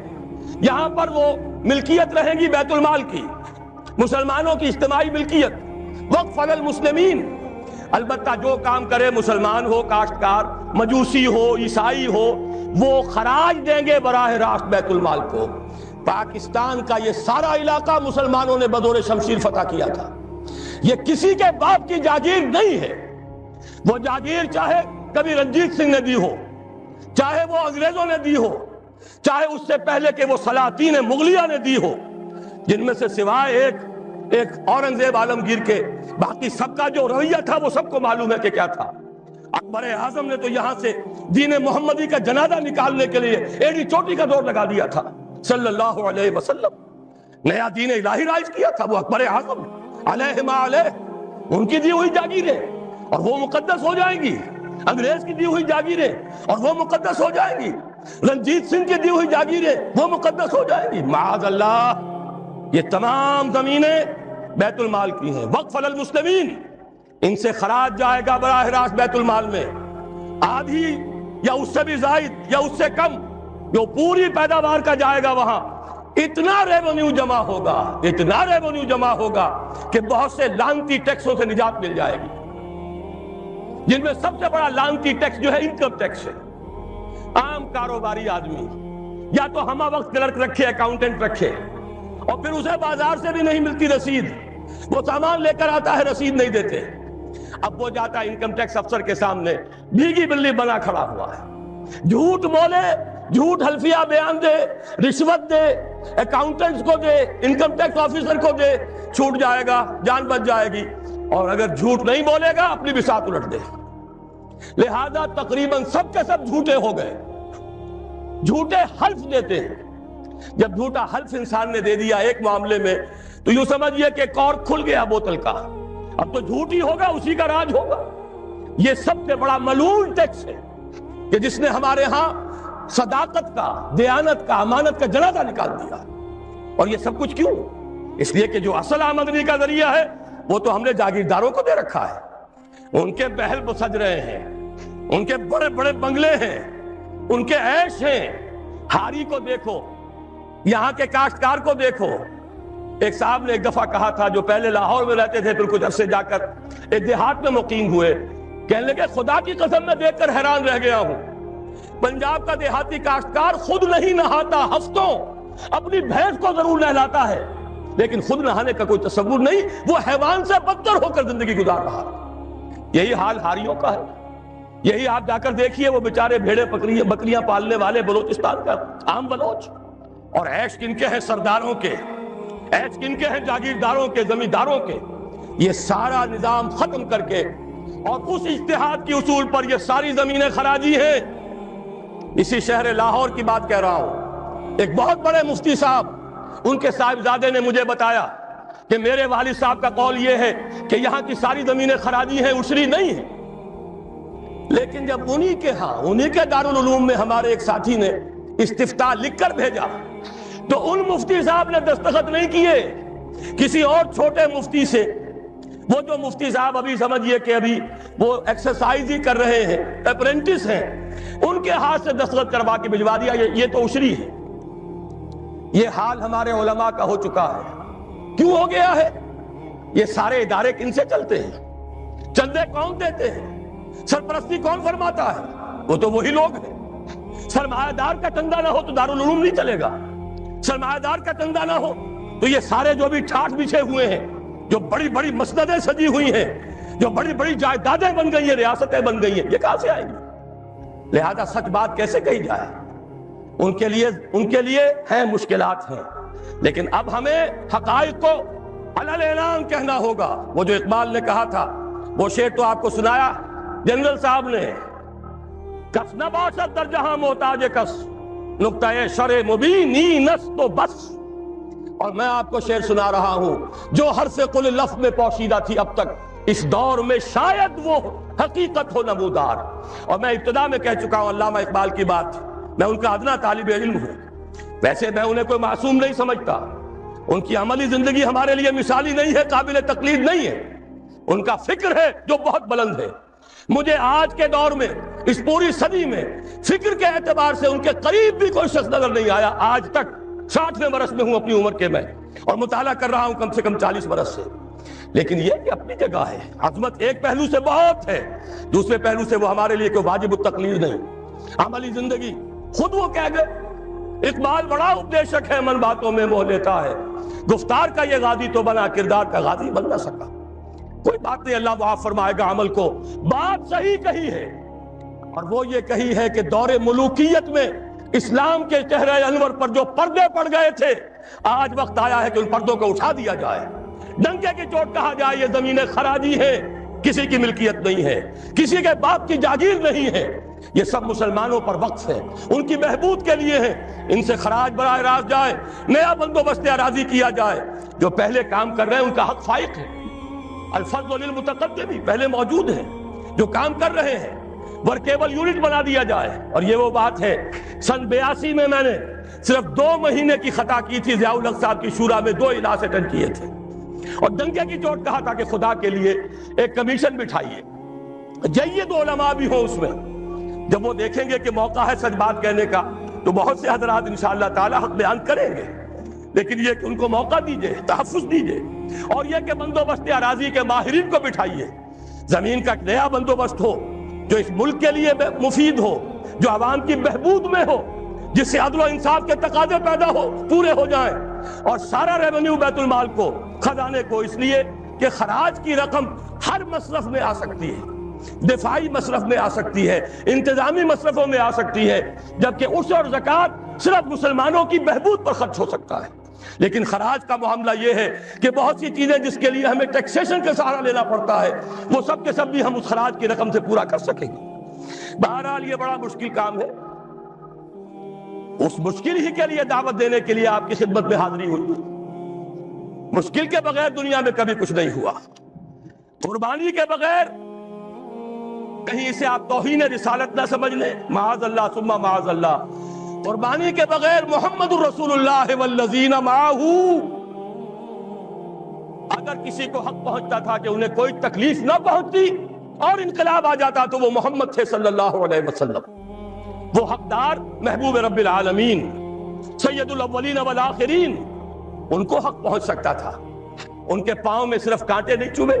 یہاں پر وہ ملکیت رہیں گی بیت المال کی، مسلمانوں کی اجتماعی ملکیت، وقف علی المسلمین۔ البتہ جو کام کرے مسلمان ہو، کاشتکار، مجوسی ہو، عیسائی ہو، وہ خراج دیں گے براہ راست بیت المال کو۔ پاکستان کا یہ سارا علاقہ مسلمانوں نے بدور شمشیر فتح کیا تھا، یہ کسی کے باپ کی جاگیر نہیں ہے، وہ جاگیر چاہے کبھی رنجیت سنگھ نے دی ہو، چاہے وہ انگریزوں نے دی ہو، چاہے اس سے پہلے کہ وہ سلاطین مغلیہ نے دی ہو، جن میں سے سوائے ایک اورنگزیب عالمگیر کے باقی سب کا جو رویہ تھا وہ سب کو معلوم ہے کہ کیا تھا۔ اکبر اعظم نے تو یہاں سے دین محمدی کا جنازہ نکالنے کے لیے ایڑی چوٹی کا دور لگا دیا تھا صلی اللہ علیہ وسلم، نیا دین الہی رائج کیا تھا وہ اکبر اعظم علیہ ما علیہ۔ ان کی دی ہوئی جاگیریں اور وہ مقدس ہو جائیں گی، انگریز کی دی ہوئی جاگیریں اور وہ مقدس ہو جائیں گی، رنجیت سنگھ کی دی ہوئی جاگیریں وہ مقدس ہو جائیں گی، معاذ اللہ۔ یہ تمام زمینیں بیت المال کی ہیں، وقف للمسلمین، ان سے خراج جائے گا براہ راست بیت المال میں، آدھی یا اس سے بھی زائد یا اس سے کم جو پوری پیداوار کا جائے گا وہاں، اتنا ریونیو جمع ہوگا، اتنا ریونیو جمع ہوگا کہ بہت سے لعنتی ٹیکسوں سے نجات مل جائے گی، جن میں سب سے بڑا لعنتی ٹیکس جو ہے انکم ٹیکس ہے۔ عام کاروباری آدمی یا تو ہمہ وقت کلرک رکھے، اکاؤنٹنٹ رکھے، اور پھر اسے بازار سے بھی نہیں ملتی رسید، وہ سامان لے کر آتا ہے رسید نہیں دیتے، اب وہ جاتا ہے انکم ٹیکس افسر کے سامنے بھیگی بلی بنا کھڑا ہوا ہے، جھوٹ بولے، جھوٹ حلفیہ بیان دے، رشوت دے، اکاؤنٹنٹس کو دے، انکم ٹیکس آفیسر کو دے، چھوٹ جائے گا، جان بچ جائے گی، اور اگر جھوٹ نہیں بولے گا اپنی بساط الٹ دے۔ لہذا تقریباً سب کے سب جھوٹے ہو گئے، جھوٹے حلف دیتے ہیں۔ جب جھوٹا حلف انسان نے دے دیا ایک معاملے میں تو یوں سمجھئے کہ کارک کھل گیا بوتل کا، اب تو جھوٹ ہی ہوگا، اسی کا راج ہوگا۔ یہ سب سے بڑا ملعون ٹیکس ہے کہ جس نے ہمارے ہاں صداقت کا، دیانت کا، امانت کا جنازہ نکال دیا۔ اور یہ سب کچھ کیوں؟ اس لیے کہ جو اصل آمدنی کا ذریعہ ہے وہ تو ہم نے جاگیرداروں کو دے رکھا ہے، ان کے محل سج رہے ہیں، ان کے بڑے بڑے بنگلے ہیں، ان کے عیش ہیں۔ ہاری کو دیکھو، یہاں کے کاشتکار کو دیکھو۔ ایک صاحب نے ایک دفعہ کہا تھا، جو پہلے لاہور میں رہتے تھے پھر کچھ عرصے جا کر ایک دیہات میں مقیم ہوئے، کہنے لگے خدا کی قسم میں دیکھ کر حیران رہ گیا ہوں، پنجاب کا دیہاتی کاشتکار خود نہیں نہاتا، ہفتوں اپنی بھینس کو ضرور نہلاتا ہے، لیکن خود نہانے کا کوئی تصور نہیں، وہ حیوان سے بدتر ہو کر زندگی گزار رہا۔ یہی حال ہاریوں کا ہے۔ یہی آپ جا کر دیکھیے، وہ بیچارے بھیڑے بکریاں پالنے والے بلوچستان کا عام بلوچ، اور عیش کن کے ہیں سرداروں کے، عیش کن کے ہیں جاگیرداروں کے، زمینداروں کے۔ یہ سارا نظام ختم کر کے اور اس اجتہاد کی اصول پر یہ ساری زمینیں خراجی ہیں۔ اسی شہر لاہور کی بات کہہ رہا ہوں، ایک بہت بڑے مفتی صاحب، ان کے صاحبزادے نے مجھے بتایا کہ میرے والد صاحب کا قول یہ ہے کہ یہاں کی ساری زمینیں خراجی ہیں، عشری نہیں ہیں۔ لیکن جب انہی کے ہاں، انہی کے دارالعلوم میں ہمارے ایک ساتھی نے استفتاء لکھ کر بھیجا تو ان مفتی صاحب نے دستخط نہیں کیے، کسی اور چھوٹے مفتی سے، وہ جو مفتی صاحب ابھی سمجھئے کہ ابھی وہ ایکسرسائز ہی کر رہے ہیں، اپرینٹس ہیں، ان کے ہاتھ سے دستخط کروا کے بھجوا دیا۔ یہ تو عشری ہے۔ یہ حال ہمارے علماء کا ہو چکا ہے۔ کیوں ہو گیا ہے؟ یہ سارے ادارے کن سے چلتے ہیں؟ چندے کون دیتے ہیں؟ سرپرستی کون فرماتا ہے؟ وہ تو وہی لوگ ہیں۔ سرمایہ دار کا چندہ نہ ہو تو دارالعلوم نہیں چلے گا، سرمایہ دار کا چندہ نہ ہو تو یہ سارے جو بھی ٹھاٹ بچھے ہوئے ہیں، جو بڑی بڑی مسندیں سجی ہوئی ہیں، جو بڑی بڑی جائیدادیں بن گئی ہیں، ریاستیں بن گئی ہیں، یہ کہاں سے آئیں گی؟ لہذا سچ بات کیسے کہی جائے؟ ان کے لیے ہیں مشکلات ہیں، لیکن اب ہمیں حقائق کو علل اعلان کہنا ہوگا۔ وہ جو اقبال نے کہا تھا، وہ شعر تو آپ کو سنایا جنرل صاحب نے، کس نہ باشد در جہاں محتاج کس، نقطۂ شرع مبینی نس تو بس۔ اور میں آپ کو شعر سنا رہا ہوں جو حرف قل لفظ میں پوشیدہ تھی اب تک، اس دور میں شاید وہ حقیقت ہو نمودار۔ اور میں ابتدا میں کہہ چکا ہوں علامہ اقبال کی بات، میں ان کا ادنا طالب علم ہوں، ویسے میں انہیں کوئی معصوم نہیں سمجھتا، ان کی عملی زندگی ہمارے لیے مثالی نہیں ہے، قابل تقلید نہیں ہے، ان کا فکر ہے جو بہت بلند ہے۔ مجھے آج کے دور میں، اس پوری صدی میں، فکر کے اعتبار سے ان کے قریب بھی کوئی شخص نظر نہیں آیا آج تک۔ 60ویں برس میں ہوں اپنی عمر کے میں، اور مطالعہ کر رہا ہوں کم سے کم 40 برس سے۔ لیکن یہ کہ اپنی جگہ ہے، عظمت ایک پہلو سے بہت ہے، دوسرے پہلو سے وہ ہمارے لیے کوئی واجب التقلید نہیں۔ عملی زندگی خود وہ کہہ گئے، اقبال بڑا اپدیشک ہے، من باتوں میں موہ لیتا ہے، گفتار کا یہ غازی تو بنا، کردار کا غازی بن نہ سکا۔ کوئی بات نہیں، اللہ معاف فرمائے گا عمل کو، بات صحیح کہی ہے، اور وہ یہ کہی ہے کہ دور ملوکیت میں اسلام کے چہرے انور پر جو پردے پڑ گئے تھے، آج وقت آیا ہے کہ ان پردوں کو اٹھا دیا جائے، ڈنکے کی چوٹ کہا جائے یہ زمینیں خراجی ہیں، کسی کی ملکیت نہیں ہے، کسی کے باپ کی جاگیر نہیں ہے، یہ سب مسلمانوں پر وقف ہے، ان کی بہبود کے لیے ہے، ان سے خراج براہ راست جائے، نیا بندوبست اراضی کیا جائے۔ جو پہلے کام کر رہے ہیں ان کا حق فائق ہے، الفضل للمتقدم پہلے موجود ہیں، جو کام کر رہے ہیں ورکیبل یونٹ بنا دیا جائے۔ اور یہ وہ بات ہے، سن 82 میں میں نے صرف 2 مہینے کی خطا کی تھی، ضیاء الحق صاحب کی شورا میں 2 اجلاس اٹینڈ کیے تھے، اور ڈنکے کی چوٹ کہا تھا کہ خدا کے لیے ایک کمیشن بٹھائیے، جید علماء بھی ہوں اس میں۔ جب وہ دیکھیں گے کہ موقع ہے سچ بات کہنے کا تو بہت سے حضرات انشاءاللہ تعالی حق بیان کریں گے، لیکن یہ کہ ان کو موقع دیجئے، تحفظ دیجئے، اور یہ کہ بندوبست اراضی کے ماہرین کو بٹھائیے، زمین کا نیا بندوبست ہو جو اس ملک کے لیے مفید ہو، جو عوام کی بہبود میں ہو، جس سے عدل و انصاف کے تقاضے پیدا ہو، پورے ہو جائیں، اور سارا ریونیو بیت المال کو، خزانے کو، اس لیے کہ خراج کی رقم ہر مصرف میں آ سکتی ہے، دفاعی مصرف میں آ سکتی ہے، انتظامی مصرفوں میں آ سکتی ہے، جبکہ عشر اور زکوٰۃ صرف مسلمانوں کی بہبود پر خرچ ہو سکتا ہے۔ لیکن خراج کا معاملہ یہ ہے کہ بہت سی چیزیں جس کے لیے ہمیں ٹیکسیشن کا سہارا لینا پڑتا ہے، وہ سب کے سب بھی ہم اس خراج کی رقم سے پورا کر سکیں گے۔ بہرحال یہ بڑا مشکل کام ہے، اس مشکل ہی کے لیے دعوت دینے کے لیے آپ کی خدمت میں حاضری ہوئی۔ مشکل کے بغیر دنیا میں کبھی کچھ نہیں ہوا، قربانی کے بغیر کہیں اسے آپ توہین رسالت نہ سمجھ لیں، معاذ اللہ ثم معاذ اللہ، قربانی کے بغیر محمد الرسول اللہ والذین معہ، اگر کسی کو حق پہنچتا تھا کہ انہیں کوئی تکلیف نہ پہنچتی اور انقلاب آ جاتا تو وہ محمد تھے صلی اللہ علیہ وسلم، وہ حقدار محبوب رب العالمین سید الاولین والآخرین، ان کو حق پہنچ سکتا تھا، ان کے پاؤں میں صرف کانٹے نہیں چوبے،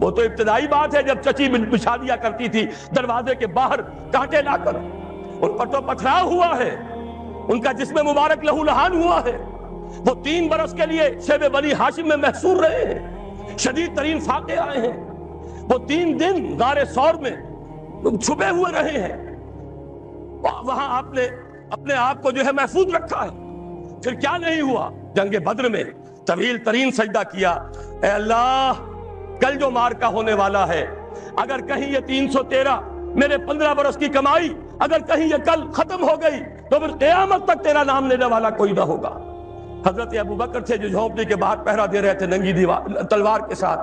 وہ تو ابتدائی بات ہے جب چچی بچھا دیا کرتی تھی دروازے کے باہر کانٹے لا کر، ان پر تو پتھراؤ ہوا ہے، ان کا جسم مبارک لہو لہان ہوا ہے، وہ 3 برس کے لیے شیب بنی ہاشم میں محصور رہے ہیں، شدید ترین فاقے آئے ہیں، وہ 3 دن غار ثور میں چھپے ہوئے رہے ہیں، وہاں آپ نے اپنے آپ کو جو ہے محفوظ رکھا ہے۔ پھر کیا نہیں ہوا؟ جنگ بدر میں طویل ترین سجدہ کیا، اے اللہ کل جو مارکا ہونے والا ہے، اگر کہیں یہ 313 میرے 15 برس کی کمائی اگر کہیں یہ کل ختم ہو گئی تو پھر قیامت تک تیرا نام لینے والا کوئی نہ ہوگا۔ حضرت ابوبکر تھے جو جھونپڑی کے باہر پہرا دے رہے تھے ننگی تلوار کے ساتھ،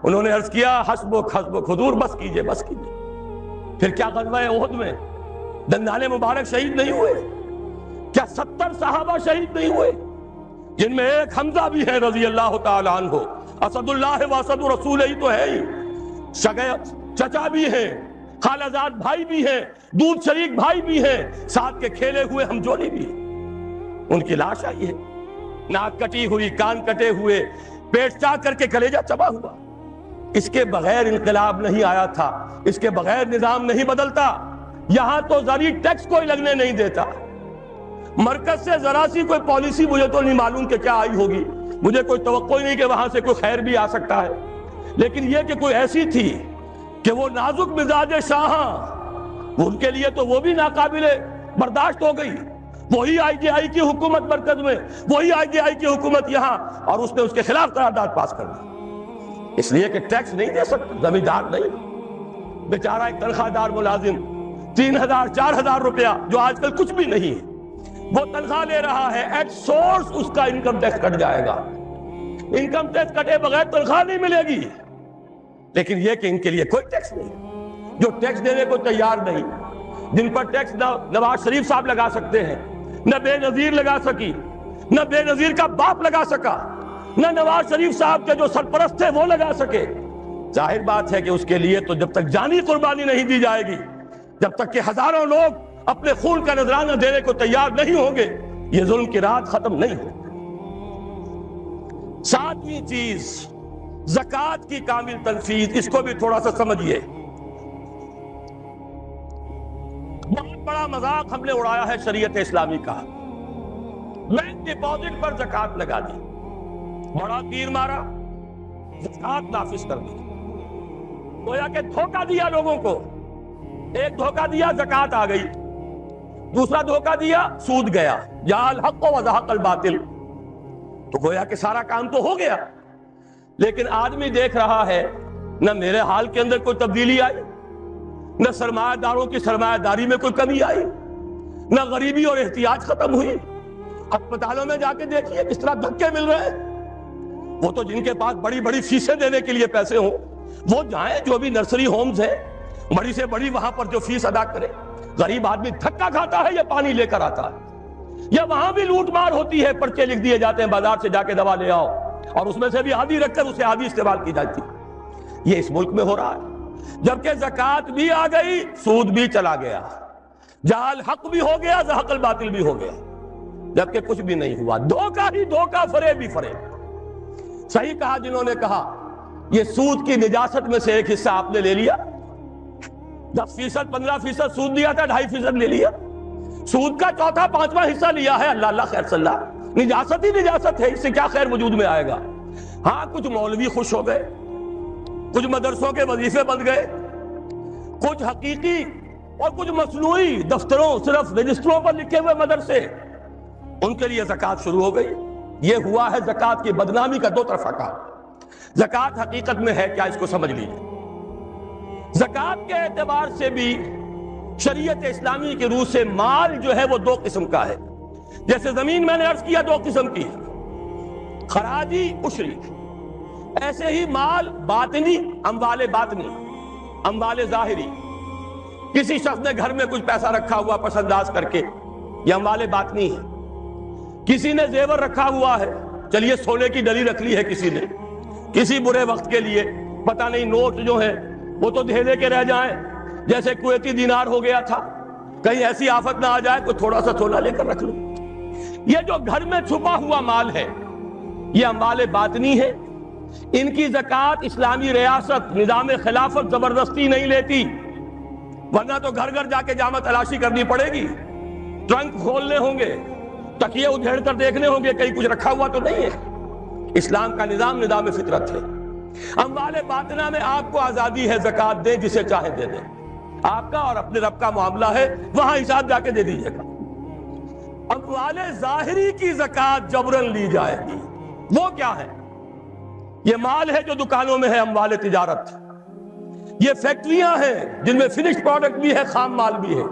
انہوں نے عرض کیا حسبک حسبک، حضور بس کیجئے بس کیجئے۔ پھر کیا غزوہ احد میں دندان مبارک شہید نہیں ہوئے؟ کیا 70 صحابہ شہید نہیں ہوئے؟ جن میں ایک حمزہ بھی ہے رضی اللہ تعالیٰ عنہ، اسد اللہ و اسد رسول ہی تو ہے ہی، سگے چچا بھی ہیں، خالہ زاد بھائی بھی ہیں، دودھ شریک بھائی بھی ہیں، ساتھ کے کھیلے ہوئے ہم جوڑی بھی ہیں، ان کی لاش آئی ہے، ناک کٹی ہوئی، کان کٹے ہوئے، پیٹ چاک کر کے کلیجہ چبا ہوا۔ اس کے بغیر انقلاب نہیں آیا تھا، اس کے بغیر نظام نہیں بدلتا۔ یہاں تو زرعی ٹیکس کوئی لگنے نہیں دیتا، مرکز سے ذرا سی کوئی پالیسی مجھے تو نہیں معلوم کہ کیا آئی ہوگی، مجھے کوئی توقع ہی نہیں کہ وہاں سے کوئی خیر بھی آ سکتا ہے، لیکن یہ کہ کوئی ایسی تھی کہ وہ نازک مزاج شاہاں، ان کے لیے تو وہ بھی ناقابل برداشت ہو گئی، وہی آئی جے آئی کی حکومت مرکز میں، وہی آئی جے آئی کی حکومت یہاں، اور اس نے اس کے خلاف قرارداد پاس کر دی، اس لیے کہ ٹیکس نہیں دے سکتا، زمیندار نہیں، بیچارہ ایک تنخواہ دار ملازم 3000 4000 روپیہ جو آج کل کچھ بھی نہیں ہے وہ تنخواہ لے رہا ہے، ایٹ سورس اس کا انکم ٹیکس کٹ جائے گا، انکم ٹیکس کٹے بغیر تنخواہ نہیں ملے گی، لیکن یہ کہ ان کے لیے کوئی ٹیکس نہیں، جو ٹیکس دینے کو تیار نہیں، جن پر ٹیکس نہ نواز شریف صاحب لگا سکتے ہیں، نہ بے نظیر لگا سکی، نہ بے نظیر کا باپ لگا سکا، نہ نواز شریف صاحب کے جو سرپرست تھے وہ لگا سکے، ظاہر بات ہے کہ اس کے لیے تو جب تک جانی قربانی نہیں دی جائے گی، جب تک کہ ہزاروں لوگ اپنے خون کا نذرانہ دینے کو تیار نہیں ہوں گے، یہ ظلم کی رات ختم نہیں ہوگی۔ 7ویں چیز زکوٰۃ کی کامل تنفیذ، اس کو بھی تھوڑا سا سمجھیے۔ بہت بڑا مذاق ہم نے اڑایا ہے شریعت اسلامی کا، بینک ڈپازٹ پر زکوٰۃ لگا دی، بڑا تیر مارا، زکوٰۃ نافذ کر دی، گویا کہ دھوکہ دیا لوگوں کو، ایک دھوکہ دیا زکات آ گئی، دوسرا دھوکہ دیا سود گیا، جاء الحق وزهق الباطل، تو گویا کہ سارا کام تو ہو گیا، لیکن آدمی دیکھ رہا ہے نہ میرے حال کے اندر کوئی تبدیلی آئی، نہ سرمایہ داروں کی سرمایہ داری میں کوئی کمی آئی، نہ غریبی اور احتیاج ختم ہوئی۔ ہسپتالوں میں جا کے دیکھیے کس طرح دھکے مل رہے ہیں۔ وہ تو جن کے پاس بڑی بڑی فیسیں دینے کے لیے پیسے ہوں وہ جائیں، جو بھی نرسری ہومز ہیں بڑی سے بڑی وہاں پر جو فیس ادا کرے۔ غریب آدمی دھکا کھاتا ہے یا پانی لے کر آتا ہے، یا وہاں بھی لوٹ مار ہوتی ہے، پرچے لکھ دیے جاتے ہیں بازار سے جا کے دوا لے آؤ، اور اس میں سے بھی آدھی رکھ کر اسے آدھی استعمال کی جاتی ہے۔ یہ اس ملک میں ہو رہا ہے۔ جبکہ زکات بھی آ گئی، سود بھی چلا گیا، جاء الحق بھی ہو گیا، زہق الباطل بھی ہو گیا، جبکہ کچھ بھی نہیں ہوا۔ دھوکہ ہی دھوکہ، فریب ہی فریب۔ صحیح کہا جنہوں نے کہا یہ سود کی نجاست میں سے ایک حصہ آپ نے لے لیا، 10%، 15% سود دیا تھا، 2.5% لے لیا، سود کا چوتھا پانچواں حصہ لیا ہے، اللہ اللہ خیر صلی اللہ، نجاست ہی نجاست ہے، اس سے کیا خیر وجود میں آئے گا۔ ہاں کچھ مولوی خوش ہو گئے، کچھ مدرسوں کے وظیفے بن گئے، کچھ حقیقی اور کچھ مصنوعی دفتروں صرف رجسٹروں پر لکھے ہوئے مدرسے، ان کے لیے زکات شروع ہو گئی۔ یہ ہوا ہے زکات کی بدنامی کا دو طرفہ کام۔ زکات حقیقت میں ہے کیا، اس کو سمجھ لیجیے۔ زکات کے اعتبار سے بھی شریعت اسلامی کی روح سے مال جو ہے وہ دو قسم کا ہے۔ جیسے زمین میں نے عرض کیا دو قسم کی، خراجی، عشری، ایسے ہی مال باطنی، اموال باطنی، اموال ظاہری۔ کسی شخص نے گھر میں کچھ پیسہ رکھا ہوا پس انداز کر کے، یہ اموال باطنی ہے۔ کسی نے زیور رکھا ہوا ہے، چلیے سونے کی ڈلی رکھ لی ہے کسی نے، کسی برے وقت کے لیے، پتہ نہیں نوٹ جو ہیں وہ تو دھیلے کے رہ جائیں، جیسے کویتی دینار ہو گیا تھا، کہیں ایسی آفت نہ آ جائے کوئی تھوڑا سا سونا لے کر رکھ لو۔ یہ جو گھر میں چھپا ہوا مال ہے یہ اموال باطنی ہے، ان کی زکات اسلامی ریاست، نظام خلافت زبردستی نہیں لیتی، ورنہ تو گھر گھر جا کے جامع تلاشی کرنی پڑے گی، ٹرنک کھولنے ہوں گے، تکیے ادھیڑ کر دیکھنے ہوں گے کہیں کچھ رکھا ہوا تو نہیں ہے۔ اسلام کا نظام فطرت ہے۔ اموال باطنہ میں آپ کو آزادی ہے، زکات دیں جسے چاہے دے دیں، آپ کا اور اپنے رب کا معاملہ ہے، وہاں حساب جا کے دے دیجیے گا۔ اموال ظاہری کی زکات جبرن لی جائے گی۔ وہ کیا ہے؟ یہ مال ہے جو دکانوں میں ہے، اموال تجارت، یہ فیکٹریاں ہیں جن میں فنشڈ پروڈکٹ بھی ہے، خام مال بھی ہے،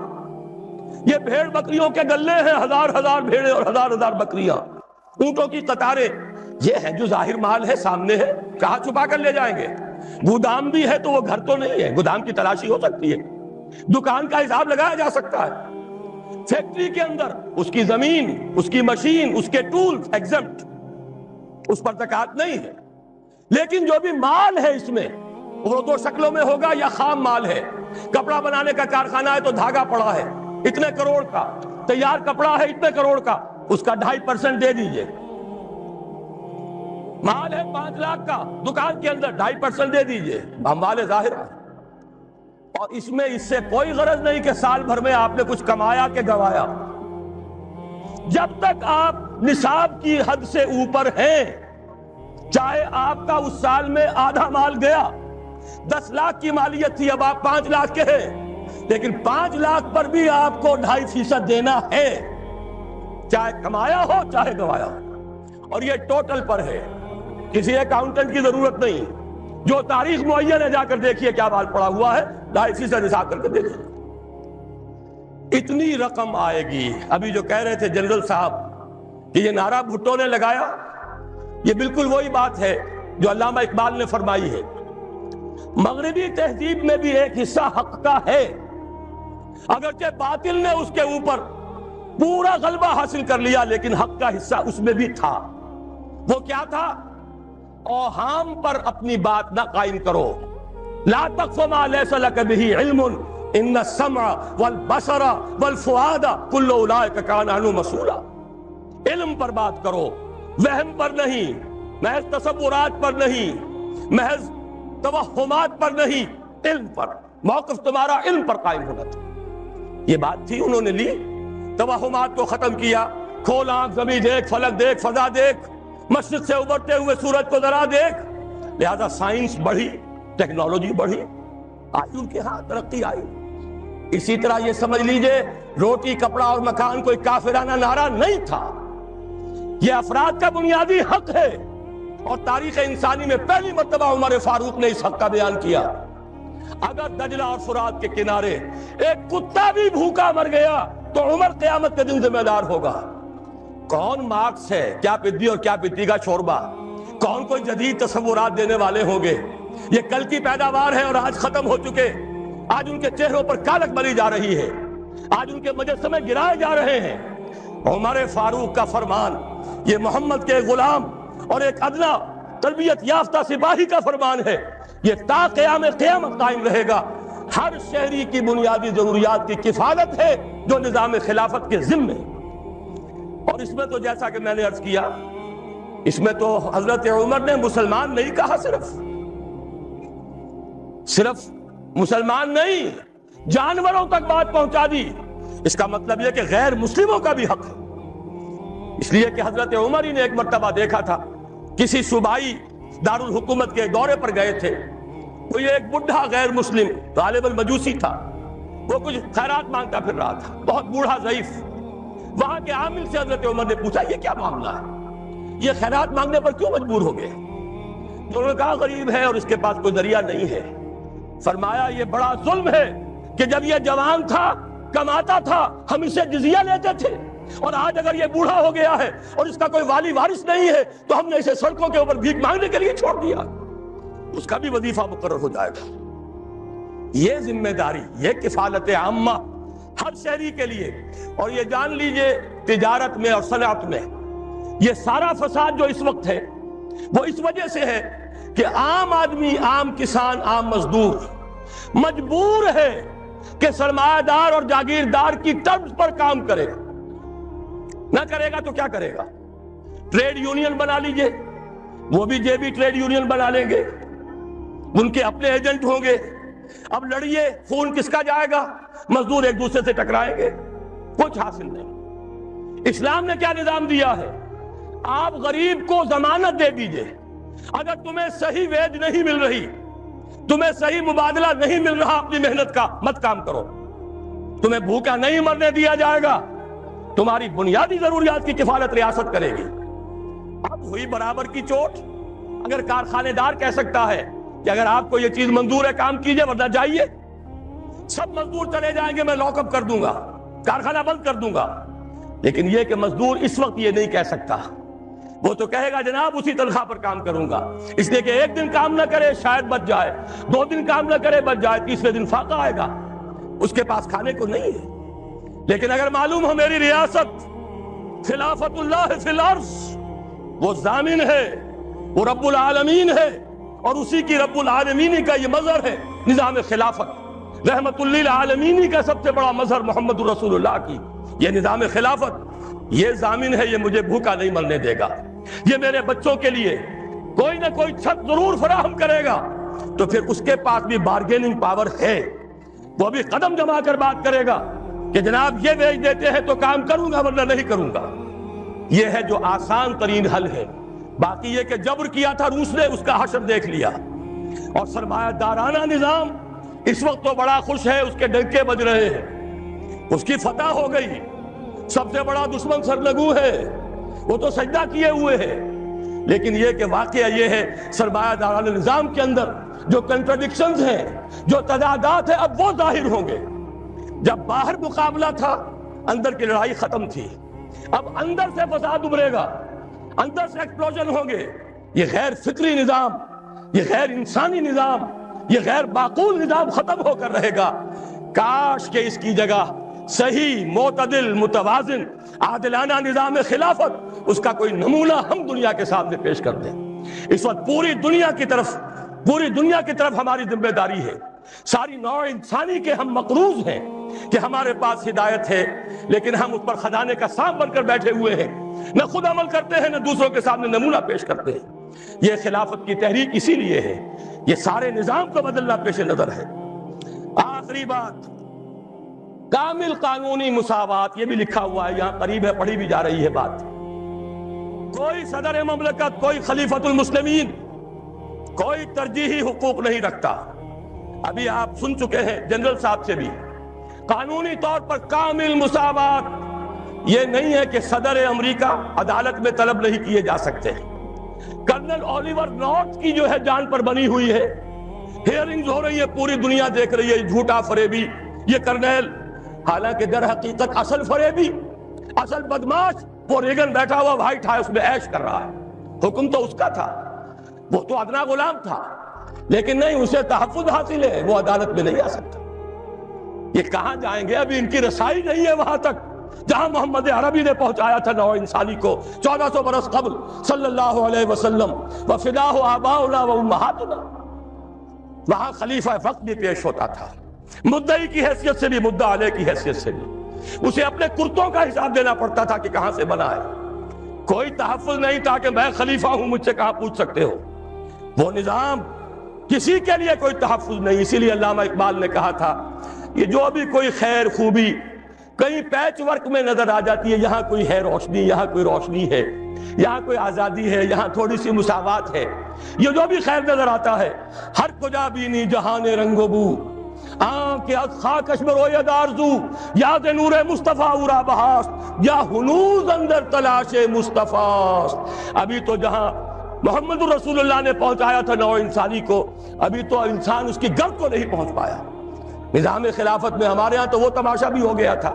یہ بھیڑ بکریوں کے گلے ہیں، ہزار ہزار بھیڑیں اور ہزار ہزار بکریاں، اونٹوں کی قطاریں، یہ ہے جو ظاہر مال ہے، سامنے ہے، کہاں چھپا کر لے جائیں گے؟ گودام بھی ہے تو وہ گھر تو نہیں ہے، گودام کی تلاشی ہو سکتی ہے، دکان کا حساب لگایا جا سکتا ہے۔ فیکٹری کے اندر اس کی زمین، اس کی مشین، اس کے ٹولز ایگزمپٹ، اس پر زکات نہیں ہے۔ لیکن جو بھی مال ہے اس میں وہ دو شکلوں میں ہوگا، یا خام مال ہے، کپڑا بنانے کا کارخانہ ہے تو دھاگا پڑا ہے اتنے کروڑ کا، تیار کپڑا ہے اتنے کروڑ کا، اس کا 2.5% دے دیجئے۔ مال ہے 5 لاکھ کا دکان کے اندر، 2.5% دے دیجئے، اموال ظاہر ہے۔ اور اس میں اس سے کوئی غرض نہیں کہ سال بھر میں آپ نے کچھ کمایا کہ گوایا، جب تک آپ نصاب کی حد سے اوپر ہیں، چاہے آپ کا اس سال میں آدھا مال گیا، 10 لاکھ کی مالیت تھی، اب آپ 5 لاکھ کے ہیں، لیکن 5 لاکھ پر بھی آپ کو 2.5% دینا ہے، چاہے کمایا ہو چاہے گوایا ہو۔ اور یہ ٹوٹل پر ہے، کسی اکاؤنٹنٹ کی ضرورت نہیں، جو تاریخ معین ہے جا کر دیکھیے کیا مال پڑا ہوا ہے، 2.5% حساب کر کے دیکھیے، اتنی رقم آئے گی۔ ابھی جو کہہ رہے تھے جنرل صاحب کہ یہ نعرہ بھٹو نے لگایا، یہ بالکل وہی بات ہے جو علامہ اقبال نے فرمائی ہے۔ مغربی تہذیب میں بھی ایک حصہ حق کا ہے، اگرچہ باطل نے اس کے اوپر پورا غلبہ حاصل کر لیا، لیکن حق کا حصہ اس میں بھی تھا۔ وہ کیا تھا؟ اوہام پر اپنی بات نہ قائم کرو، لا تقف ما لیس لک بہ علم ان السمع والبصر والفؤاد کل اولئک کان عنہ مسئولا۔ علم پر بات کرو، وہم پر نہیں، محض تصورات پر نہیں، محض توہمات پر نہیں، علم پر، موقف تمہارا علم پر قائم ہونا تھا۔ یہ بات تھی، انہوں نے لی، توہمات کو ختم کیا، کھول آنکھ، زمین دیکھ، فلک دیکھ، فضا دیکھ، مشرق سے ابھرتے ہوئے سورج کو ذرا دیکھ۔ لہذا سائنس بڑھی، ٹیکنالوجی بڑھی، آئی ان کے ہاں ترقی آئی، اسی طرح یہ سمجھ لیجئے روٹی کپڑا اور مکان کوئی کافرانہ نعرہ نہیں تھا، یہ افراد کا بنیادی حق ہے، اور تاریخ انسانی میں پہلی مرتبہ عمر فاروق نے اس حق کا بیان کیا۔ اگر دجلہ اور فرات کے کنارے ایک کتا بھی بھوکا مر گیا تو عمر قیامت کے دن ذمہ دار ہوگا۔ کون مارکس ہے، کیا پدی اور کیا پتی کا شوربہ، کون کوئی جدید تصورات دینے والے ہوں گے؟ یہ کل کی پیداوار ہے اور آج ختم ہو چکے، آج ان کے چہروں پر کالک بلی جا رہی ہے، آج ان کے مجسمے گرائے جا رہے ہیں۔ عمر فاروق کا فرمان یہ محمد کے غلام اور ایک ادنا تربیت یافتہ سپاہی کا فرمان ہے، یہ تا قیامت قائم رہے گا۔ ہر شہری کی بنیادی ضروریات کی کفالت ہے جو نظام خلافت کے ذمے، اور اس میں تو جیسا کہ میں نے عرض کیا، اس میں تو حضرت عمر نے مسلمان نہیں کہا، صرف مسلمان نہیں، جانوروں تک بات پہنچا دی۔ اس کا مطلب یہ کہ غیر مسلموں کا بھی حق ہے، اس لیے کہ حضرت عمر ہی نے ایک مرتبہ دیکھا تھا، کسی صوبائی دارالحکومت کے دورے پر گئے تھے، کوئی ایک بڈھا غیر مسلم غالب المجوسی تھا، وہ کچھ خیرات مانگتا پھر رہا تھا، بہت بوڑھا ضعیف۔ وہاں کے عامل سے حضرت عمر نے پوچھا یہ کیا معاملہ ہے، یہ خیرات مانگنے پر کیوں مجبور ہو گئے؟ انہوں نے کہا غریب ہے اور اس کے پاس کوئی ذریعہ نہیں ہے۔ فرمایا یہ بڑا ظلم ہے کہ جب یہ جوان تھا، کماتا تھا، ہم اسے جزیہ لیتے تھے، اور آج اگر یہ بوڑھا ہو گیا ہے اور اس کا کوئی والی وارث نہیں ہے تو ہم نے اسے سڑکوں کے اوپر بھیک مانگنے کے لیے چھوڑ دیا، اس کا بھی وظیفہ مقرر ہو جائے گا۔ یہ ذمہ داری، یہ کفالت عامہ ہر شہری کے لیے۔ اور یہ جان لیجئے تجارت میں اور صنعت میں یہ سارا فساد جو اس وقت ہے وہ اس وجہ سے ہے کہ عام آدمی، عام کسان، عام مزدور مجبور ہے کہ سرمایہ دار اور جاگیردار کی ٹرمز پر کام کرے، نہ کرے گا تو کیا کرے گا؟ ٹریڈ یونین بنا لیجئے، وہ بھی جیبی ٹریڈ یونین بنا لیں گے، ان کے اپنے ایجنٹ ہوں گے۔ اب لڑیے، خون کس کا جائے گا؟ مزدور ایک دوسرے سے ٹکرائیں گے، کچھ حاصل نہیں۔ اسلام نے کیا نظام دیا ہے؟ آپ غریب کو ضمانت دے دیجئے، اگر تمہیں صحیح ویج نہیں مل رہی، تمہیں صحیح مبادلہ نہیں مل رہا اپنی محنت کا، مت کام کرو، تمہیں بھوکا نہیں مرنے دیا جائے گا، تمہاری بنیادی ضروریات کی کفالت ریاست کرے گی۔ اب ہوئی برابر کی چوٹ۔ اگر کارخانے دار کہہ سکتا ہے کہ اگر آپ کو یہ چیز منظور ہے کام کیجئے ورنہ جائیے، سب مزدور چلے جائیں گے، میں لاک اپ کر دوں گا، کارخانہ بند کر دوں گا، لیکن یہ کہ مزدور اس وقت یہ نہیں کہہ سکتا، وہ تو کہے گا جناب اسی تنخواہ پر کام کروں گا، اس لیے کہ ایک دن کام نہ کرے شاید بچ جائے، 2 دن کام نہ کرے بچ جائے، تیسرے دن فاقہ آئے گا، اس کے پاس کھانے کو نہیں ہے۔ لیکن اگر معلوم ہو میری ریاست خلافت اللہ فی الارض، وہ ضامن ہے، وہ رب العالمین ہے، اور اسی کی رب العالمینی کا یہ مظہر ہے نظام خلافت، رحمت للعالمینی کا سب سے بڑا مظہر محمد رسول اللہ کی یہ نظام خلافت، یہ ضامن ہے، یہ مجھے بھوکا نہیں مرنے دے گا، یہ میرے بچوں کے لیے کوئی نہ کوئی چھت ضرور فراہم کرے گا۔ تو پھر اس کے پاس بھی بارگیننگ پاور ہے، وہ بھی قدم جما کر بات کرے گا کہ جناب یہ بیچ دیتے ہیں تو کام کروں گا ورنہ نہیں کروں گا۔ یہ ہے جو آسان ترین حل ہے۔ باقی یہ کہ جبر کیا تھا روس نے، اس کا حشر دیکھ لیا، اور سرمایہ دارانہ نظام اس وقت تو بڑا خوش ہے، اس کے ڈنکے بج رہے ہیں، اس کی فتح ہو گئی، سب سے بڑا دشمن سرنگوں ہے، وہ تو سجدہ کیے ہوئے ہے۔ لیکن یہ کہ واقعہ یہ ہے سرمایہ دارانہ نظام کے اندر جو کنٹرڈکشنز ہیں، جو تضادات ہیں، اب وہ ظاہر ہوں گے۔ جب باہر مقابلہ تھا، اندر کی لڑائی ختم تھی، اب اندر سے فساد ابھرے گا، اندر سے ایکسپلوژن ہوں گے۔ یہ غیر فکری نظام، یہ غیر انسانی نظام، یہ غیر معقول نظام ختم ہو کر رہے گا۔ کاش کہ اس کی جگہ صحیح، معتدل، متوازن، عادلانہ نظام خلافت، اس کا کوئی نمونہ ہم دنیا کے سامنے پیش کر دیں۔ اس وقت پوری دنیا کی طرف ہماری ذمہ داری ہے، ساری نوع انسانی کے ہم مقروض ہیں کہ ہمارے پاس ہدایت ہے، لیکن ہم اس پر خزانے کا سانپ بن کر بیٹھے ہوئے ہیں، نہ خود عمل کرتے ہیں نہ دوسروں کے سامنے نمونہ پیش کرتے ہیں۔ یہ خلافت کی تحریک اسی لیے ہے، یہ سارے نظام کو بدلنا پیش نظر ہے۔ آخری بات، کامل قانونی مساوات، یہ بھی لکھا ہوا ہے یہاں، قریب ہے، پڑھی بھی جا رہی ہے بات۔ کوئی صدر مملکت، کوئی خلیفۃ المسلمین، کوئی ترجیحی حقوق نہیں رکھتا۔ ابھی آپ سن چکے ہیں جنرل صاحب سے بھی، قانونی طور پر کامل مساوات یہ نہیں ہے کہ صدر امریکہ عدالت میں طلب نہیں کیے جا سکتے. کرنل اولیور نارتھ کی جو ہے جان پر بنی ہوئی ہے, ہیئرنگز ہو رہی ہے, پوری دنیا دیکھ رہی ہے, جھوٹا فریبی یہ کرنل, حالانکہ در حقیقت اصل فریبی, اصل بدماش وہ ریگن بیٹھا ہوا وائٹ ہاؤس میں عیش کر رہا ہے. حکم تو اس کا تھا, وہ تو ادنا غلام تھا, لیکن نہیں, اسے تحفظ حاصل ہے, وہ عدالت میں نہیں آ سکتا. یہ کہاں جائیں گے؟ ابھی ان کی رسائی نہیں ہے وہاں تک جہاں محمد عربی نے پہنچایا تھا نوع انسانی کو 1400 برس قبل صلی اللہ علیہ وسلم. وفداہ آباؤنا و امہاتنا, وہاں خلیفہ وقت بھی پیش ہوتا تھا, مدعی کی حیثیت سے بھی, مدعا علیہ کی حیثیت سے بھی. اسے اپنے کرتوں کا حساب دینا پڑتا تھا کہ کہاں سے بنا ہے. کوئی تحفظ نہیں تھا کہ میں خلیفہ ہوں, مجھ سے کہاں پوچھ سکتے ہو. وہ نظام, کسی کے لیے کوئی تحفظ نہیں. اسی لیے علامہ اقبال نے کہا تھا یہ جو بھی کوئی خیر خوبی کہیں پیچ ورک میں نظر آ جاتی ہے, یہاں کوئی ہے روشنی, یہاں کوئی روشنی ہے, یہاں کوئی آزادی ہے, یہاں تھوڑی سی مساوات ہے, یہ جو بھی خیر نظر آتا ہے, ہر کجا بینی جہان رنگ و بو, آنکھ خاکش میں روید آرزو, یاد نور مصطفیٰ اورا بہاست, یا ہنوز اندر تلاش مصطفیٰ. ابھی تو جہاں محمد رسول اللہ نے پہنچایا تھا نوع انسانی کو, ابھی تو انسان اس کی گرد کو نہیں پہنچ پایا. نظام خلافت میں ہمارے ہاں تو وہ تماشا بھی ہو گیا تھا,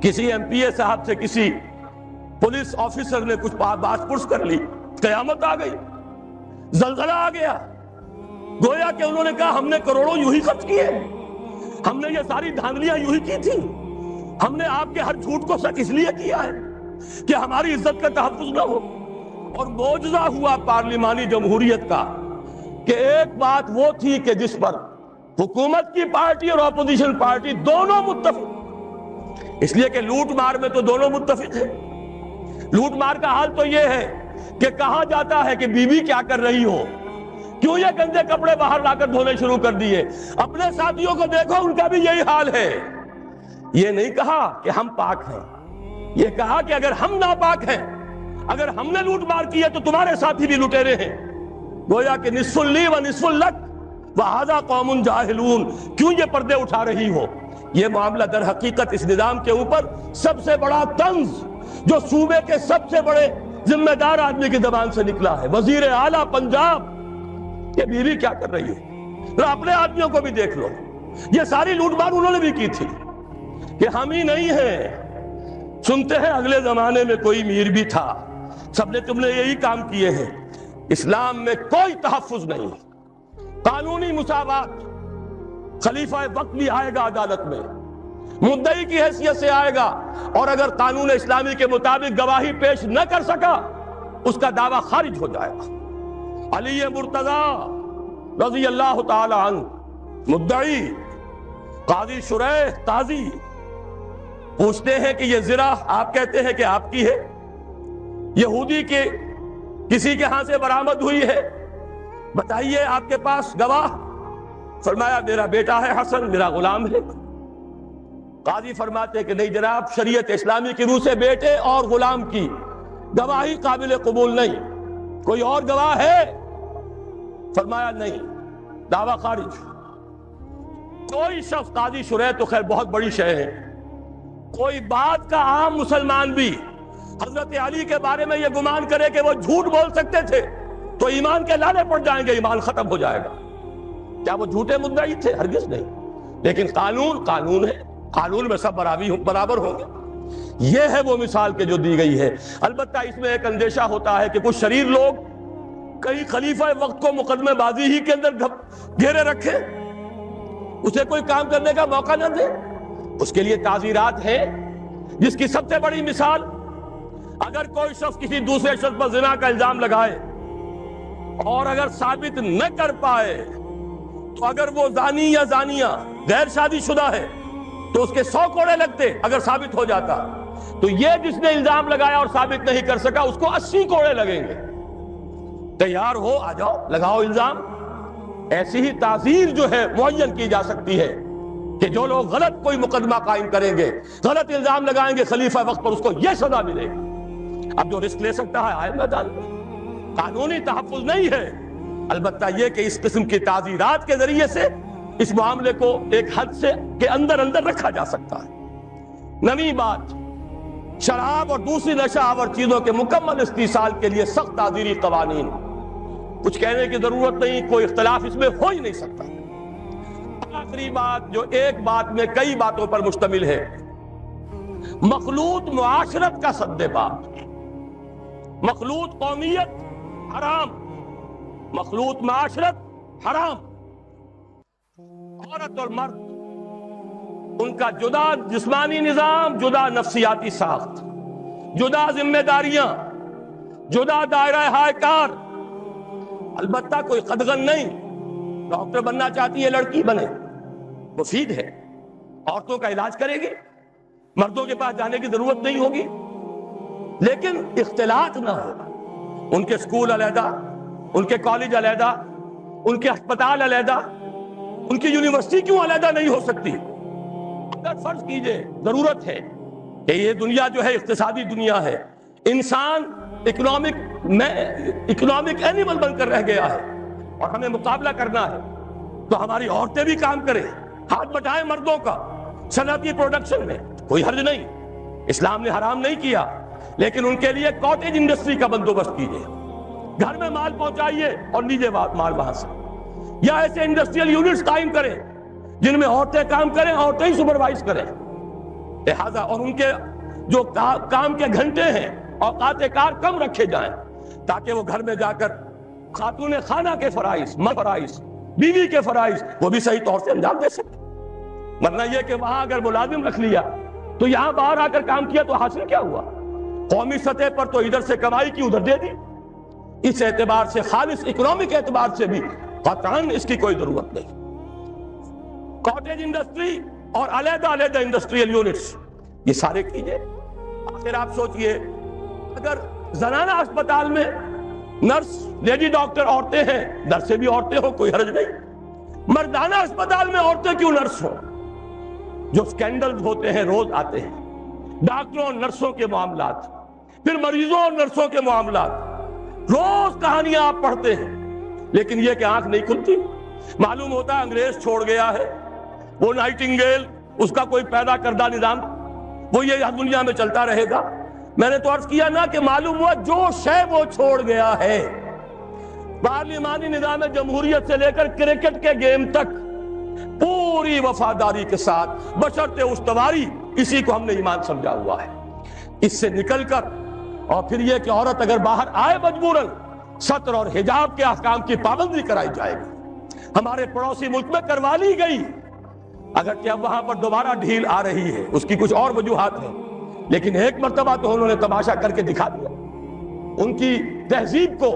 کسی ایم پی اے صاحب سے کسی پولیس آفیسر نے کچھ بات پرس کر لی, قیامت آ گئی, زلزلہ آ گیا, گویا کہ انہوں نے کہا ہم نے کروڑوں یوں ہی خرچ کیے, ہم نے یہ ساری دھاندلیاں یوں ہی کی تھی, ہم نے آپ کے ہر جھوٹ کو سچ اس لیے کیا ہے کہ ہماری عزت کا تحفظ نہ ہو. اور معجزہ ہوا پارلیمانی جمہوریت کا کہ ایک بات وہ تھی کہ جس پر حکومت کی پارٹی اور اپوزیشن پارٹی دونوں متفق, اس لیے کہ لوٹ مار میں تو دونوں متفق ہیں. لوٹ مار کا حال تو یہ ہے کہ کہا جاتا ہے کہ بیوی کیا کر رہی ہو, کیوں یہ گندے کپڑے باہر لا کر دھونے شروع کر دیے, اپنے ساتھیوں کو دیکھو ان کا بھی یہی حال ہے. یہ نہیں کہا کہ ہم پاک ہیں, یہ کہا کہ اگر ہم ناپاک ہیں, اگر ہم نے لوٹ مار کی ہے تو تمہارے ساتھی بھی لٹیرے ہیں. گویا کہ نصف لی و نصف لک وَهَذَا قَوْمٌ جَاهِلُونَ, کیوں یہ پردے اٹھا رہی ہو. یہ معاملہ در حقیقت اس نظام کے اوپر سب سے بڑا طنز جو صوبے کے سب سے بڑے ذمہ دار آدمی کی زبان سے نکلا ہے, وزیر اعلیٰ پنجاب, یہ بیوی کیا کر رہی ہے, ذرا اپنے آدمیوں کو بھی دیکھ لو. یہ ساری لوٹ مار انہوں نے بھی کی تھی کہ ہم ہی نہیں ہیں. سنتے ہیں اگلے زمانے میں کوئی میر بھی تھا, سب نے تم نے یہی کام کیے ہیں. اسلام میں کوئی تحفظ نہیں, قانونی مساوات, خلیفہ وقت بھی آئے گا عدالت میں, مدعی کی حیثیت سے آئے گا, اور اگر قانون اسلامی کے مطابق گواہی پیش نہ کر سکا اس کا دعویٰ خارج ہو جائے گا. علی مرتضی رضی اللہ تعالی عنہ مدعی, قاضی شریح قاضی پوچھتے ہیں کہ یہ زرہ آپ کہتے ہیں کہ آپ کی ہے, یہودی کے کسی کے ہاں سے برآمد ہوئی ہے, بتائیے آپ کے پاس گواہ. فرمایا میرا بیٹا ہے حسن, میرا غلام ہے. قاضی فرماتے کہ نہیں جناب, شریعت اسلامی کی روح سے بیٹے اور غلام کی گواہی قابل قبول نہیں, کوئی اور گواہ ہے؟ فرمایا نہیں, دعویٰ خارج. کوئی شخص, قاضی شریح تو خیر بہت بڑی شے ہے, کوئی بات کا عام مسلمان بھی حضرت علی کے بارے میں یہ گمان کرے کہ وہ جھوٹ بول سکتے تھے تو ایمان کے لالے پڑ جائیں گے, ایمان ختم ہو جائے گا. کیا وہ جھوٹے مدعی تھے؟ ہرگز نہیں. لیکن قانون قانون ہے, قانون میں سب برابر ہوں گے. یہ ہے وہ مثال کے جو دی گئی ہے. البتہ اس میں ایک اندیشہ ہوتا ہے کہ کچھ شریر لوگ کئی خلیفہ وقت کو مقدمے بازی ہی کے اندر گھیرے رکھے, اسے کوئی کام کرنے کا موقع نہ دے. اس کے لیے تعزیرات ہیں, جس کی سب سے بڑی مثال, اگر کوئی شخص کسی دوسرے شخص پر زنا کا الزام لگائے اور اگر ثابت نہ کر پائے تو اگر وہ زانی یا زانیہ غیر شادی شدہ ہے تو اس کے 100 کوڑے لگتے اگر ثابت ہو جاتا. تو یہ جس نے الزام لگایا اور ثابت نہیں کر سکا اس کو 80 کوڑے لگیں گے. تیار ہو, آ جاؤ, لگاؤ الزام. ایسی ہی تعزیر جو ہے معین کی جا سکتی ہے کہ جو لوگ غلط کوئی مقدمہ قائم کریں گے, غلط الزام لگائیں گے خلیفہ وقت پر, اس کو یہ سزا ملے گی. اب جو رسک لے سکتا ہے آئے میدان میں. قانونی تحفظ نہیں ہے, البتہ یہ کہ اس قسم کی تعزیرات کے ذریعے سے اس معاملے کو ایک حد سے کے اندر رکھا جا سکتا ہے۔ نویں بات، شراب اور دوسری نشہ آور چیزوں کے مکمل استحصال کے لیے سخت تعزیری قوانین۔ کچھ کہنے کی ضرورت نہیں، کوئی اختلاف اس میں ہو ہی نہیں سکتا۔ آخری بات جو ایک بات میں کئی باتوں پر مشتمل ہے، مخلوط معاشرت کا سد باب۔ مخلوط قومیت حرام، مخلوط معاشرت حرام۔ عورت اور مرد، ان کا جدا جسمانی نظام، جدا نفسیاتی ساخت، جدا ذمہ داریاں، جدا دائرہ ہائے کار۔ البتہ کوئی قدغن نہیں، ڈاکٹر بننا چاہتی ہے لڑکی بنے، مفید ہے، عورتوں کا علاج کرے گی، مردوں کے پاس جانے کی ضرورت نہیں ہوگی، لیکن اختلاط نہ ہو۔ ان کے اسکول علیحدہ، ان کے کالج علیحدہ، ان کے ہسپتال علیحدہ، ان کی یونیورسٹی کیوں علیحدہ نہیں ہو سکتی؟ اگر فرض کیجئے ضرورت ہے کہ یہ دنیا جو ہے اقتصادی دنیا ہے، انسان اکنامک اینیمل بن کر رہ گیا ہے اور ہمیں مقابلہ کرنا ہے، تو ہماری عورتیں بھی کام کریں، ہاتھ بٹائیں مردوں کا صنعتی پروڈکشن میں، کوئی حرج نہیں، اسلام نے حرام نہیں کیا، لیکن ان کے لیے کاٹیج انڈسٹری کا بندوبست کیجئے، گھر میں مال پہنچائیے اور لیجئے مال وہاں سے، یا ایسے انڈسٹریل یونٹس قائم کریں جن میں عورتیں کام کریں، عورتیں ہی سپروائز کریں، لہذا اور ان کے جو کام کے گھنٹے ہیں، اوقات کار کم رکھے جائیں، تاکہ وہ گھر میں جا کر خاتون خانہ کے فرائض، فرائض، بیوی کے فرائض وہ بھی صحیح طور سے انجام دے سکتے۔ ورنہ یہ کہ وہاں اگر ملازم رکھ لیا تو یہاں باہر آ کر کام کیا تو حاصل کیا ہوا؟ قومی سطح پر تو ادھر سے کمائی کی ادھر دے دی۔ اس اعتبار سے، خالص اکنامک اعتبار سے بھی قطعاً اس کی کوئی ضرورت نہیں۔ کاٹیج انڈسٹری اور علیحدہ انڈسٹریل یونٹس یہ سارے کیجئے۔ آخر آپ سوچئے، اگر زنانہ اسپتال میں نرس، لیڈی ڈاکٹر عورتیں ہیں، در سے بھی عورتیں ہوں، کوئی حرج نہیں۔ مردانہ اسپتال میں عورتیں کیوں نرس ہوں؟ جو سکینڈل ہوتے ہیں روز آتے ہیں، ڈاکٹروں اور نرسوں کے معاملات، پھر مریضوں اور نرسوں کے معاملات، روز کہانیاں آپ پڑھتے ہیں، لیکن یہ کہ آنکھ نہیں کھلتی۔ معلوم ہوتا ہے انگریز چھوڑ گیا ہے، وہ نائٹنگیل، اس کا کوئی پیدا کردہ نظام، وہ یہ دنیا میں چلتا رہے گا۔ میں نے تو عرض کیا نا کہ معلوم ہوا جو شے وہ چھوڑ گیا ہے، پارلیمانی نظام جمہوریت سے لے کر کرکٹ کے گیم تک، پوری وفاداری کے ساتھ بشرط استواری، اسی کو ہم نے ایمان سمجھا ہوا ہے۔ اس سے نکل کر اور پھر یہ کہ عورت اگر باہر آئے مجبوراً، ستر اور حجاب کے احکام کی پابندی کرائی جائے گی۔ ہمارے پڑوسی ملک میں کروا لی گئی، اگرچہ اب وہاں پر دوبارہ ڈھیل آ رہی ہے، اس کی کچھ اور وجوہات ہیں، لیکن ایک مرتبہ تو انہوں نے تماشا کر کے دکھا دیا۔ ان کی تہذیب کو،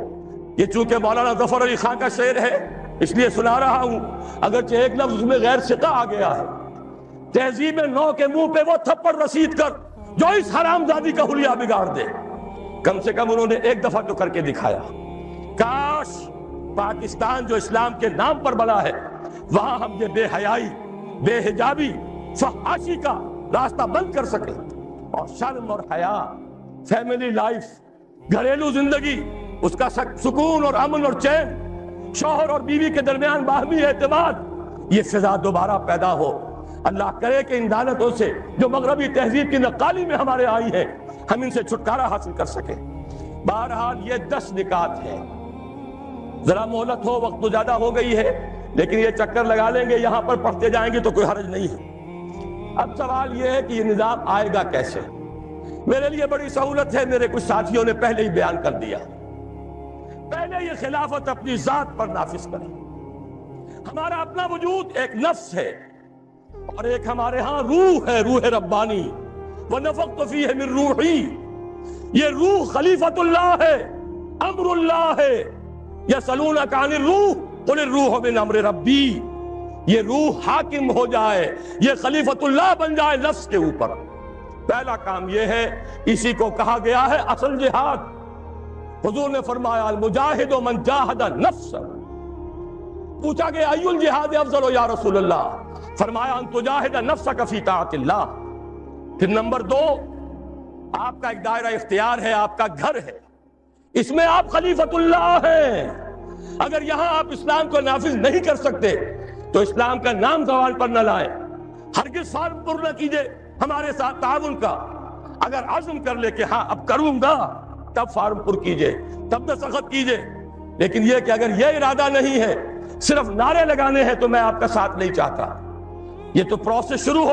یہ چونکہ مولانا ظفر علی خان کا شعر ہے اس لیے سنا رہا ہوں، اگرچہ ایک لفظ اس میں غیر ثقہ آ گیا ہے، تہذیب نو کے منہ پہ وہ تھپڑ رسید کر جو اس حرام زادی کا حلیہ بگاڑ دے، کم سے کم انہوں نے ایک دفعہ تو کر کے دکھایا۔ کاش پاکستان جو اسلام کے نام پر بنا ہے، وہاں ہم یہ بے حیائی، بے حجابی، فحاشی کا راستہ بند کر سکیں، اور شرم اور حیا، فیملی لائف، گھریلو زندگی، اس کا سکون اور امن اور چین، شوہر اور بیوی کے درمیان باہمی اعتماد، یہ فضا دوبارہ پیدا ہو۔ اللہ کرے کہ ان لعنتوں سے جو مغربی تہذیب کی نقالی میں ہمارے آئی ہے، ہم ان سے چھٹکارا حاصل کر سکیں۔ بہرحال یہ 10 نکات ہیں، ذرا مہلت ہو، وقت تو زیادہ ہو گئی ہے، لیکن یہ چکر لگا لیں گے، یہاں پر پڑھتے جائیں گے تو کوئی حرج نہیں ہے۔ اب سوال یہ ہے کہ یہ نظام آئے گا کیسے؟ میرے لیے بڑی سہولت ہے، میرے کچھ ساتھیوں نے پہلے ہی بیان کر دیا۔ پہلے یہ خلافت اپنی ذات پر نافذ کریں۔ ہمارا اپنا وجود ایک نفس ہے، اور ایک ہمارے ہاں روح ہے، روح ربانی، وَنَفَخْتُ فِيهِ مِن رُوحِي، یہ روح خلیفت اللہ ہے، امر اللہ ہے۔ یسألونک عن الروح قل الروح من امر ربی، یہ روح حاکم ہو جائے، یہ خلیفت اللہ بن جائے نفس کے اوپر۔ پہلا کام یہ ہے، اسی کو کہا گیا ہے اصل جہاد۔ حضور نے فرمایا المجاہد من جاہد نفسہ، پوچھا کہ ای الجہاد افضل یا رسول اللہ، فرمایا ان تجاہد نفسک فی طاعت اللہ۔ پھر نمبر 2، آپ کا ایک دائرہ اختیار ہے، آپ کا گھر ہے، اس میں آپ خلیفت اللہ ہیں۔ اگر یہاں آپ اسلام کو نافذ نہیں کر سکتے تو اسلام کا نام زبان پر نہ لائیں، ہرگز فارم پر نہ کیجئے ہمارے ساتھ تعاون کا۔ اگر عزم کر لے کہ ہاں اب کروں گا، تب فارم پر کیجئے، تب دستخط کیجئے۔ لیکن یہ کہ اگر یہ ارادہ نہیں ہے، صرف نعرے لگانے ہیں، تو میں آپ کا ساتھ نہیں چاہتا۔ یہ تو پروسیس شروع ہو